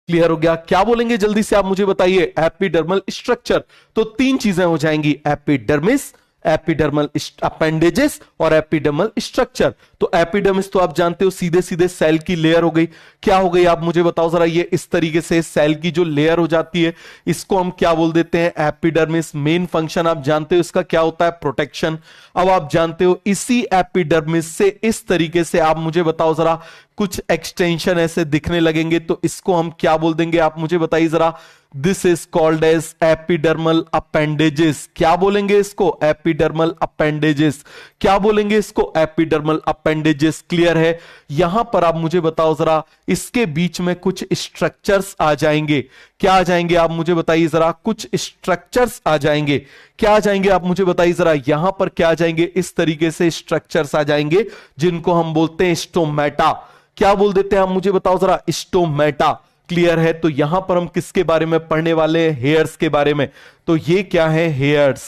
क्लियर हो गया? क्या बोलेंगे जल्दी से आप मुझे बताइए? Epidermal structure. तो तीन चीजें हो जाएंगी, एपिडर्मिस, एपिडर्मल अपेंडेजेस और एपिडर्मल स्ट्रक्चर। तो एपिडर्मिस तो आप जानते हो सीधे सीधे सेल की लेयर हो गई। क्या हो गई आप मुझे बताओ जरा? ये इस तरीके से सेल की जो लेयर हो जाती है इसको हम क्या बोल देते हैं? एपिडर्मिस। मेन फंक्शन आप जानते हो इसका क्या होता है? प्रोटेक्शन। अब आप जानते हो इसी एपिडर्मिस से इस तरीके से आप मुझे बताओ जरा कुछ एक्सटेंशन ऐसे दिखने लगेंगे, तो इसको हम क्या बोल देंगे? आप मुझे बताइए जरा। This is called as epidermal appendages. क्या बोलेंगे इसको? Epidermal appendages. क्या बोलेंगे इसको? Epidermal appendages. क्लियर है? यहां पर आप मुझे बताओ जरा, इसके बीच में कुछ स्ट्रक्चर्स आ जाएंगे। क्या आ जाएंगे आप मुझे बताइए जरा? कुछ स्ट्रक्चर्स आ जाएंगे। क्या आ जाएंगे आप मुझे बताइए जरा? यहां पर क्या आ जाएंगे? इस तरीके से स्ट्रक्चर्स आ जाएंगे जिनको हम बोलते हैं स्टोमेटा। क्या बोल देते हैं आप मुझे बताओ जरा? स्टोमेटा। क्लियर है? तो यहां पर हम किसके बारे में पढ़ने वाले हैं? हेयर्स के बारे में। तो ये क्या है? हेयर्स।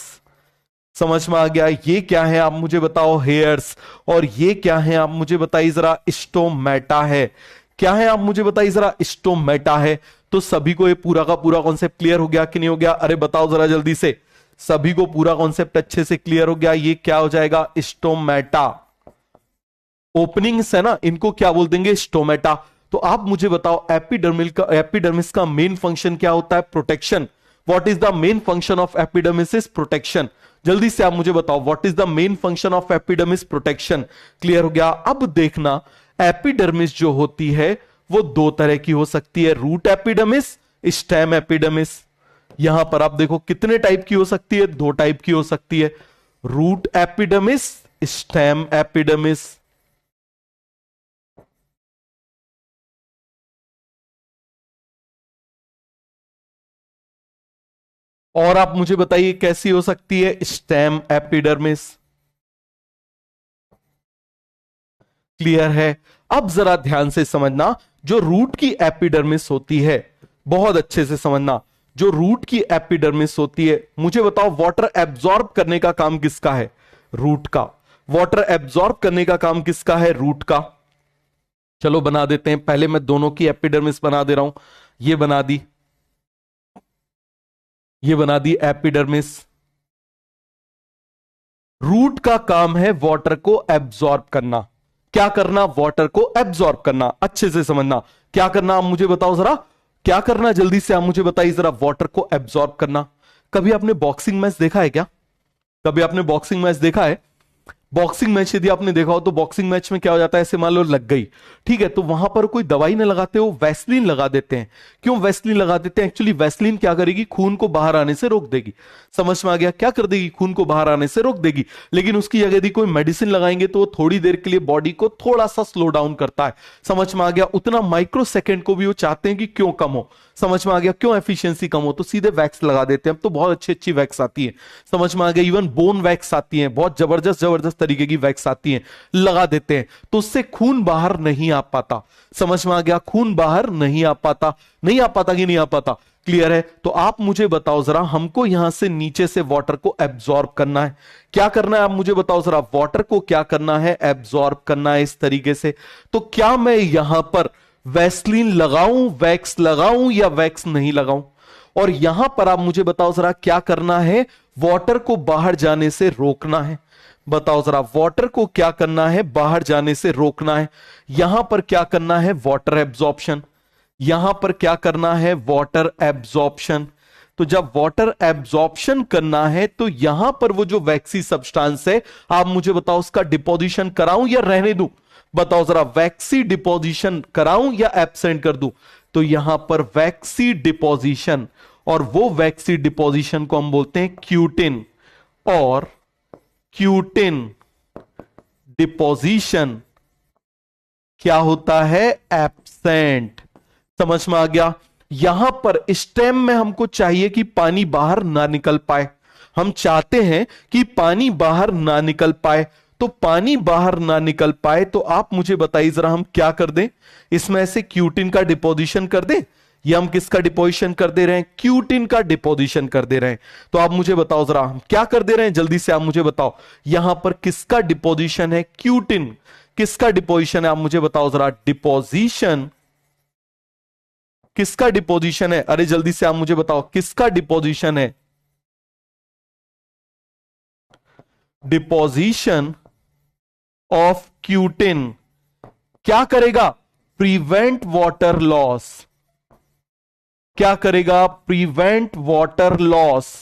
समझ में आ गया? ये क्या है आप मुझे बताओ? हेयर्स। और ये क्या है आप मुझे बताइए जरा? स्टोमेटा है। क्या है आप मुझे बताइए जरा? स्टोमेटा है। तो सभी को ये पूरा का पूरा कॉन्सेप्ट क्लियर हो गया कि नहीं हो गया? अरे बताओ जरा जल्दी से, सभी को पूरा कॉन्सेप्ट अच्छे से क्लियर हो गया? ये क्या हो जाएगा? स्टोमेटा। ओपनिंग्स है ना, इनको क्या बोल देंगे? स्टोमेटा। तो आप मुझे बताओ एपिडर्मिस का मेन फंक्शन क्या होता है? Protection. What is the main function of epidermis? Is protection. जल्दी से आप मुझे बताओ what is the main function of epidermis? Protection. Clear हो गया? अब देखना, एपिडर्मिस जो होती है वो दो तरह की हो सकती है, रूट एपिडर्मिस, स्टेम एपिडर्मिस। यहां पर आप देखो कितने टाइप की हो सकती है? दो टाइप की हो सकती है, रूट एपिडर्मिस, स्टेम एपिडर्मिस। और आप मुझे बताइए कैसी हो सकती है? Stem epidermis. क्लियर है? अब जरा ध्यान से समझना, जो रूट की एपिडर्मिस होती है, बहुत अच्छे से समझना, जो रूट की एपिडर्मिस होती है, मुझे बताओ वाटर एब्जॉर्ब करने का काम किसका है? रूट का। वाटर एब्जॉर्ब करने का काम किसका है? रूट का। चलो बना देते हैं, पहले मैं दोनों की एपिडर्मिस बना दे रहा हूं। ये बना दी, ये बना दी एपिडर्मिस। रूट का काम है वाटर को एब्जॉर्ब करना। क्या करना? वाटर को एब्जॉर्ब करना। अच्छे से समझना, क्या करना आप मुझे बताओ जरा? क्या करना जल्दी से आप मुझे बताइए जरा? वाटर को एब्जॉर्ब करना। कभी आपने बॉक्सिंग मैच देखा है क्या? कभी आपने बॉक्सिंग मैच देखा है? बॉक्सिंग मैच यदि आपने देखा हो तो बॉक्सिंग मैच में क्या हो जाता है? ऐसे मान लो लग गई, ठीक है, तो वहां पर कोई दवाई ना लगाते हो, वैसलीन लगा देते हैं। क्यों वैसलीन लगा देते हैं? एक्चुअली वैसलीन क्या करेगी? खून को बाहर आने से रोक देगी। समझ में आ गया? क्या कर देगी? खून को बाहर आने से रोक देगी। लेकिन उसकी जगह यदि कोई मेडिसिन लगाएंगे तो वो थोड़ी देर के लिए बॉडी को थोड़ा सा स्लो डाउन करता है। समझ में आ गया? उतना माइक्रो सेकेंड को भी वो चाहते हैं कि क्यों कम हो। समझ में आ गया? क्यों एफिशिएंसी कम हो, तो सीधे वैक्स लगा देते हैं। अब तो बहुत अच्छी अच्छी वैक्स आती है। समझ में आ गया? इवन बोन वैक्स आती है, बहुत जबरदस्त जबरदस्त तरीके की वैक्स आती है, लगा देते हैं, तो उससे खून बाहर नहीं आ पाता। समझ में आ गया? खून बाहर नहीं आ पाता। नहीं आ पाता कि नहीं आ पाता? क्लियर है? तो आप मुझे बताओ जरा, हमको यहां से नीचे से वाटर को एब्जॉर्ब करना है। क्या करना है आप मुझे बताओ जरा? वाटर को क्या करना है? एब्जॉर्ब करना है इस तरीके से। तो क्या मैं यहां पर वैसलीन लगाऊं, वैक्स लगाऊं या वैक्स नहीं लगाऊं? और यहां पर आप मुझे बताओ जरा क्या करना है, वाटर को बाहर जाने से रोकना है। बताओ जरा, वाटर को क्या करना है, बाहर जाने से रोकना है। यहां पर क्या करना है, वाटर एब्जॉर्प्शन। यहां पर क्या करना है, वाटर एब्जॉर्प्शन। तो जब वाटर एब्जॉर्प्शन करना है तो यहां पर वो जो वैक्सी सब्सटेंस है, आप मुझे बताओ उसका डिपोजिशन कराऊं या रहने दूं। बताओ जरा, वैक्सी डिपोजिशन कराऊं या एब्सेंट कर दूं। तो यहां पर वैक्सी डिपोजिशन, और वो वैक्सी डिपोजिशन को हम बोलते हैं क्यूटिन, और क्यूटिन डिपोजिशन क्या होता है, एब्सेंट। समझ में आ गया। यहां पर स्टेम में हमको चाहिए कि पानी बाहर ना निकल पाए, हम चाहते हैं कि पानी बाहर ना निकल पाए। तो पानी बाहर ना निकल पाए तो आप मुझे बताइए जरा, हम क्या कर दें, इसमें से क्यूटिन का डिपोजिशन कर दें, या हम किसका डिपोजिशन कर दे रहे हैं, क्यूटिन का डिपोजिशन कर दे रहे हैं। तो आप मुझे बताओ जरा, हम क्या कर दे रहे हैं, जल्दी से आप मुझे बताओ, यहां पर किसका डिपोजिशन है, क्यूटिन। किसका डिपोजिशन है, आप मुझे बताओ जरा, डिपोजिशन किसका डिपोजिशन है, अरे जल्दी से आप मुझे बताओ किसका डिपोजिशन है, डिपोजिशन ऑफ क्यूटिन क्या करेगा, प्रिवेंट वाटर लॉस। क्या करेगा, prevent water loss.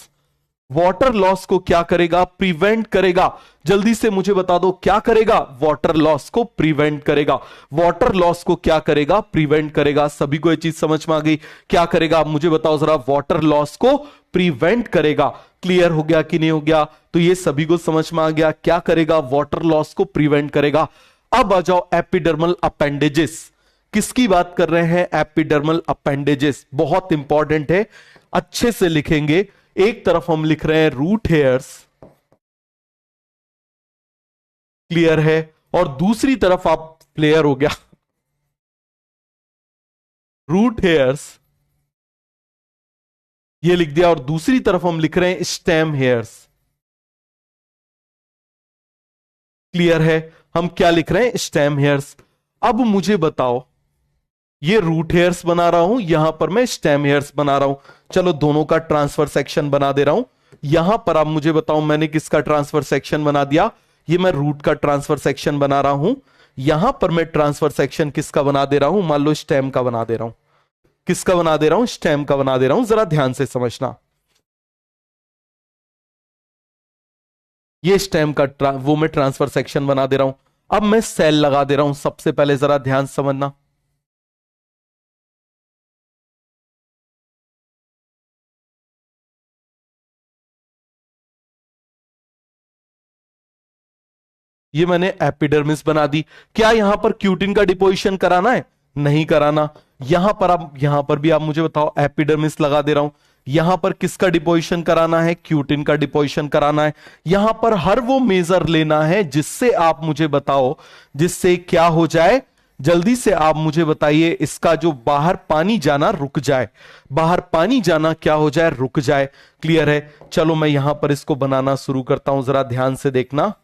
Water loss को क्या करेगा, प्रिवेंट करेगा। जल्दी से मुझे बता दो क्या करेगा, वाटर लॉस को प्रिवेंट करेगा। वाटर लॉस को क्या करेगा, प्रिवेंट करेगा। सभी को ये चीज समझ में आ गई, क्या करेगा आप मुझे बताओ जरा, वाटर लॉस को प्रिवेंट करेगा। क्लियर हो गया कि नहीं हो गया, तो ये सभी को समझ में आ गया, क्या करेगा, वाटर लॉस को प्रिवेंट करेगा। अब आ जाओ एपिडर्मल अपेंडेजेस। किसकी बात कर रहे हैं, एपिडर्मल अपेंडेजेस, बहुत इंपॉर्टेंट है, अच्छे से लिखेंगे। एक तरफ हम लिख रहे हैं रूट हेयर्स, क्लियर है, और दूसरी तरफ आप क्लियर हो गया, रूट हेयर्स ये लिख दिया, और दूसरी तरफ हम लिख रहे हैं स्टेम हेयर्स। क्लियर है, हम क्या लिख रहे हैं, स्टेम हेयर्स। अब मुझे बताओ, ये रूट हेयर्स बना रहा हूं, यहां पर मैं स्टेम हेयर्स बना रहा हूं। चलो दोनों का ट्रांसफर सेक्शन बना दे रहा हूं। यहां पर आप मुझे बताओ, मैंने किसका ट्रांसफर सेक्शन बना दिया, ये मैं रूट का ट्रांसफर सेक्शन बना रहा हूं। यहां पर मैं ट्रांसफर सेक्शन किसका बना दे रहा हूं, मान लो स्टेम का बना दे रहा हूं। किसका बना दे रहा हूं, स्टेम का बना दे रहा हूं। जरा ध्यान से समझना, ये स्टेम का वो मैं ट्रांसफर सेक्शन बना दे रहा हूं। अब मैं सेल लगा दे रहा हूं। सबसे पहले जरा ध्यान से समझना, ये मैंने एपिडर्मिस बना दी। क्या यहां पर क्यूटिन का डिपोजिशन कराना है, नहीं कराना। यहां पर भी आप मुझे बताओ, एपिडर्मिस लगा दे रहा हूं। यहां पर किसका डिपोजिशन कराना है, क्यूटिन का डिपोजिशन कराना है। यहां पर हर वो मेजर लेना है जिससे आप मुझे बताओ, जिससे क्या हो जाए, जल्दी से आप मुझे बताइए, इसका जो बाहर पानी जाना रुक जाए, बाहर पानी जाना क्या हो जाए, रुक जाए। क्लियर है, चलो मैं यहां पर इसको बनाना शुरू करता हूं, जरा ध्यान से देखना।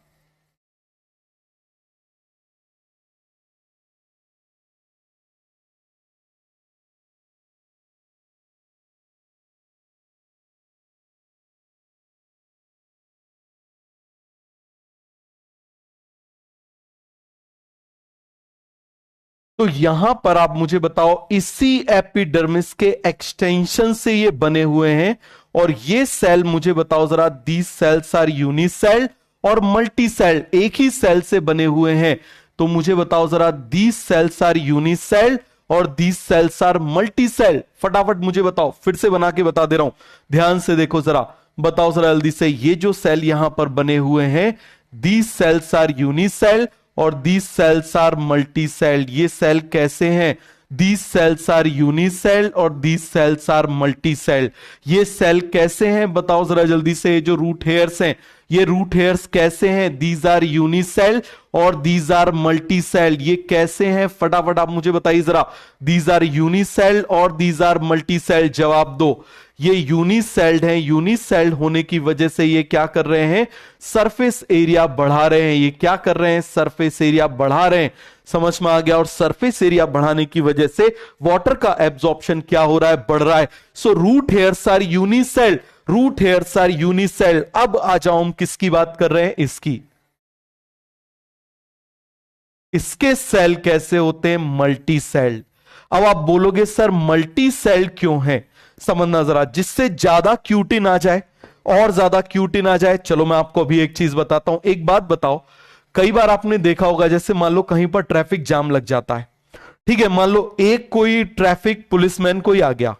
तो यहां पर आप मुझे बताओ, इसी एपिडर्मिस के एक्सटेंशन से ये बने हुए हैं, और ये सेल मुझे बताओ जरा, दीज सेल्स आर यूनिसेल और मल्टी सेल, एक ही सेल से बने हुए हैं। तो मुझे बताओ जरा, दीज सेल्स आर यूनिसेल और these cells are multi cell. फटाफट मुझे बताओ, फिर से बना के बता दे रहा हूं, ध्यान से देखो जरा, बताओ जरा जल्दी से, ये जो सेल यहां पर बने हुए हैं, दीज सेल्स आर यूनिसेल और these cells are multi cell. ये सेल कैसे हैं, दीज सेल्स आर यूनिसेल और these cells are multi cell. ये सेल कैसे हैं बताओ जरा जल्दी से, जो रूट हेयर्स हैं ये रूट हेयर्स कैसे हैं? दीज आर यूनिसेल और दीज आर मल्टीसेल। ये कैसे हैं? फटाफट आप मुझे बताइए जरा। दीज आर यूनिसेल और दीज आर मल्टीसेल। जवाब दो। ये यूनिसेल्ड हैं। यूनिसेल्ड होने की वजह से ये क्या कर रहे हैं? सरफेस एरिया बढ़ा रहे हैं। ये क्या कर रहे हैं? सरफेस एरिया बढ़ा रहे हैं। समझ में आ गया? और सरफेस एरिया बढ़ाने की वजह से वाटर का एब्जॉर्प्शन क्या हो रहा है? बढ़ रहा है। So root hairs are unicelled. Root hairs are unicelled. अब आ जाओ, हम किसकी बात कर रहे हैं? इसकी। इसके सेल कैसे होते हैं? Multi sailed. अब आप बोलोगे सर मल्टी सेल्ड क्यों है? समझना जरा। जिससे ज्यादा क्यूटिन आ जाए, और ज्यादा क्यूटिन आ जाए। चलो मैं आपको अभी एक चीज बताता हूं। एक बात बताओ, कई बार आपने देखा होगा, जैसे मान लो कहीं पर ट्रैफिक जाम लग जाता है, ठीक है? मान लो एक कोई ट्रैफिक पुलिसमैन कोई आ गया,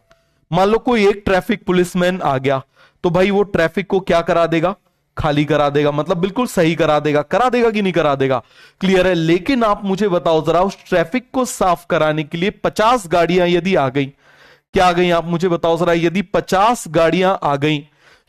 मान लो कोई एक ट्रैफिक पुलिसमैन आ गया, तो भाई वो ट्रैफिक को क्या करा देगा? खाली करा देगा। मतलब बिल्कुल सही करा देगा। करा देगा कि नहीं करा देगा? क्लियर है। लेकिन आप मुझे बताओ जरा, उस ट्रैफिक को साफ कराने के लिए 50 गाड़ियां यदि आ गई, क्या आ गई? आप मुझे बताओ जरा। यदि 50 गाड़ियां आ गई,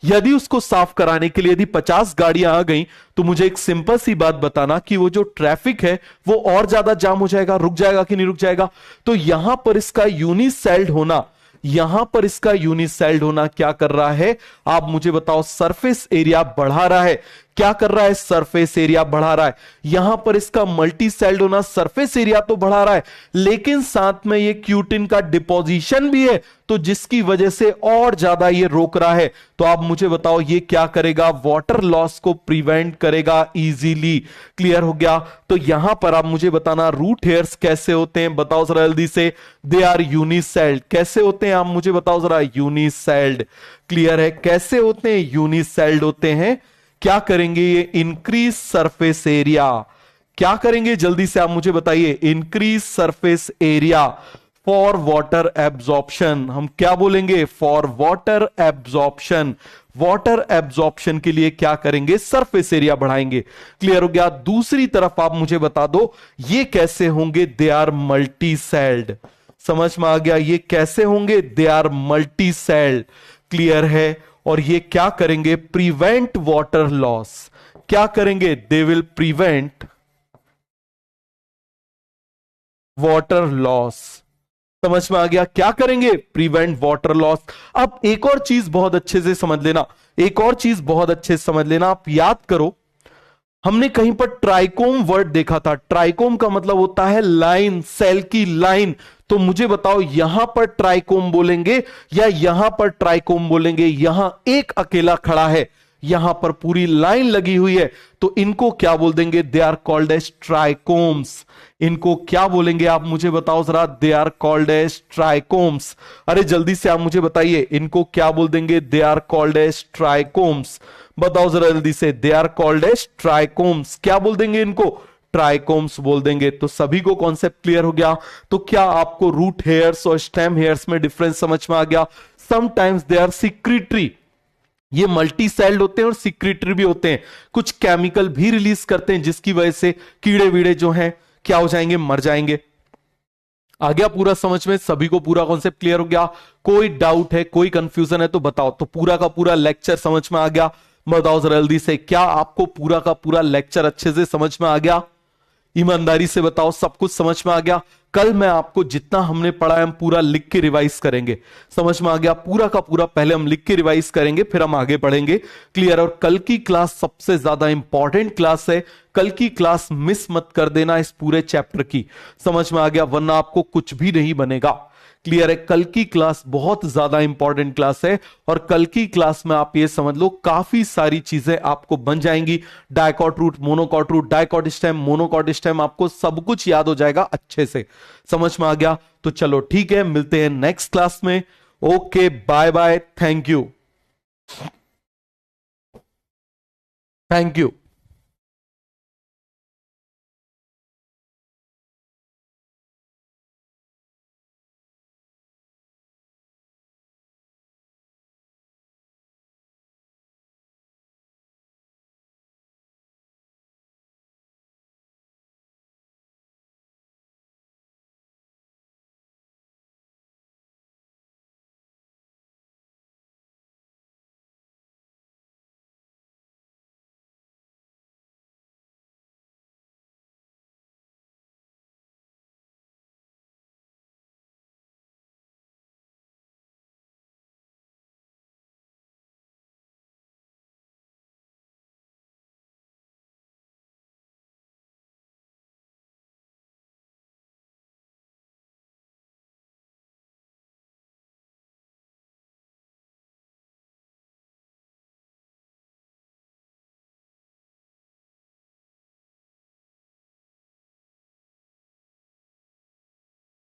यदि उसको साफ कराने के लिए यदि 50 गाड़ियां आ गई, तो मुझे एक सिंपल सी बात बताना कि वो जो ट्रैफिक है वो और ज्यादा जाम हो जाएगा, रुक जाएगा कि नहीं रुक जाएगा? तो यहां पर इसका यूनिसेल्ड होना, यहां पर इसका यूनिसेल्ड होना क्या कर रहा है? आप मुझे बताओ। सरफेस एरिया बढ़ा रहा है। क्या कर रहा है? सरफेस एरिया बढ़ा रहा है। यहां पर इसका मल्टी सेल्ड होना सरफेस एरिया तो बढ़ा रहा है, लेकिन साथ में ये क्यूटिन का डिपोजिशन भी है, तो जिसकी वजह से और ज्यादा ये रोक रहा है। तो आप मुझे बताओ ये क्या करेगा? वाटर लॉस को प्रिवेंट करेगा इजीली। क्लियर हो गया? तो यहां पर आप मुझे बताना रूट हेयर्स कैसे होते हैं? बताओ जरा जल्दी से। They are unicelled. कैसे होते हैं? आप मुझे बताओ जरा। यूनिसेल्ड। क्लियर है? कैसे होते हैं? यूनिसेल्ड होते हैं। क्या करेंगे? ये इंक्रीज सरफेस एरिया। क्या करेंगे? जल्दी से आप मुझे बताइए। Increase surface area for water absorption. हम क्या बोलेंगे? For water absorption. Water absorption के लिए क्या करेंगे? सरफेस एरिया बढ़ाएंगे। क्लियर हो गया? दूसरी तरफ आप मुझे बता दो, ये कैसे होंगे? They are multi celled. समझ में आ गया? ये कैसे होंगे? They are multi celled. Clear है? और ये क्या करेंगे? Prevent water loss. क्या करेंगे? They will prevent water loss. समझ में आ गया? क्या करेंगे? Prevent water loss. अब एक और चीज बहुत अच्छे से समझ लेना, एक और चीज बहुत अच्छे से समझ लेना। आप याद करो, हमने कहीं पर ट्राइकोम वर्ड देखा था। ट्राइकोम का मतलब होता है लाइन, सेल की लाइन। तो मुझे बताओ, यहां पर ट्राइकोम बोलेंगे या यहां पर ट्राइकोम बोलेंगे? यहां एक अकेला खड़ा है, यहां पर पूरी लाइन लगी हुई है, तो इनको क्या बोल देंगे? They are called as trichomes. इनको क्या बोलेंगे? आप मुझे बताओ जरा। They are called as trichomes. अरे जल्दी से आप मुझे बताइए, इनको क्या बोल देंगे? They are called as trichomes. बताओ जरा जल्दी से। They are called as trichomes. क्या बोल देंगे इनको? ट्राइकोम्स बोल देंगे। तो सभी को कॉन्सेप्ट क्लियर हो गया? तो क्या आपको रूट हेयर्स और स्टेम हेयर्स में डिफरेंस समझ में आ गया? Sometimes they are secretory. ये मल्टी सेल्ड होते हैं और सिक्रीटरी भी होते हैं। कुछ केमिकल भी रिलीज करते हैं, जिसकी वजह से कीड़े वीड़े जो हैं क्या हो जाएंगे? मर जाएंगे। आ गया पूरा समझ में? सभी को पूरा कॉन्सेप्ट क्लियर हो गया? कोई डाउट है, कोई कंफ्यूजन है तो बताओ। तो पूरा का पूरा लेक्चर समझ में आ गया? बताओ जरा जल्दी से। क्या आपको पूरा का पूरा लेक्चर अच्छे से समझ में आ गया? ईमानदारी से बताओ, सब कुछ समझ में आ गया? कल मैं आपको जितना हमने पढ़ा है हम पूरा लिख के रिवाइज करेंगे। समझ में आ गया? पूरा का पूरा पहले हम लिख के रिवाइज करेंगे, फिर हम आगे पढ़ेंगे। क्लियर? और कल की क्लास सबसे ज्यादा इंपॉर्टेंट क्लास है। कल की क्लास मिस मत कर देना इस पूरे चैप्टर की। समझ में आ गया? वरना आपको कुछ भी नहीं बनेगा। क्लियर है? कल की क्लास बहुत ज्यादा इंपॉर्टेंट क्लास है, और कल की क्लास में आप ये समझ लो काफी सारी चीजें आपको बन जाएंगी। Dicot root, monocot root, dicot stem, monocot stem, आपको सब कुछ याद हो जाएगा अच्छे से। समझ में आ गया? तो चलो ठीक है, मिलते हैं नेक्स्ट क्लास में। Okay, bye bye, thank you, thank you.